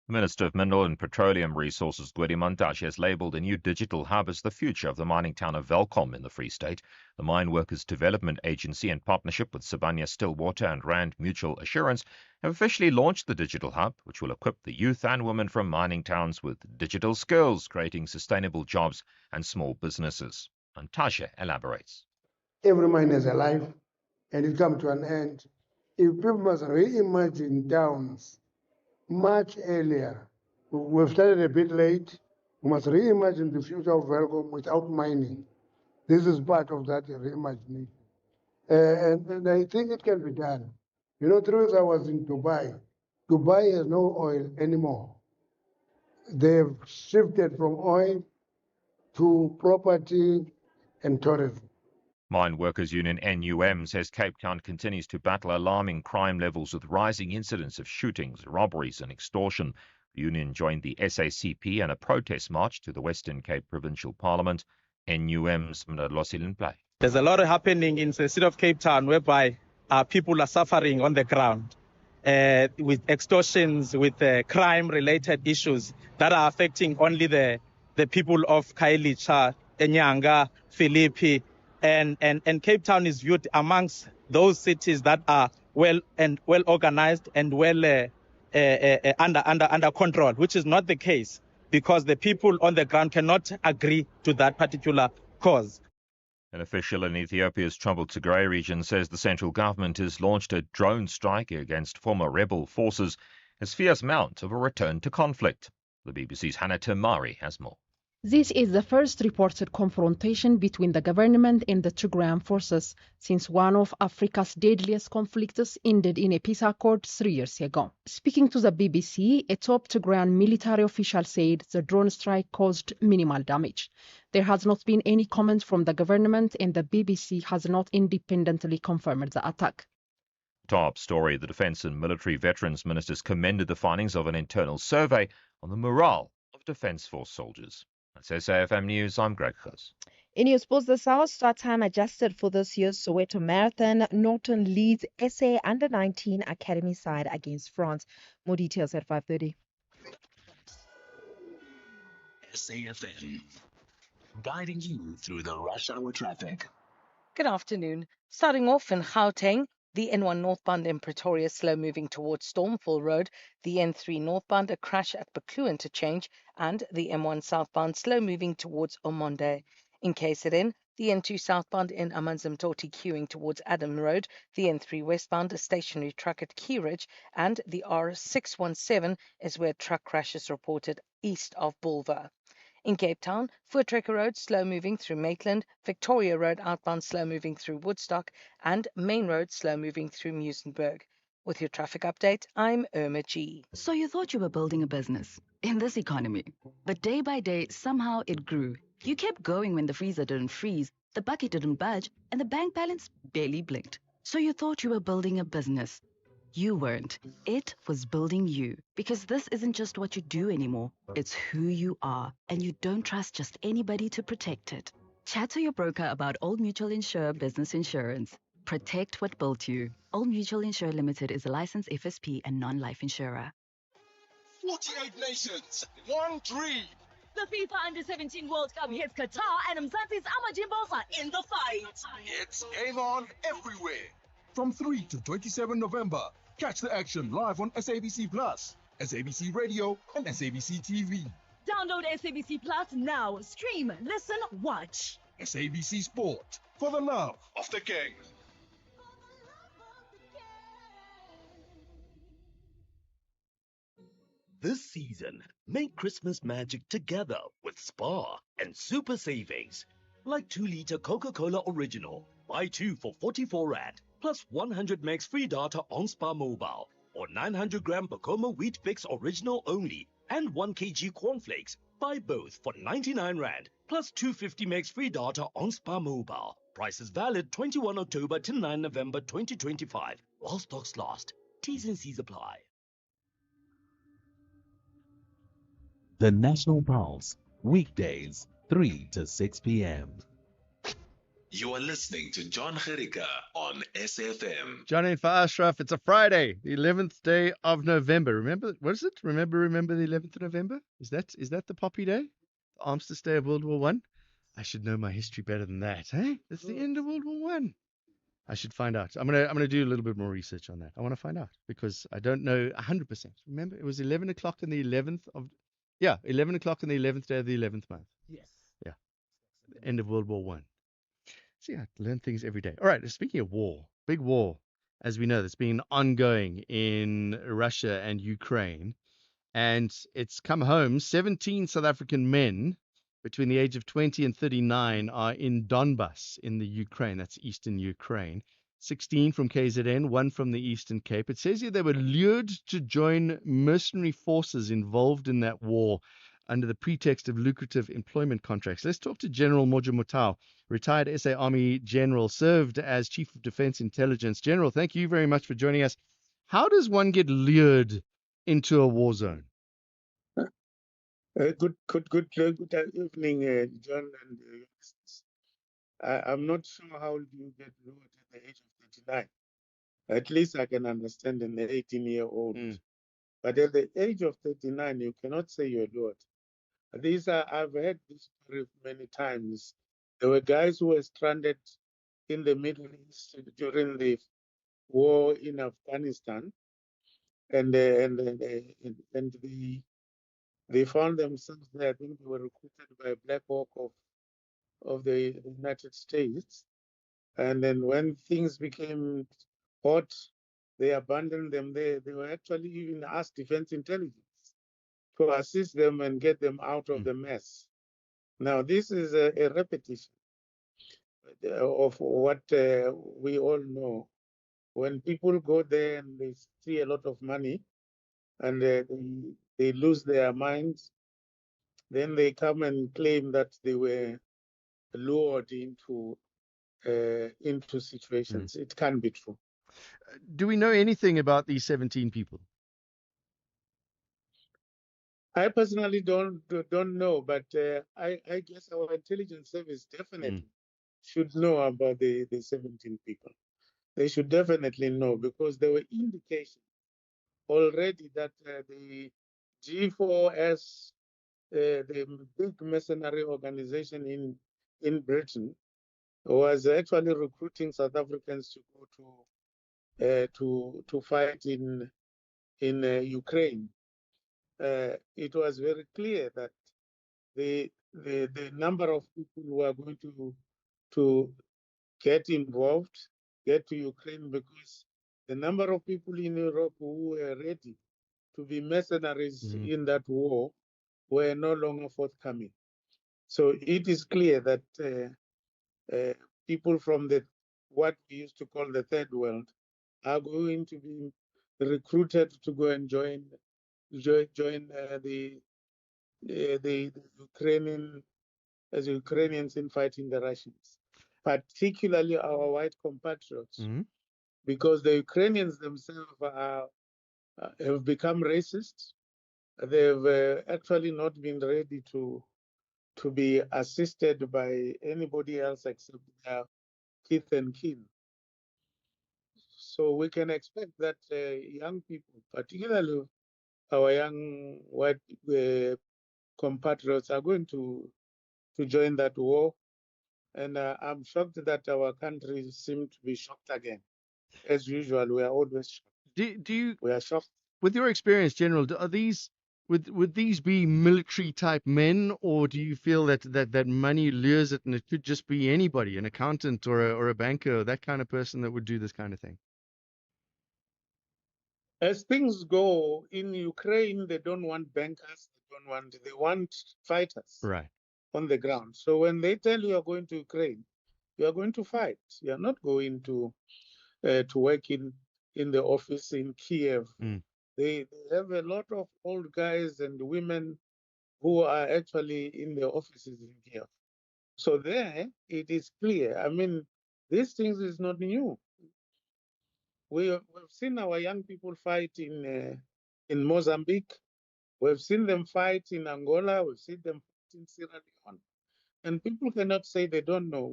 The Minister of Mineral and Petroleum Resources, Gwedi Mantashe, has labelled a new digital hub as the future of the mining town of Welkom in the Free State. The Mine Workers Development Agency, in partnership with Sibanye Stillwater and Rand Mutual Assurance, have officially launched the digital hub, which will equip the youth and women from mining towns with digital skills, creating sustainable jobs and small businesses. Mantashe elaborates. Every mine has a life, and it comes to an end. If people must reimagine towns much earlier, we've started a bit late. We must reimagine the future of Welcome without mining. This is part of that reimagining. And I think it can be done. You know, 3 weeks I was in Dubai. Dubai has no oil anymore. They've shifted from oil to property and tourism. Mine Workers Union NUM says Cape Town continues to battle alarming crime levels with rising incidents of shootings, robberies and extortion. The union joined the SACP in a protest march to the Western Cape Provincial Parliament. NUM's Mnadlosi Play. There's a lot happening in the city of Cape Town whereby people are suffering on the ground with extortions, with crime-related issues that are affecting only the people of Khayelitsha, Enyanga, Philippi, and Cape Town is viewed amongst those cities that are well organized and well under control, which is not the case because the people on the ground cannot agree to that particular cause. An official in Ethiopia's troubled Tigray region says the central government has launched a drone strike against former rebel forces as fears mount of a return to conflict. The BBC's Hannah Tamari has more. This is the first reported confrontation between the government and the Tigrayan forces since one of Africa's deadliest conflicts ended in a peace accord 3 years ago. Speaking to the BBC, a top Tigrayan military official said the drone strike caused minimal damage. There has not been any comment from the government, and the BBC has not independently confirmed the attack. Top story: the Defence and Military Veterans Ministers commended the findings of an internal survey on the morale of Defence Force soldiers. That's SAFM News. I'm Greg Gous. In your sports this hour, start time adjusted for this year's Soweto Marathon. Norton leads SA Under-19 Academy side against France. More details at 5:30. SAFM, guiding you through the rush hour traffic. Good afternoon. Starting off in Gauteng, the N1 northbound in Pretoria slow moving towards Stormful Road, the N3 northbound a crash at Baklu interchange, and the M1 southbound slow moving towards Omonde. In KZN, the N2 southbound in Amanzimtoti queuing towards Adam Road, the N3 westbound a stationary truck at Key Ridge, and the R617 is where truck crash is reported east of Bulwer. In Cape Town, Voortrekker Road slow moving through Maitland, Victoria Road outbound slow moving through Woodstock, and Main Road slow moving through Muizenberg. With your traffic update, I'm Irma G. So you thought you were building a business in this economy, but day by day, somehow it grew. You kept going when the freezer didn't freeze, the bucket didn't budge, and the bank balance barely blinked. So you thought you were building a business. You weren't. It was building you. Because this isn't just what you do anymore. It's who you are. And you don't trust just anybody to protect it. Chat to your broker about Old Mutual Insure Business Insurance. Protect what built you. Old Mutual Insure Limited is a licensed FSP and non-life insurer. 48 nations, one dream. The FIFA Under-17 World Cup hits Qatar, and Mzansi's Amajimbos are in the fight. It's game on everywhere. From 3 to 27 November, catch the action live on SABC Plus, SABC Radio, and SABC TV. Download SABC Plus now. Stream, listen, watch. SABC Sport, for the love of the game. This season, make Christmas magic together with Spar and Super Savings. like 2-liter Coca-Cola Original. Buy 2 for 44 Rand, plus 100 megs free data on Spar Mobile, or 900-gram Bacoma Wheat Bix Original only, and 1 kg cornflakes. Buy both for 99 Rand, plus 250 megs free data on Spar Mobile. Price is valid 21 October to 9 November 2025, while stocks last. T's and C's apply. The National Pulse, weekdays, 3 to 6 p.m. You are listening to Jon Gericke on SFM. Johnny and for Ashraf, it's a Friday, the 11th day of November. Remember, what is it? Remember the 11th of November? Is that the Poppy Day? The Armistice Day of World War One? I should know my history better than that, eh? It's the end of World War One. I should find out. I'm gonna do a little bit more research on that. I want to find out because I don't know 100%. Remember, it was 11 o'clock in the 11th of 11 o'clock in the 11th day of the 11th month. Yes. Yeah, the end of World War One. See, I learn things every day. All right, speaking of war, big war, as we know, that's been ongoing in Russia and Ukraine, and it's come home. 17 South African men between the age of 20 and 39 are in Donbas in the Ukraine. That's eastern Ukraine. 16 from KZN, 1 from the Eastern Cape. It says here they were lured to join mercenary forces involved in that war under the pretext of lucrative employment contracts. Let's talk to General Mojo Motau, retired SA Army General, served as Chief of Defense Intelligence. General, thank you very much for joining us. How does one get lured into a war zone? Good evening, John and your listeners. I'm not sure how you get lured at the age of 39. At least I can understand an 18-year-old. But at the age of 39, you cannot say you're lured. I've heard this story many times. There were guys who were stranded in the Middle East during the war in Afghanistan, and they found themselves there. I think they were recruited by Black Hawk of the United States. And then when things became hot, they abandoned them there. They were actually even asked Defense Intelligence to assist them and get them out of the mess. Now, this is a repetition of what we all know. When people go there and they see a lot of money and they lose their minds, then they come and claim that they were lured into situations. It can't be true. Do we know anything about these 17 people? I personally don't know, but I guess our intelligence service definitely should know about the 17 people. They should definitely know because there were indications already that the G4S, the big mercenary organization in Britain, was actually recruiting South Africans to go to fight in Ukraine. It was very clear that the number of people who are going to get involved, get to Ukraine, because the number of people in Europe who were ready to be mercenaries in that war were no longer forthcoming. So it is clear that people from what we used to call the third world are going to be recruited to go and join the Ukrainians in fighting the Russians, particularly our white compatriots, because the Ukrainians themselves have become racist. They've actually not been ready to be assisted by anybody else except their kith and kin. So we can expect that young people, particularly our young white compatriots, are going to join that war. And I'm shocked that our country seems to be shocked again. As usual, we are always shocked. We are shocked. With your experience, General, would these be military type men, or do you feel that money lures it, and it could just be anybody, an accountant or a banker, or that kind of person that would do this kind of thing? As things go in Ukraine, they don't want bankers. They want fighters. Right. on the ground. So when they tell you are going to Ukraine, you are going to fight. You are not going to work in the office in Kiev. They have a lot of old guys and women who are actually in the offices in Kiev. So there it is clear. I mean, these things is not new. We've seen our young people fight in Mozambique. We've seen them fight in Angola. We've seen them fight in Sierra Leone. And people cannot say they don't know.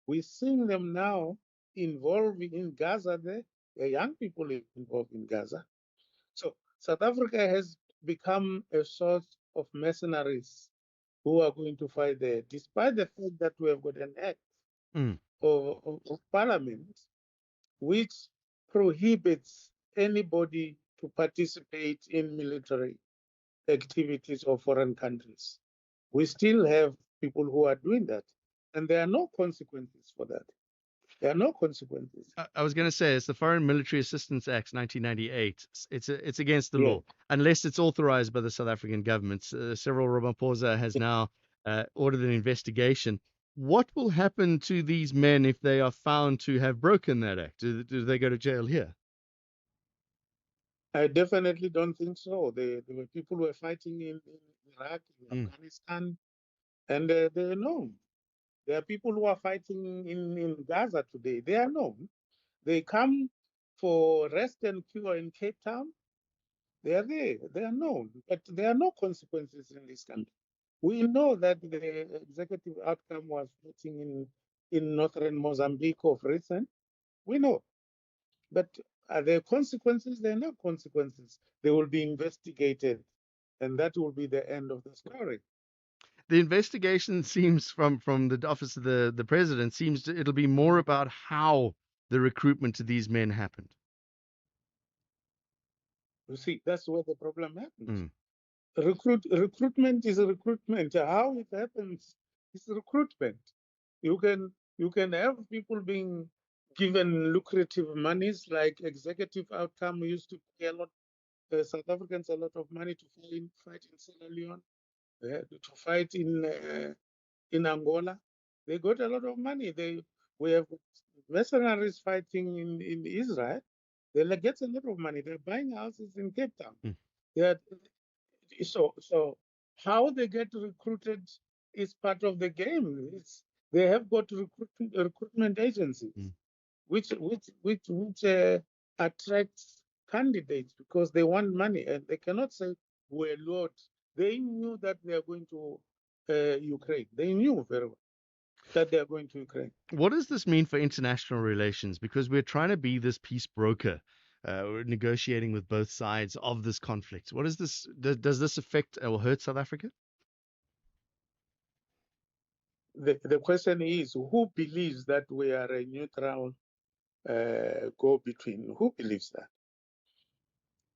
We're seeing them now involved in Gaza there. The young people involved in Gaza. So South Africa has become a source of mercenaries who are going to fight there, despite the fact that we have got an act of parliament which prohibits anybody to participate in military activities of foreign countries. We still have people who are doing that, and there are no consequences for that. There are no consequences. I was going to say it's the Foreign Military Assistance Act 1998. It's against the Yeah. law unless it's authorized by the South African government. Cyril Ramaphosa has now ordered an investigation. What will happen to these men if they are found to have broken that act? Do they go to jail here? I definitely don't think so. There were people who were fighting in Iraq, in Afghanistan, and they are known. There are people who are fighting in Gaza today. They are known. They come for rest and cure in Cape Town. They are there. They are known. But there are no consequences in this country. We know that the executive outcome was fighting in northern Mozambique of recent. We know. But are there consequences? There are no consequences. They will be investigated, and that will be the end of the story. The investigation seems from the office of the president seems it'll be more about how the recruitment to these men happened. You see, that's where the problem happens. Recruitment is a recruitment. How it happens is recruitment. You can have people being given lucrative monies like executive outcome. We used to pay a lot, South Africans a lot of money to fight in Sierra Leone, to fight in Angola. They got a lot of money. We have mercenaries fighting in Israel. They get a lot of money. They're buying houses in Cape Town. So how they get recruited is part of the game. They have got recruitment agencies, which attracts candidates because they want money, and they cannot say we're lured. They knew that they are going to Ukraine. They knew very well that they are going to Ukraine. What does this mean for international relations? Because we're trying to be this peace broker. We're negotiating with both sides of this conflict. What is this? Does this affect or hurt South Africa? The question is, who believes that we are a neutral go-between? Who believes that?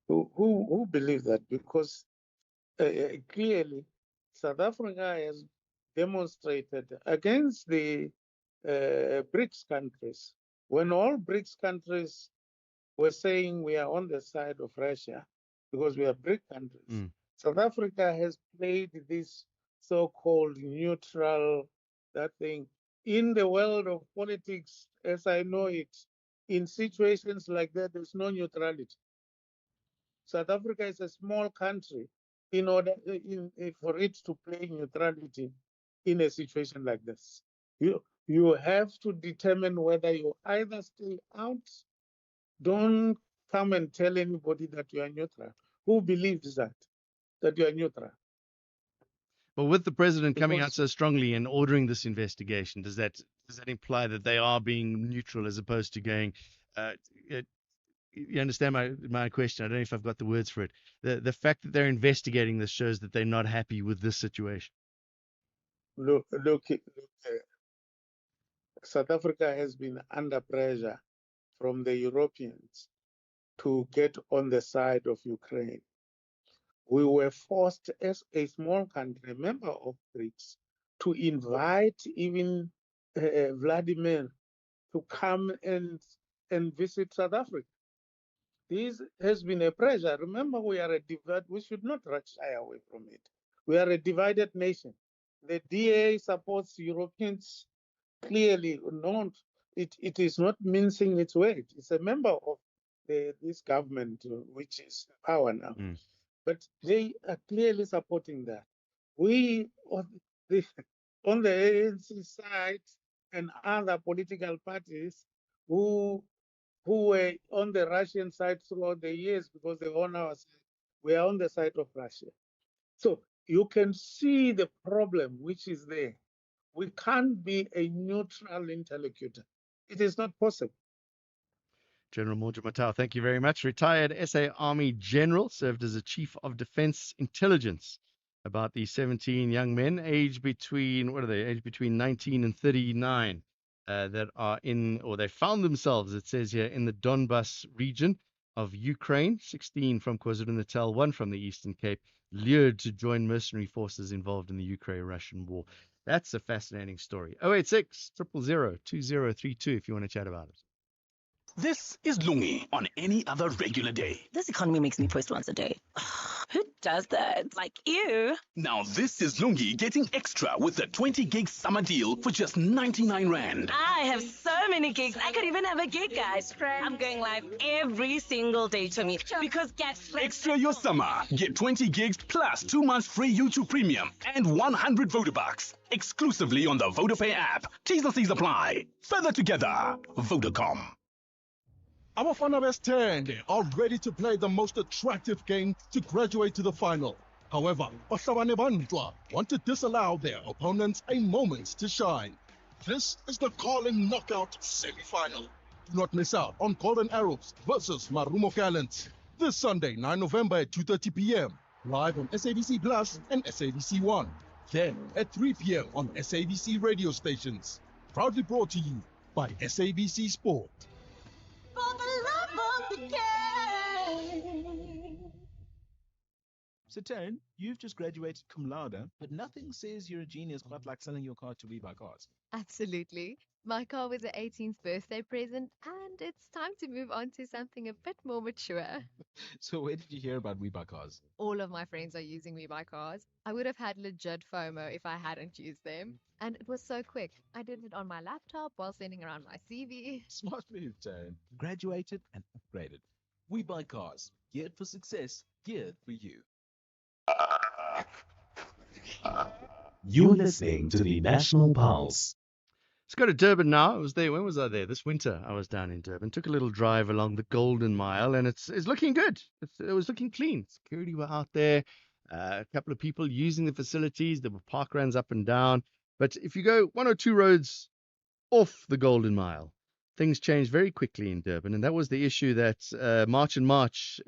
Who believes that? Because clearly, South Africa has demonstrated against the BRICS countries. When all BRICS countries were saying we are on the side of Russia because we are BRIC countries, South Africa has played this so-called neutral, that thing. In the world of politics, as I know it, in situations like that, there's no neutrality. South Africa is a small country. In order for it to play neutrality in a situation like this, you have to determine whether you either stay out. Don't come and tell anybody that you are neutral. Who believes that you are neutral? But with the president coming out so strongly and ordering this investigation, does that imply that they are being neutral as opposed to going? You understand my question? I don't know if I've got the words for it. The fact that they're investigating this shows that they're not happy with this situation. Look, South Africa has been under pressure from the Europeans to get on the side of Ukraine. We were forced as a small country, a member of BRICS, to invite even Vladimir to come and visit South Africa. This has been a pressure. Remember, we are a divided. We should not shy away from it. We are a divided nation. The DA supports Europeans clearly. Not, it is not mincing its weight. It's a member of this government, which is power now. But they are clearly supporting that. We, the, on the ANC side and other political parties who were on the Russian side throughout the years because they were on our side, we are on the side of Russia. So you can see the problem which is there. We can't be a neutral interlocutor. It is not possible. General Mordred Matau, thank you very much. Retired SA Army General, served as a Chief of Defense Intelligence. About the 17 young men aged between, what are they, aged between 19 and 39 that are in, or they found themselves, it says here, in the Donbas region of Ukraine. 16 from KwaZulu-Natal, 1 from the Eastern Cape, lured to join mercenary forces involved in the Ukraine-Russian war. That's a fascinating story. 086 000 2032 if you want to chat about it. This is Lungi on any other regular day. This economy makes me post once a day. Who does that? Like, ew. Now this is Lungi getting extra with the 20 gig summer deal for just 99 Rand. I have so many gigs. I could even have a gig, guys. I'm going live every single day to me because guess Extra your summer. Get 20 gigs plus 2 months free YouTube Premium and 100 Vodabucks. Exclusively on the VodaPay app. T's and C's apply. Further together. Vodacom. Abafana Best 10 are ready to play the most attractive game to graduate to the final. However, Bahlabane Bandwa want to disallow their opponents a moment to shine. This is the Calling Knockout semi-final. Do not miss out on Golden Arrows versus Marumo Gallants this Sunday, 9 November at 2:30 p.m. live on SABC Plus and SABC One. Then at 3 p.m. on SABC radio stations. Proudly brought to you by SABC Sport. for the love of the game. Satern, you've just graduated cum laude, but nothing says you're a genius quite like selling your car to We Buy Cars. Absolutely. My car was an 18th birthday present, and it's time to move on to something a bit more mature. So where did you hear about We Buy Cars? All of my friends are using We Buy Cars. I would have had legit FOMO if I hadn't used them. And it was so quick. I did it on my laptop while sending around my CV. Smart move, Taryn. Graduated and upgraded. We Buy Cars. Geared for success. Geared for you. You're listening to the National Pulse. Let's go to Durban now. I was there. When was I there? This winter, I was down in Durban. Took a little drive along the Golden Mile, and it's looking good. It was looking clean. Security were out there. A couple of people using the facilities. There were park runs up and down. But if you go one or two roads off the Golden Mile, things changed very quickly in Durban, and that was the issue that March and March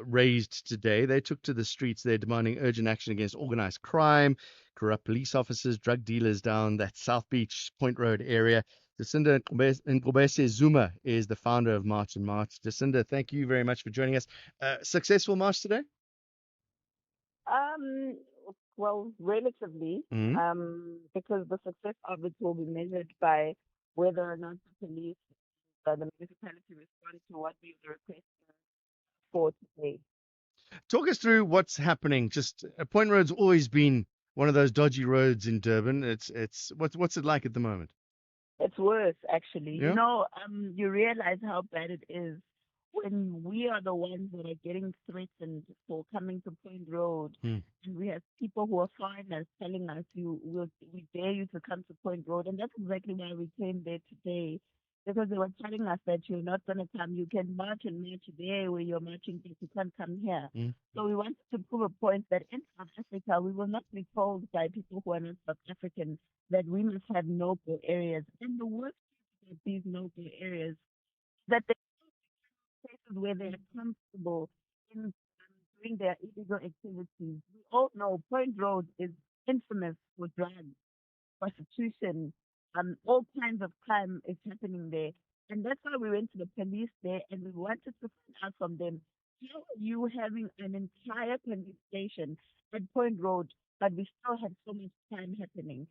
raised today. They took to the streets. They're demanding urgent action against organized crime, corrupt police officers, drug dealers down that South Beach Point Road area. Jacinda Nkobese Zuma is the founder of March and March. Jacinda, thank you very much for joining us. Successful march today? Well, relatively, Mhm. because the success of it will be measured by whether or not the police, the municipality respond to what we were requesting for today. Talk us through what's happening. Just Point Road's always been one of those dodgy roads in Durban. What's it like at the moment? It's worse, actually. Yeah? You know, you realize how bad it is when we are the ones that are getting threatened for coming to Point Road, and we have people who are foreigners telling us, we dare you to come to Point Road," and that's exactly why we came there today, because they were telling us that you're not going to come. You can march and march there where you're marching, but you can't come here. So we wanted to prove a point that in South Africa, we will not be told by people who are not South African that we must have no-go areas. And the worst part about these no-go areas is that they places where they are comfortable in doing their illegal activities. We all know Point Road is infamous for drugs, prostitution, all kinds of crime is happening there. And that's why we went to the police there and we wanted to find out from them, how are you having an entire police station at Point Road, but we still have so much crime happening?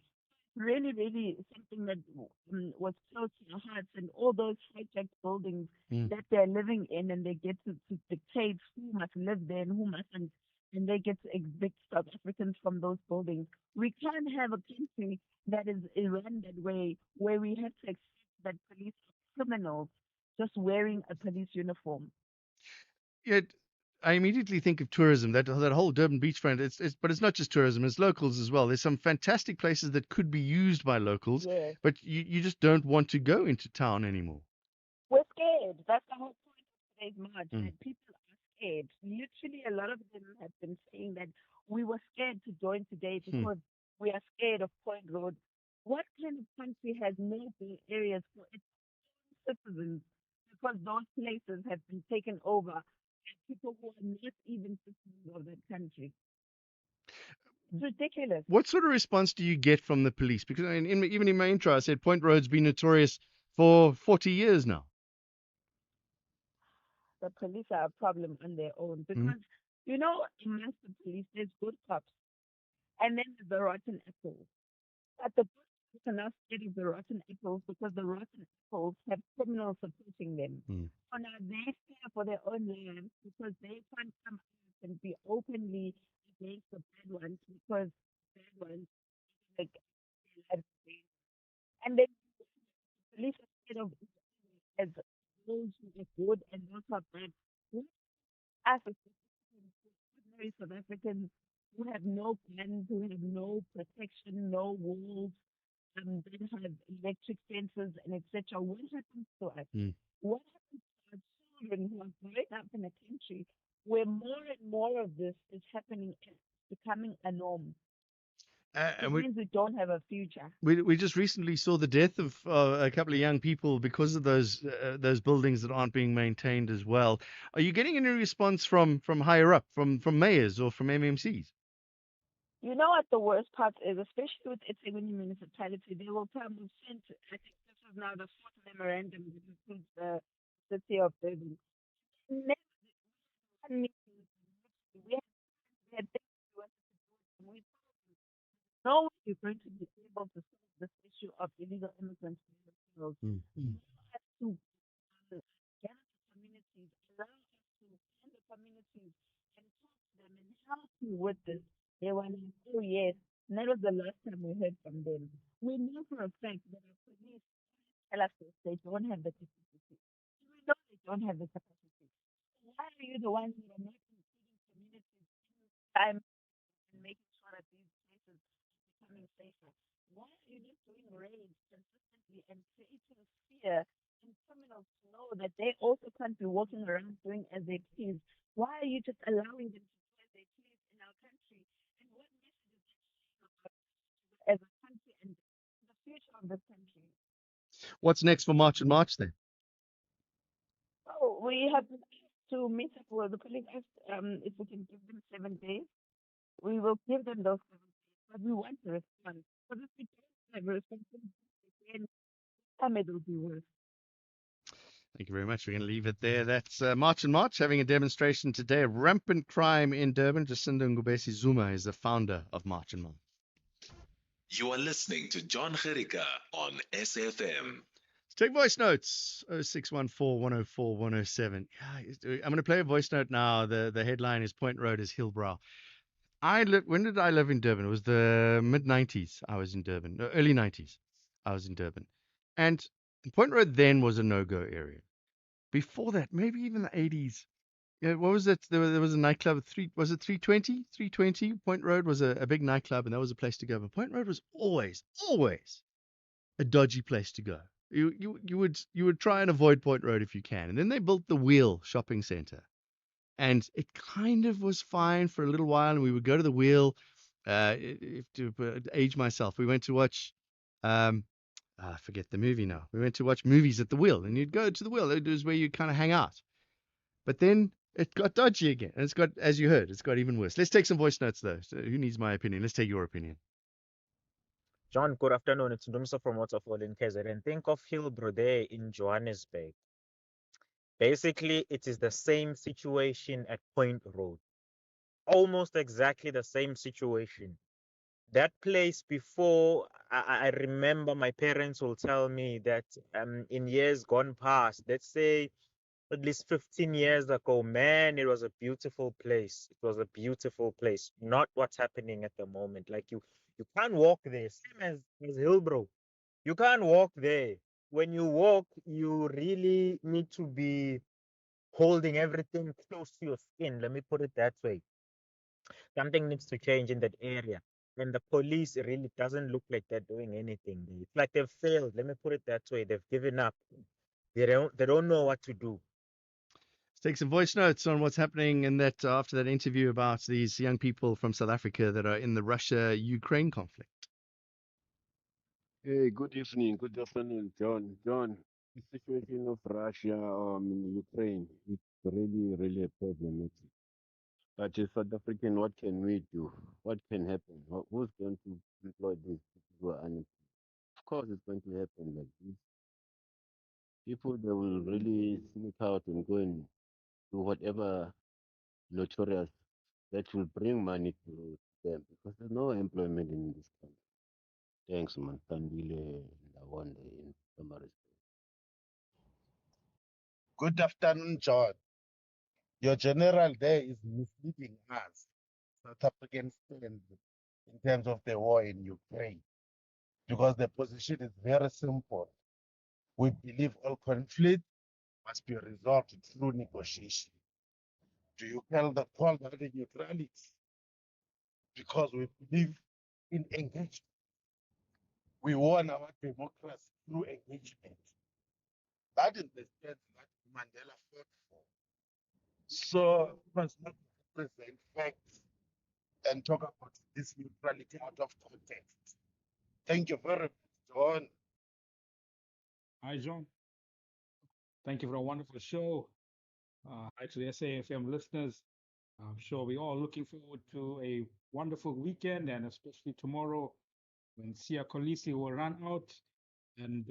Really, really something that was close to our hearts, and all those hijacked buildings that they're living in, and they get to dictate who must live there and who mustn't. and they get to evict South Africans from those buildings. We can't have a country that is run that way, where we have to accept that police are criminals just wearing a police uniform. Yet I immediately think of tourism. That whole Durban beachfront. But it's not just tourism. It's locals as well. There's some fantastic places that could be used by locals, Yes. but you just don't want to go into town anymore. We're scared. That's the whole point of today's march. Mm. That people are scared. Literally, a lot of them have been saying that we were scared to join today because we are scared of Point Road. What kind of country has no grey areas for its citizens? Because those places have been taken over by people who are not even citizens of that country. It's ridiculous. What sort of response do you get from the police? Because I mean, even in my intro, I said Point Road's been notorious for 40 years now. The police are a problem on their own because, you know, amongst the police, there's good cops and then there's the rotten apples. But the good cops are not scared of the rotten apples because the rotten apples have criminals supporting them. So now they fear for their own lives because they can't come out and be openly against the bad ones because the bad ones like their lives in danger. And then the police are scared of each other as those who are good and those who are bad. Let us as ordinary South Africans who have no guns, who have no protection, no walls, that have electric fences and etc. What happens to us? What happens to our children who are growing up in a country where more and more of this is happening and becoming a norm? It And means we don't have a future. we just recently saw the death of a couple of young people because of those buildings that aren't being maintained as well. Are you getting any response from higher up, from mayors or from MMCs? You know what the worst part is, especially with eThekwini municipality, they will come with sent, I think this is now the fourth memorandum that includes the city of Durban. Never one meeting with them. We had things we wanted to do, and we told them, no way you're going to be able to solve this issue of illegal immigrants for yourselves. You have to gather the communities, allow us to find the communities and talk to them and help you with this. They were like, oh yes, and that was the last time we heard from them. We know for a fact that our police tell us this, they don't have the capacity. We know they don't have the capacity. Why are you the ones that are not including communities in time and making sure that these places are becoming safer? Why are you not doing raids consistently and creating fear and criminals to know that they also can't be walking around doing as they please? Why are you just allowing them to do as they please in our country? And what message is that saying about us as a country and the future of this country? What's next for March and March then? Oh, we have to meet up with the police asked if we can give them 7 days. We will give them those 7 days, but we want a response. Because if we don't have a response, then it will be worse. Thank you very much. We're going to leave it there. That's March and March having a demonstration today. Rampant crime in Durban. Jacinda Ngubesi Zuma is the founder of March and March. You are listening to Jon Gericke on SFM. Let's take voice notes. 0614 104 107. I'm going to play a voice note now. The headline is Point Road is Hillbrow. When did I live in Durban? It was the mid-90s. I was in Durban. No, early 90s. I was in Durban. And Point Road then was a no-go area. Before that, maybe even the 80s. Yeah, what was it? There was a nightclub. Was it 320? 320. Point Road was a big nightclub, and that was a place to go. But Point Road was always a dodgy place to go. You would try and avoid Point Road if you can. And then they built the Wheel shopping center, and it kind of was fine for a little while. And we would go to the Wheel. To age myself, we went to watch. I forget the movie now. We went to watch movies at the Wheel, and you'd go to the Wheel. It was where you kind of hang out. But then it got dodgy again. And it's got, as you heard, it's got even worse. Let's take some voice notes, though. So who needs my opinion? Let's take your opinion. John, good afternoon. It's Ndumso from Waterfall in KZN. Think of Hillbrow there in Johannesburg. Basically, it is the same situation at Point Road. Almost exactly the same situation. That place before, I remember my parents will tell me that in years gone past, let's say at least 15 years ago. Man, it was a beautiful place. It was a beautiful place. Not what's happening at the moment. Like you can't walk there. Same as Hillbrow. You can't walk there. When you walk, you really need to be holding everything close to your skin. Let me put it that way. Something needs to change in that area. And the police really doesn't look like they're doing anything. It's like they've failed. Let me put it that way. They've given up. They don't know what to do. Let's take some voice notes on what's happening in that after that interview about these young people from South Africa that are in the Russia-Ukraine conflict. Hey, good evening, good afternoon, John. John, the situation of Russia in Ukraine, it's really, really a problem. But as South African, what can we do? What can happen? Who's going to employ these people who are unemployed? Of course, it's going to happen like this. People, they will really sneak out and go and do whatever notorious that will bring money to them because there's no employment in this country. Thanks, man. Tandile, Ndawande, in Samaris. Good afternoon, John. Your general there is misleading us, South African stand in terms of the war in Ukraine, because the position is very simple. We believe all conflict must be resolved through negotiation. Do you call that a neutrality? Because we believe in engagement. We won our democracy through engagement. That is the stance that Mandela fought for. So we must not present facts and talk about this neutrality out of context. Thank you very much, John. Hi, John. Thank you for a wonderful show. Hi to the SAFM listeners. I'm sure we're all looking forward to a wonderful weekend and especially tomorrow when Sia Kolisi will run out and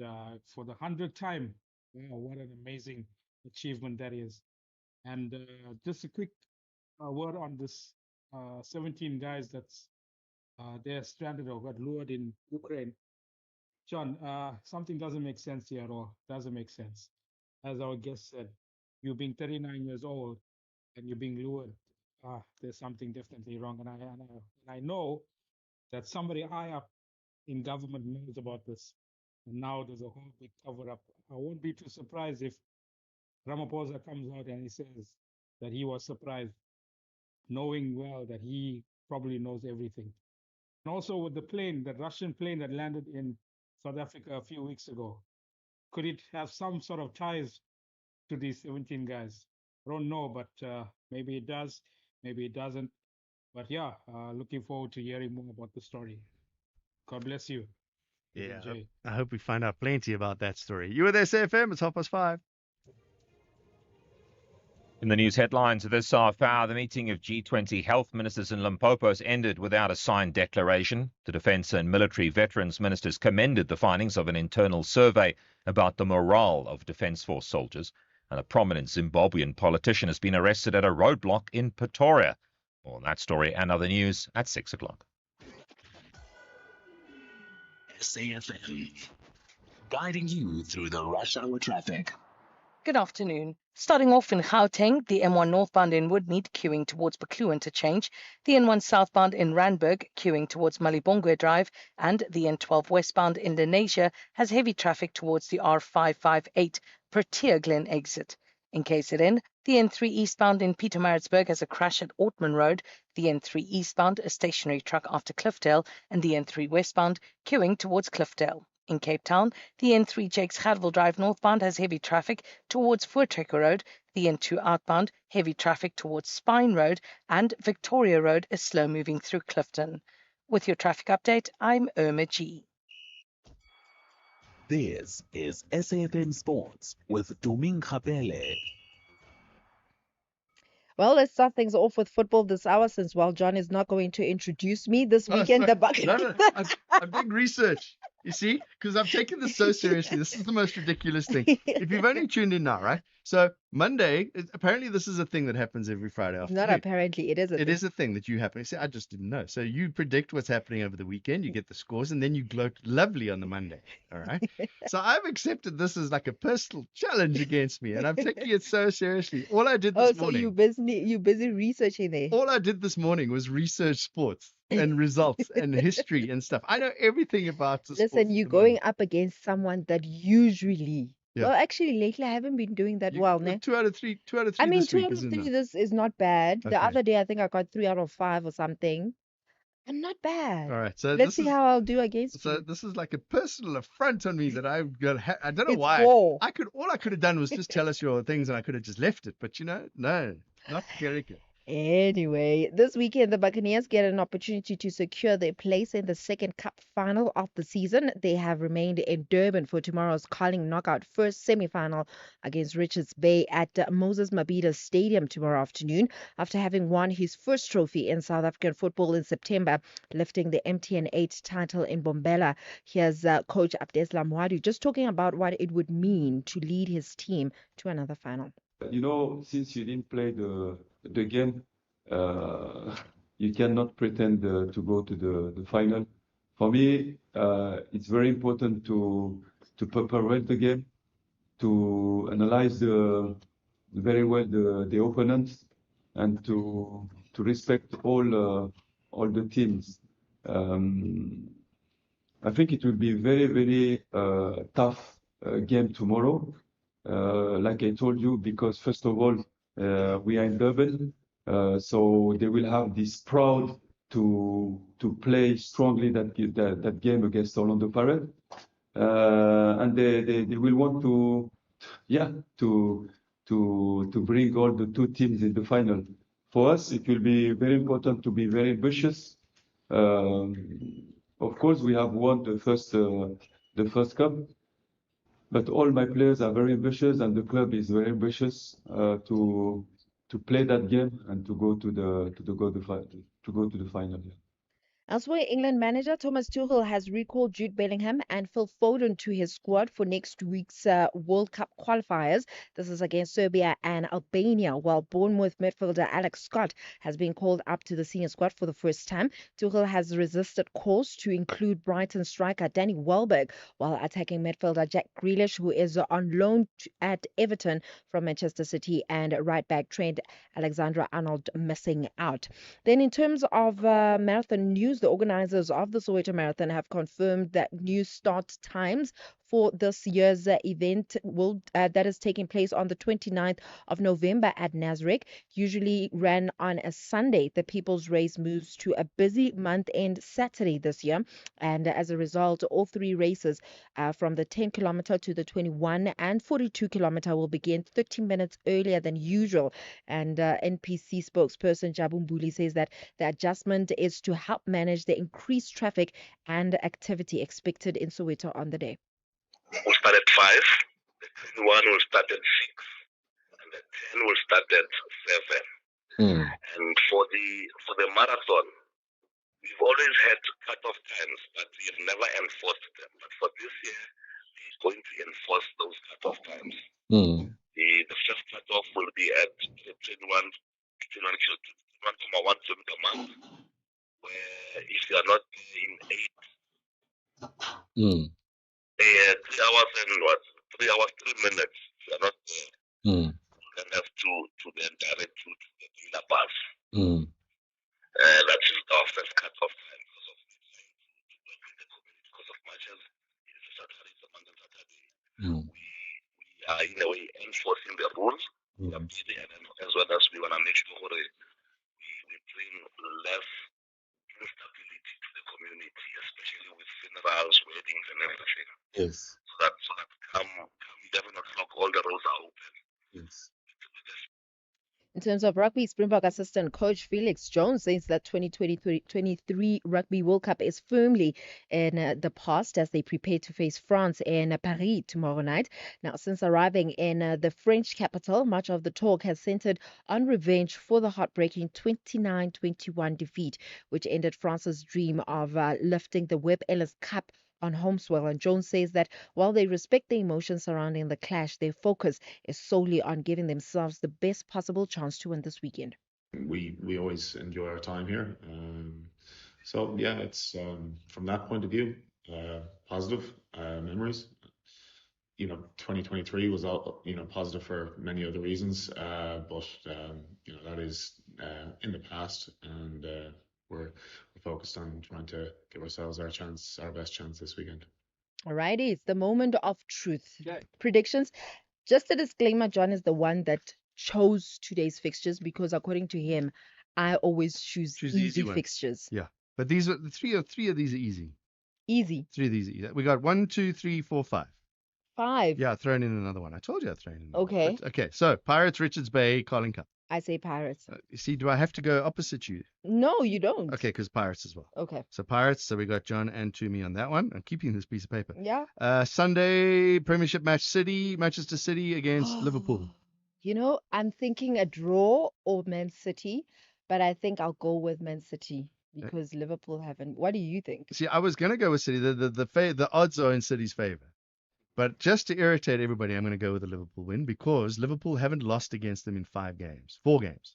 for the 100th time. Wow, what an amazing achievement that is. And just a quick word on this 17 guys that's they're stranded or got lured in Ukraine. John, something doesn't make sense here at all. Doesn't make sense. As our guest said, you being 39 years old and you're being lured, there's something definitely wrong. And I know that somebody high up in government knows about this. And now there's a whole big cover up. I won't be too surprised if Ramaphosa comes out and he says that he was surprised, knowing well that he probably knows everything. And also with the plane, that Russian plane that landed in South Africa a few weeks ago, could it have some sort of ties to these 17 guys? I don't know, but maybe it does, maybe it doesn't. But yeah, looking forward to hearing more about the story. God bless you. Yeah, Jay. I hope we find out plenty about that story. You with SAFM, it's 5:30. In the news headlines this half hour, the meeting of G20 health ministers in Limpopo has ended without a signed declaration. The defence and military veterans ministers commended the findings of an internal survey about the morale of Defence Force soldiers. And a prominent Zimbabwean politician has been arrested at a roadblock in Pretoria. More on that story and other news at 6 o'clock. SAFM, guiding you through the rush hour traffic. Good afternoon. Starting off in Gauteng, the M1 northbound in Woodmead queuing towards Baklu interchange, the N1 southbound in Randburg queuing towards Malibongwe Drive, and the N12 westbound in Lenasia has heavy traffic towards the R558 Protea Glen exit. In KZN, the N3 eastbound in Pietermaritzburg has a crash at Ortman Road, the N3 eastbound a stationary truck after Cliffdale, and the N3 westbound queuing towards Cliffdale. In Cape Town, the N3 Jakes Gerwel Drive northbound has heavy traffic towards Voortrekker Road, the N2 outbound heavy traffic towards Spine Road, and Victoria Road is slow moving through Clifton. With your traffic update, I'm Irma G. This is SAFM Sports with Domin Kapele. Well, let's start things off with football this hour since, while John is not going to introduce me this weekend. I'm doing research. You see, because I've taken this so seriously. This is the most ridiculous thing. If you've only tuned in now, right? So Monday, apparently this is a thing that happens every Friday Not afternoon. apparently, it is a It thing. is a thing that you happen. You say, I just didn't know. So you predict what's happening over the weekend, you get the scores, and then you gloat lovely on the Monday. All right. So I've accepted this as like a personal challenge against me, and I'm taking it so seriously. All I did Oh, this so you morning, busy researching there. all I did this morning was research sports and results and history and stuff. I know everything about the sports Listen, at you're the going moment. up against someone that usually. Yeah. Well, actually, lately I haven't been doing that well, ne? 2 out of 3, 2 out of I 3 mean, this 2 week out is of 3, enough. this is not bad. The Okay. other day, I think I got 3 out of 5 or something. I'm not bad. All right. So Let's see how I'll do against you. this is like a personal affront on me that I've got. I don't know It's why. war. All I could have done was just tell us your things, and I could have just left it. But no, not Gericke. Anyway, this weekend, the Buccaneers get an opportunity to secure their place in the second cup final of the season. They have remained in Durban for tomorrow's Carling knockout first semi-final against Richards Bay at Moses Mabhida Stadium tomorrow afternoon, after having won his first trophy in South African football in September, lifting the MTN 8 title in Bombela. Here's coach Abdeslam Wadu just talking about what it would mean to lead his team to another final. Since you didn't play the game, you cannot pretend to go to the final. For me, it's very important to prepare the game, to analyze very well the opponents, and to respect all the teams. I think it will be very, very tough game tomorrow. Like I told you, because first of all, we are in Durban, so they will have this proud to play strongly that game against Orlando Pirates, and they will want to bring all the two teams in the final. For us, it will be very important to be very ambitious. Of course, we have won the first cup, but all my players are very ambitious, and the club is very ambitious to play that game and to go to the final. Yeah. Elsewhere, England manager Thomas Tuchel has recalled Jude Bellingham and Phil Foden to his squad for next week's World Cup qualifiers. This is against Serbia and Albania, while Bournemouth midfielder Alex Scott has been called up to the senior squad for the first time. Tuchel has resisted calls to include Brighton striker Danny Welbeck, while attacking midfielder Jack Grealish, who is on loan at Everton from Manchester City, and right back Trent Alexander-Arnold missing out. Then in terms of marathon news, the organizers of the Soweto Marathon have confirmed that new start times for this year's event that is taking place on the 29th of November at Nasrec, usually ran on a Sunday. The People's Race moves to a busy month-end Saturday this year, and as a result, all three races from the 10-kilometer to the 21 and 42-kilometer will begin 30 minutes earlier than usual. And NPC spokesperson Jabu Mbuli says that the adjustment is to help manage the increased traffic and activity expected in Soweto on the day. We'll start at 5, the 1 will start at 6, and the 10 will start at 7. And for the marathon, we've always had cut-off times, but we have never enforced them. But for this year, we're going to enforce those cut-off times. The first cut-off will be at 21.1 kilometers a month, where if you are not in 3 hours and 3 hours, 3 minutes, if you are not there, you then have to then direct you to the dealer bus. That is our first cut-off time because of matches. It's a Saturday, it's a Monday, Saturday. We are in a way enforcing the rules. We are busy, and as well as we want to make sure we bring less instability to the community, especially with funerals, weddings, and everything. Yes. So that come 11 o'clock, all the roads are open. Yes. In terms of rugby, Springbok assistant coach Felix Jones says that 2023 Rugby World Cup is firmly in the past as they prepare to face France in Paris tomorrow night. Now, since arriving in the French capital, much of the talk has centered on revenge for the heartbreaking 29-21 defeat, which ended France's dream of lifting the Webb Ellis Cup on home soil. And Jones says that while they respect the emotions surrounding the clash, their focus is solely on giving themselves the best possible chance to win this weekend. We always enjoy our time here. So yeah, it's from that point of view, positive memories. 2023 was all positive for many other reasons, but that is in the past, and we're focused on trying to give ourselves our best chance this weekend. Alrighty, it's the moment of truth. Predictions. Just a disclaimer, John is the one that chose today's fixtures because according to him, I always choose easy ones. fixtures. Yeah, but these are three of these are easy. Easy. Three of these are easy. We got 1, 2, 3, 4, 5. 5. Yeah, thrown in another one. I told you I'd thrown in another Okay. one. But, okay, so Pirates, Richards Bay, Carling Cup. I say Pirates. You see, do I have to go opposite you? No, you don't. Okay, because Pirates as well. Okay. So Pirates, so we got John and Toomey on that one. I'm keeping this piece of paper. Yeah. Sunday, Premiership match Manchester City against Liverpool. I'm thinking a draw or Man City, but I think I'll go with Man City because Liverpool haven't. What do you think? See, I was going to go with City. The odds are in City's favor. But just to irritate everybody, I'm going to go with the Liverpool win because Liverpool haven't lost against them in 4 games. 4 games.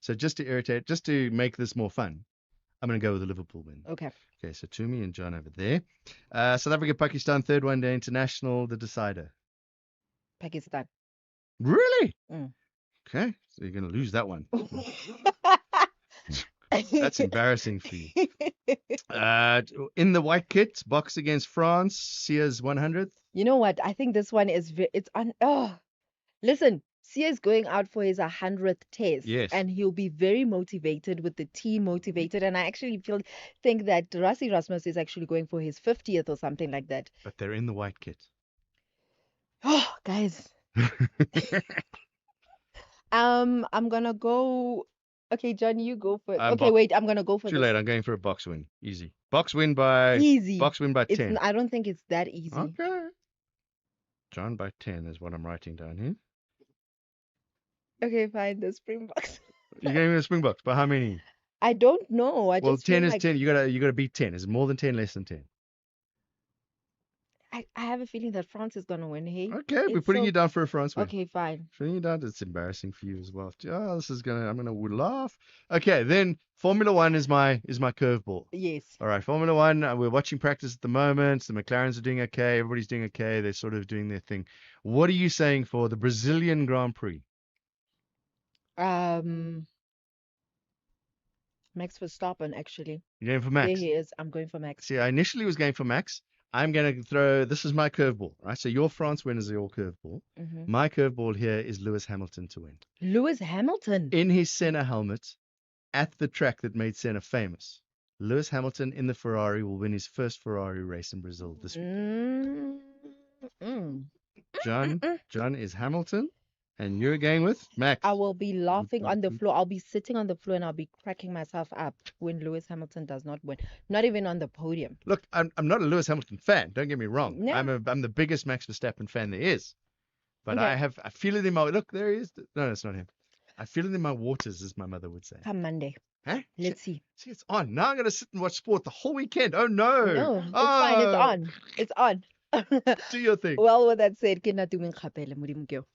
So just to irritate, just to make this more fun, I'm going to go with the Liverpool win. Okay. Okay, so Toomey and John over there. South Africa, Pakistan, third one-day international, the decider. Pakistan. Really? Okay, so you're going to lose that one. That's embarrassing for you. In the white kit, box against France, Sia's 100th. You know what? I think this one is listen, Sia is going out for his 100th test. Yes. And he'll be very motivated, with the team motivated. And I actually think that Rassie Rasmus is actually going for his 50th or something like that. But they're in the white kit. Oh, guys. I'm gonna go. Okay, John, you go for it. Okay, wait, I'm gonna go for Too this. late. I'm going for a box win. Easy. Box win by 10. I don't think it's that easy. Okay. John by 10 is what I'm writing down here. Okay, fine. The Springboks. You're going to the Springboks by how many? I don't know. I Well, just 10 feel is like 10. You gotta beat 10. Is it more than 10? Less than 10? I have a feeling that France is gonna win. Hey. Okay, we're putting you down for a France win. Okay, fine. Putting you down. It's embarrassing for you as well. Oh, I'm gonna laugh. Okay, then Formula One is my curveball. Yes. All right, Formula One. We're watching practice at the moment. The McLarens are doing okay. Everybody's doing okay. They're sort of doing their thing. What are you saying for the Brazilian Grand Prix? Max Verstappen, actually. You're going for Max? There he is. I'm going for Max. See, I initially was going for Max. I'm going to throw, this is my curveball, right? So your France win is your curveball. Mm-hmm. My curveball here is Lewis Hamilton to win. Lewis Hamilton? In his Senna helmet, at the track that made Senna famous. Lewis Hamilton in the Ferrari will win his first Ferrari race in Brazil this week. John is Hamilton. And you're going with Max. I will be laughing on the floor. I'll be sitting on the floor and I'll be cracking myself up when Lewis Hamilton does not win. Not even on the podium. Look, I'm not a Lewis Hamilton fan. Don't get me wrong. No. I'm the biggest Max Verstappen fan there is. But Okay. I feel it in my look. There he is. No, it's not him. I feel it in my waters, as my mother would say. Come Monday. Huh? Let's see. See, it's on. Now I'm gonna sit and watch sport the whole weekend. Oh no. No, it's fine. It's on. It's on. Do your thing. Well, with that said, ke na tumeng kgapele, Modimo ke o.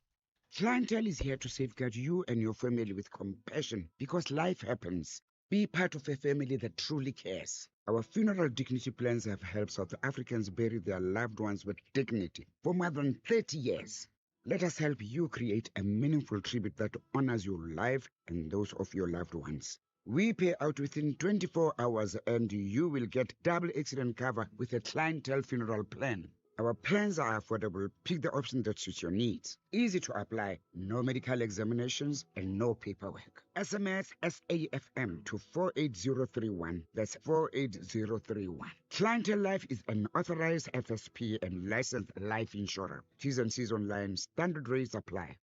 Clientele is here to safeguard you and your family with compassion because life happens. Be part of a family that truly cares. Our funeral dignity plans have helped South Africans bury their loved ones with dignity for more than 30 years. Let us help you create a meaningful tribute that honors your life and those of your loved ones. We pay out within 24 hours and you will get double accident cover with a clientele funeral plan. Our plans are affordable. Pick the option that suits your needs. Easy to apply, no medical examinations, and no paperwork. SMS SAFM to 48031. That's 48031. Clientele Life is an authorized FSP and licensed life insurer. T's and C's online. Standard rates apply.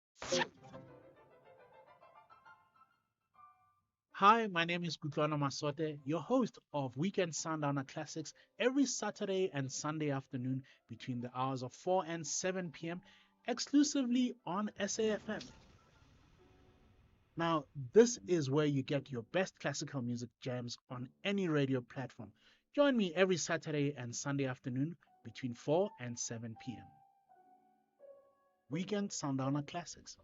Hi, my name is Kutlwana Masote, your host of Weekend Sundowner Classics every Saturday and Sunday afternoon between the hours of 4 and 7 p.m. exclusively on SAFM. Now, this is where you get your best classical music jams on any radio platform. Join me every Saturday and Sunday afternoon between 4 and 7 p.m. Weekend Sundowner Classics.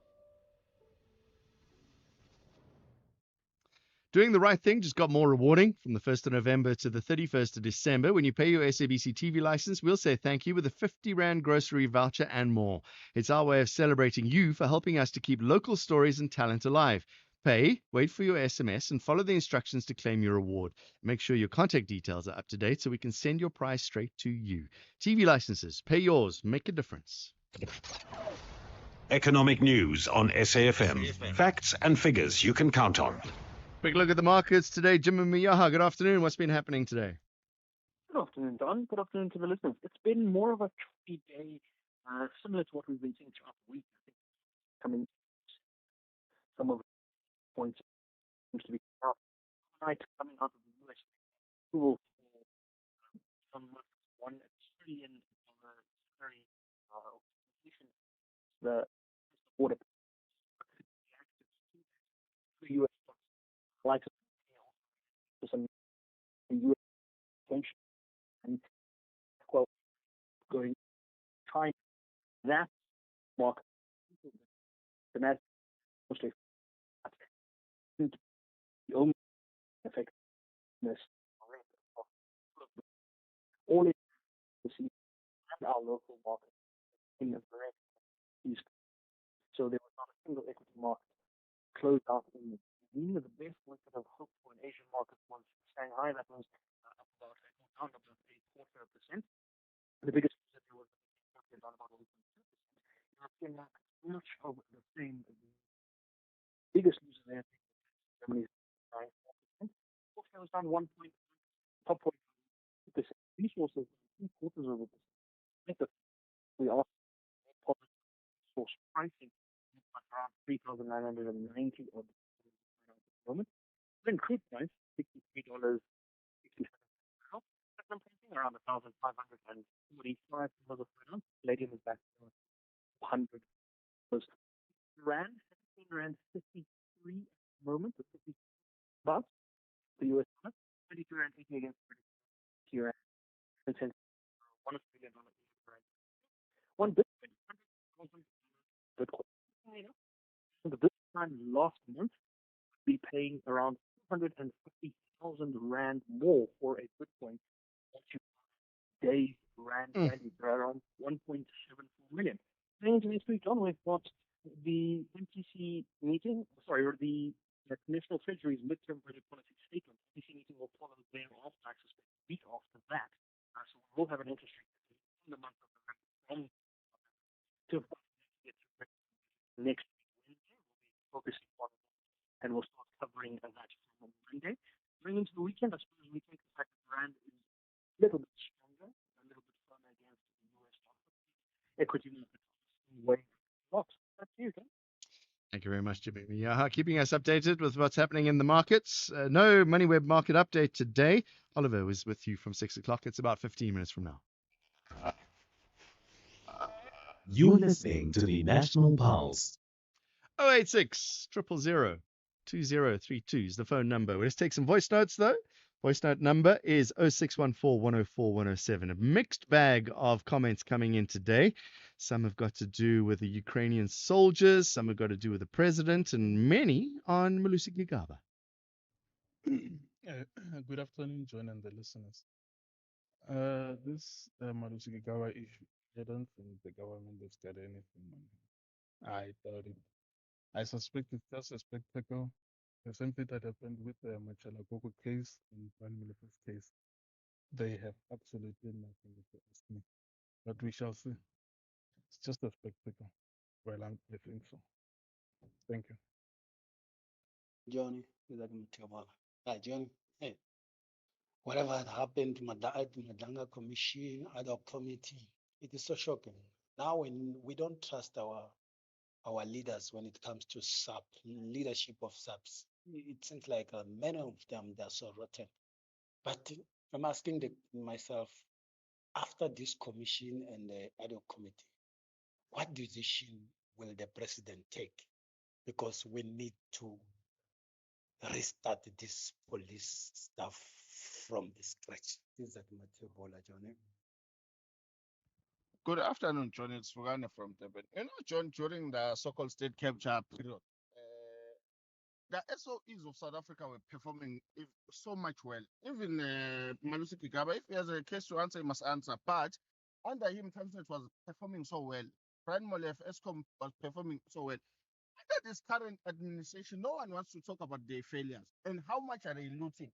Doing the right thing just got more rewarding. From the 1st of November to the 31st of December, when you pay your SABC TV license, we'll say thank you with a 50 Rand grocery voucher and more. It's our way of celebrating you for helping us to keep local stories and talent alive. Pay, wait for your SMS, and follow the instructions to claim your reward. Make sure your contact details are up to date so we can send your prize straight to you. TV licenses, pay yours, make a difference. Economic news on SAFM. Facts and figures you can count on. Quick look at the markets today. Jim and Miyaha, good afternoon. What's been happening today? Good afternoon, Don. Good afternoon to the listeners. It's been more of a choppy day, similar to what we've been seeing throughout the week. I think coming, some of the points seems to be out tonight coming out of the US approval for some $1 trillion salary completion. The border the US stocks like for some US attention and well going China that market the net mostly the only effectiveness all it is and our local market in the direct east. So there was not a single equity market closed out in the best we could have hoped for an Asian market was Shanghai, that was down about 0.25%. The biggest that there was down about 1.2%. European market much of the same. The biggest loser there, Germany's 9%. Austria was down 1.2%. Resources 0.75%. We are positive source pricing around 3,990 odd at the moment. Then crude price $63.67 per barrel. Pricing around $1,545 per ounce. Palladium is back to 100 Rand, 17 Rand 53 at the moment, with 50 bucks. The US dollar, 22 Rand 80 against 30 Rand. And cents, $1 Australian dollar. One Bitcoin, $100,000 Bitcoin. So this time last month, we'd be paying around 250,000 Rand more for a Bitcoin. Days Rand value around 1.74 million. Then into next week, John, we've got the MTC meeting, or the National Treasury's midterm budget policy statement. The MTC meeting will follow thereafter, I suspect, the week after that. So we will have an interest rate in the month of November to next week, Wednesday. We'll be focusing on and we'll start covering that from Monday. Going into the weekend, I suppose we take the fact that the Rand is a little bit stronger, a little bit firmer against the US dollar. Equity markets way lots. That's you, okay? Thank you very much, Jimmy Miyaha, keeping us updated with what's happening in the markets. No MoneyWeb market update today. Oliver was with you from 6 o'clock. It's about 15 minutes from now. You're listening to the National Pulse. 086 000 2032 is the phone number. Let's take some voice notes, though. Voice note number is 0614 104 107. A mixed bag of comments coming in today. Some have got to do with the Ukrainian soldiers, some have got to do with the president, and many on Malusi Gigaba. Good afternoon, John and the listeners. This Malusi Gigaba issue, I don't think the government has got anything on it. I doubt it. I suspect it's just a spectacle. The same thing that happened with the Machala Koko case and Van Milifer's case. They have absolutely nothing to ask me. But we shall see. It's just a spectacle. Well, I think so. Thank you. Johnny, hi, Johnny. Hey, whatever had happened to Madanga Commission, other committee, it is so shocking. Now, when we don't trust our leaders when it comes to SAP, leadership of SAPs, it seems like many of them, they're so rotten. But I'm asking myself, after this commission and the ad hoc committee, what decision will the president take? Because we need to restart this police stuff from the scratch. This is Matebola, Johnny. Good afternoon, John. It's Fugane from Durban. You know, John, during the so-called state capture period, the SOEs of South Africa were performing so much well. Even Malusi Kigaba, if he has a case to answer, he must answer. But under him, Transnet was performing so well. Brian Molefe, ESCOM was performing so well. Under this current administration, no one wants to talk about their failures and how much are they looting.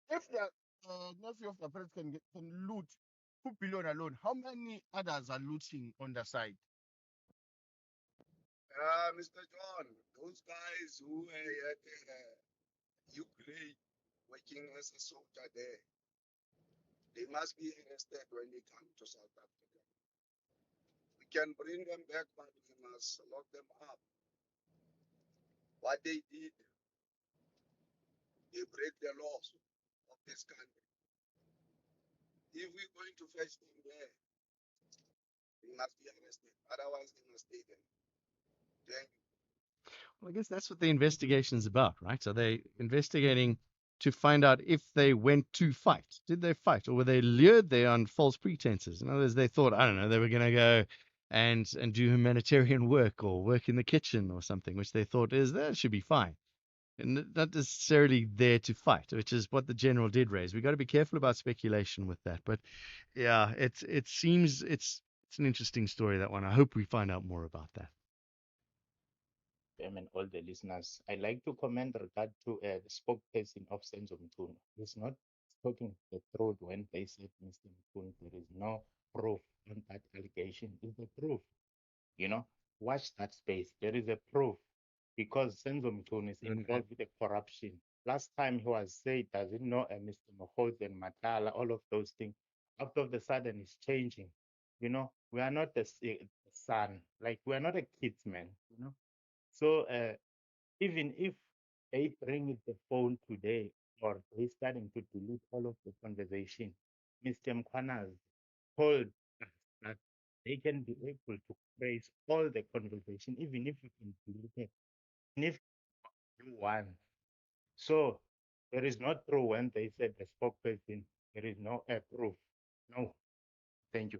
If the nephew of the president can loot 2 billion alone, how many others are looting on the side? Mr. John, those guys who were at Ukraine working as a soldier there, they must be arrested when they come to South Africa. We can bring them back, but we must lock them up. What they did, they break the laws of this country. If we're going to fetch them there, they must be arrested. Otherwise, they must stay there. Thank you. Well, I guess that's what the investigation is about, right? So they investigating to find out if they went to fight. Did they fight, or were they lured there on false pretenses? In other words, they thought, I don't know, they were going to go and do humanitarian work or work in the kitchen or something, which they thought is that should be fine, and not necessarily there to fight, which is what the general did raise. We got to be careful about speculation with that. But yeah, it seems it's an interesting story, that one. I hope we find out more about that. And all the listeners, I like to comment regard to the spokesperson of Senzo Mtunu. He's not talking the truth when they said Mr. Mtunu. There is no proof on that allegation. Is the proof? You know, watch that space. There is a proof because Senzo Mtunu is involved with the corruption. Last time he was said, does it know Mr. Mohoz and Matala, all of those things. After of the sudden, it's changing. You know, we are not the son. Like, we are not a kids, man. You know, so even if they bring the phone today or they starting to delete all of the conversation, Mr. Mkwanas told us that they can be able to trace all the conversation, even if you can delete it, and if you want. So there is not true when they said the spokesperson, there is no proof. No. Thank you.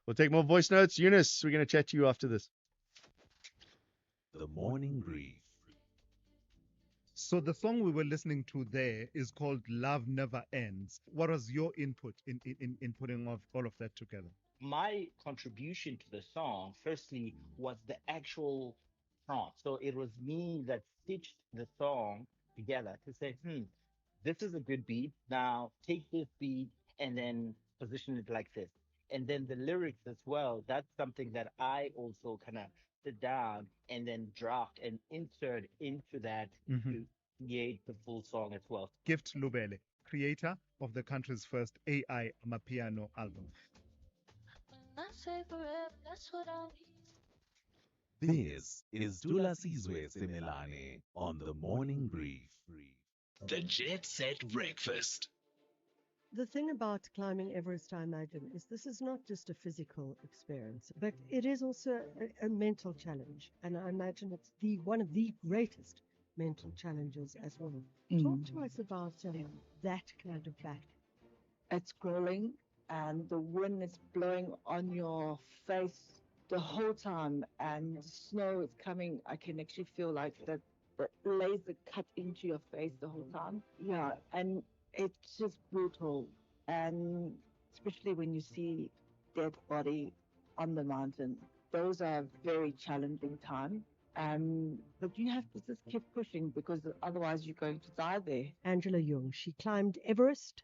We'll take more voice notes. Eunice, we're going to chat to you after this. The Morning Brief. So the song we were listening to there is called Love Never Ends. What was your input in putting all of that together? My contribution to the song, firstly, was the actual prompt. So it was me that stitched the song together to say, this is a good beat. Now take this beat and then position it like this. And then the lyrics as well, that's something that I also kind of sit down and then draft and insert into that to create the full song as well. Gift Lubele, creator of the country's first AI Amapiano album. This is Dula Sizwe Semelane on the Morning Brief. The Jet Set Breakfast. The thing about climbing Everest, I imagine, is this is not just a physical experience, but it is also a mental challenge. And I imagine it's one of the greatest mental challenges as well. Talk to us about that kind of fact. It's growing and the wind is blowing on your face the whole time and snow is coming. I can actually feel like the laser cut into your face the whole time. Yeah, and it's just brutal. And especially when you see dead body on the mountain, those are very challenging times. But you have to just keep pushing because otherwise you're going to die there. Angela Jung, she climbed Everest.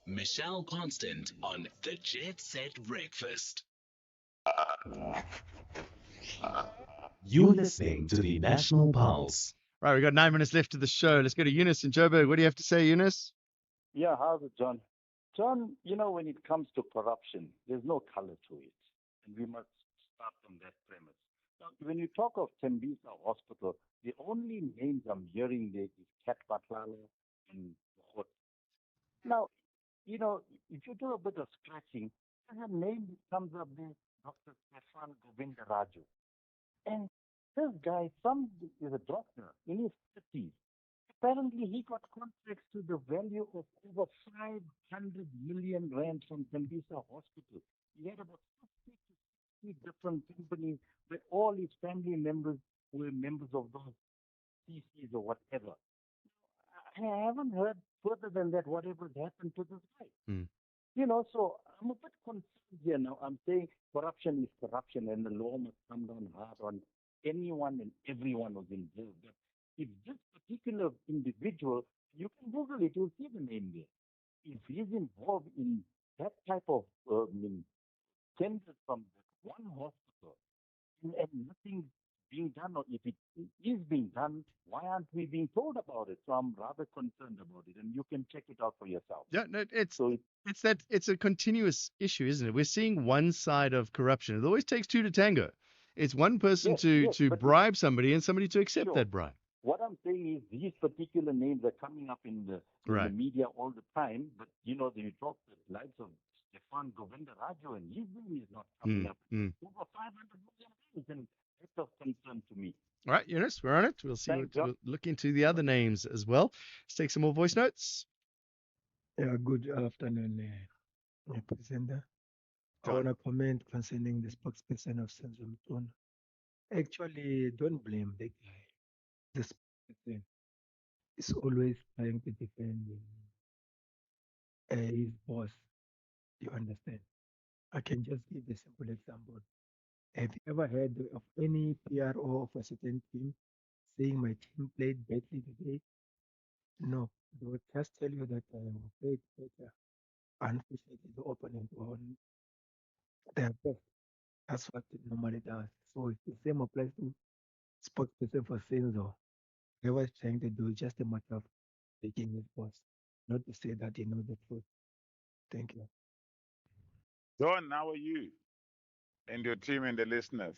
Michelle Constant on the Jet Set Breakfast. You're listening to the National Pulse. Right, we've got 9 minutes left of the show. Let's go to Eunice in Joburg. What do you have to say, Eunice? Yeah, how's it, John? John, you know, when it comes to corruption, there's no color to it. And we must start from that premise. Now, when you talk of Tembisa Hospital, the only names I'm hearing there is Kat Patlala and Khot. Now, you know, if you do a bit of scratching, there's a name that comes up there, Dr. Stefan Govindaraju. And this guy, is a doctor in his 50s. apparently he got contracts to the value of over 500 million rand from Tembisa Hospital. He had about 50 to 60 different companies where all his family members were members of those CCs or whatever. I haven't heard further than that whatever happened to this guy. Hmm. So I'm a bit concerned here now. I'm saying corruption is corruption and the law must come down hard on anyone and everyone who's involved. But if this particular individual, you can Google it, you'll see the name there. If he's involved in that type of tenders from that one hospital and nothing being done, or if it is being done, why aren't we being told about it? So I'm rather concerned about it, and you can check it out for yourself. Yeah, no, So it's a continuous issue, isn't it? We're seeing one side of corruption. It always takes two to tango. It's one person yes, to but bribe somebody and somebody to accept sure. that bribe. What I'm saying is these particular names are coming up in the Right. media all the time, but you talk the likes of Stefan Govindarajo, and his name is not coming up. Over 500 million names, and that's of concern to me. All right, Eunice, we're on it. We'll see. Thanks, We'll look into the other names as well. Let's take some more voice notes. Yeah, good afternoon, Presenter. I want to comment concerning the spokesperson of Senzo Mtona. Actually, don't blame the guy. The spokesperson is always trying to defend his boss. You understand? I can just give a simple example. Have you ever heard of any PRO of a certain team saying my team played badly today? No, they would just tell you that I played better. Unfortunately, the opponent won their best. That's what it normally does. So the same applies to spokesperson for Senzo. They was trying to do just a matter of taking his boss, not to say that he knows the truth. Thank you. John, how are you and your team and the listeners?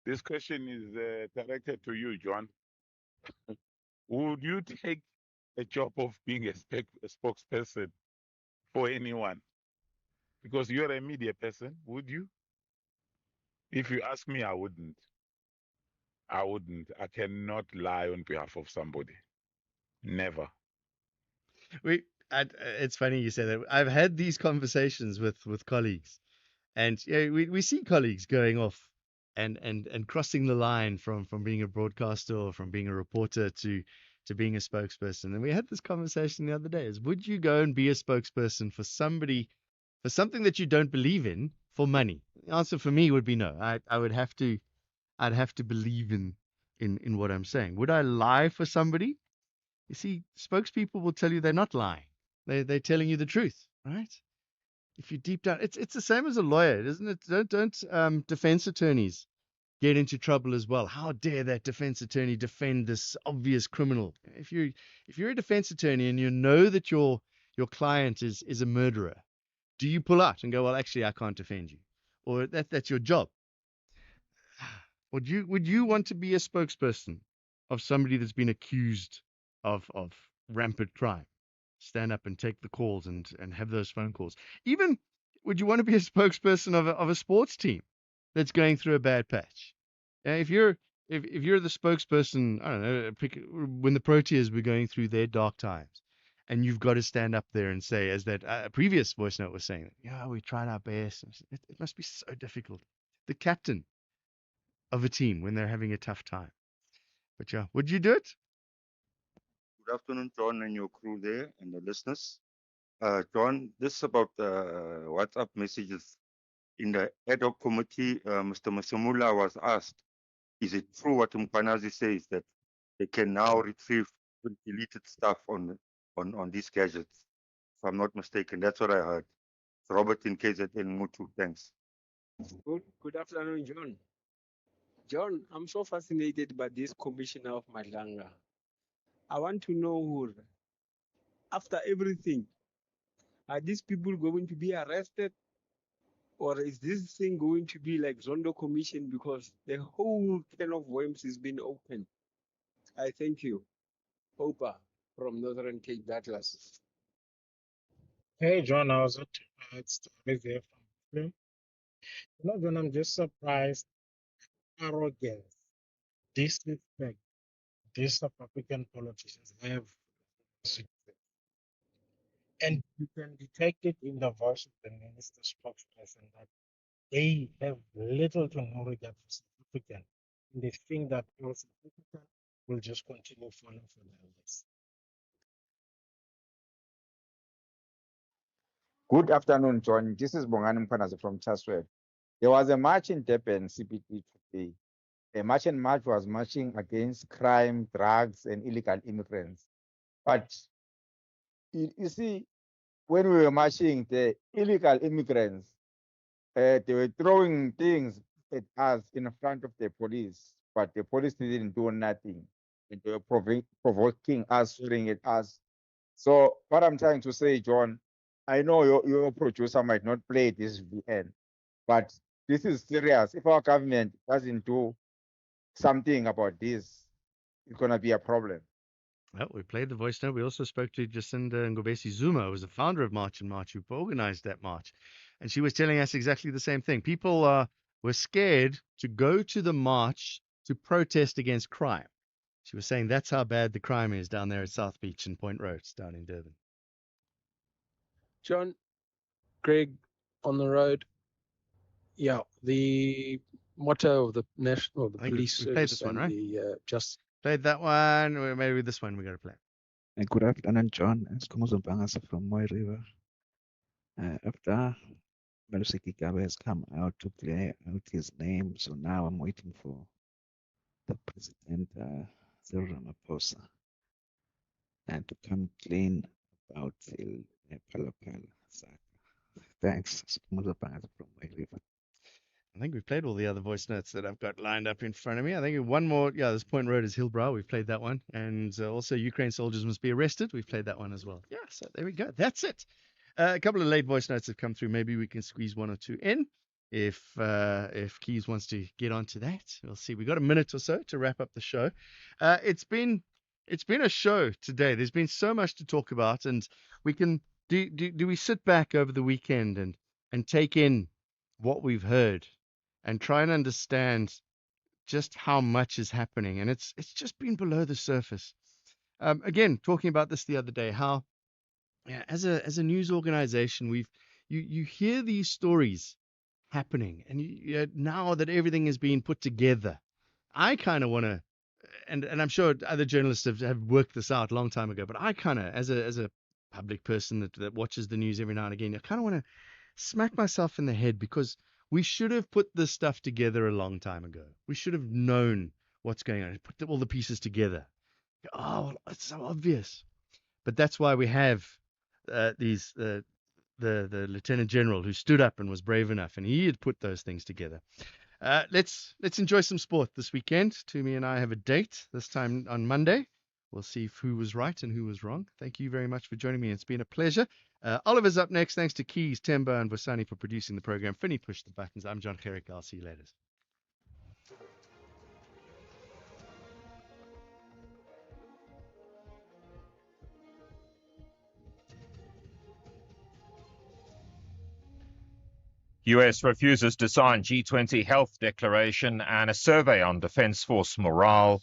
This question is directed to you, John. Would you take a job of being a spokesperson for anyone? Because you're a media person, would you? If you ask me, I wouldn't. I wouldn't. I cannot lie on behalf of somebody. Never. It's funny you say that. I've had these conversations with colleagues, and we see colleagues going off and crossing the line from being a broadcaster or from being a reporter to being a spokesperson. And we had this conversation the other day: is would you go and be a spokesperson for somebody for something that you don't believe in for money? The answer for me would be no. I'd have to believe in what I'm saying. Would I lie for somebody? You see, spokespeople will tell you they're not lying. They're telling you the truth, right? If you deep down, it's the same as a lawyer, isn't it? Don't defense attorneys get into trouble as well? How dare that defense attorney defend this obvious criminal? If you're a defense attorney and you know that your client is a murderer, do you pull out and go, well, actually, I can't defend you, or that's your job? Would you want to be a spokesperson of somebody that's been accused of rampant crime? Stand up and take the calls and have those phone calls. Even would you want to be a spokesperson of a sports team that's going through a bad patch? If you're the spokesperson, I don't know, when the Proteas were going through their dark times, and you've got to stand up there and say, as that previous voice note was saying, yeah, we tried our best. It must be so difficult. The captain of a team when they're having a tough time. But yeah, would you do it? Good afternoon, John, and your crew there, and the listeners. John, this is about WhatsApp messages. In the ad hoc committee, Mr. Masamula was asked, is it true what Mpanazi says that they can now retrieve deleted stuff on these gadgets? If I'm not mistaken, that's what I heard. Robert in KZN Mutu, thanks. Good afternoon, John. John, I'm so fascinated by this commissioner of Madlanga. I want to know who, after everything, are these people going to be arrested? Or is this thing going to be like Zondo Commission because the whole can of worms has been opened? I thank you. Opa from Northern Cape, Douglas. Hey, John, how's it? It's Thomas here from Brooklyn. John, I'm just surprised. Arrogance, disrespect, these South African politicians have citizens. And you can detect it in the voice of the minister spokesperson that they have little to no regard for South African. And they think that all South African will just continue falling for the others. Good afternoon, John. This is Bongani Mpanazi from Chaswell. There was a march in Durban, CBD today. A march and march was marching against crime, drugs, and illegal immigrants. But you see, when we were marching, the illegal immigrants, they were throwing things at us in front of the police, but the police didn't do nothing. And they were provoking us, shooting at us. So what I'm trying to say, John, I know your producer might not play this VN, but this is serious. If our government doesn't do something about this, it's going to be a problem. Well, we played the voice note. We also spoke to Jacinda Ngobesi Zuma, who was the founder of March and March, who organized that march. And she was telling us exactly the same thing. People were scared to go to the march to protest against crime. She was saying that's how bad the crime is down there at South Beach and Point Roads down in Durban. John, Greg, on the road. Yeah, the motto of the national, the police we played service, this one, and right? the just Played that one, or maybe this one we got to play. Good afternoon, John. It's Komozo Bangas from Moy River. After Melusiki Gabe has come out to clear out his name, so now I'm waiting for the president, Cyril Ramaphosa, to come clean about the Palapala saga. Thanks. It's Komozo Bangas from Moy River. I think we've played all the other voice notes that I've got lined up in front of me. I think one more, this Point Road is Hillbrow. We've played that one. And also Ukraine soldiers must be arrested. We've played that one as well. Yeah, so there we go. That's it. A couple of late voice notes have come through. Maybe we can squeeze one or two in if Keys wants to get onto that. We'll see. We've got a minute or so to wrap up the show. It's been a show today. There's been so much to talk about, and we can do we sit back over the weekend and take in what we've heard and try and understand just how much is happening. And it's just been below the surface. Again, talking about this the other day, how as a news organization, you hear these stories happening, and now that everything is being put together, I kind of want to, and I'm sure other journalists have worked this out a long time ago, but I kind of, as a public person that watches the news every now and again, I kind of want to smack myself in the head, because we should have put this stuff together a long time ago. We should have known what's going on, put all the pieces together. Oh, it's so obvious. But that's why we have the Lieutenant General who stood up and was brave enough, and he had put those things together. Let's enjoy some sport this weekend. Tumi and I have a date, this time on Monday. We'll see who was right and who was wrong. Thank you very much for joining me. It's been a pleasure. Oliver's up next. Thanks to Keys, Temba, and Vasani for producing the program. Finny pushed the buttons. I'm Jon Gericke. I'll see you later. US refuses to sign G20 health declaration, and a survey on defense force morale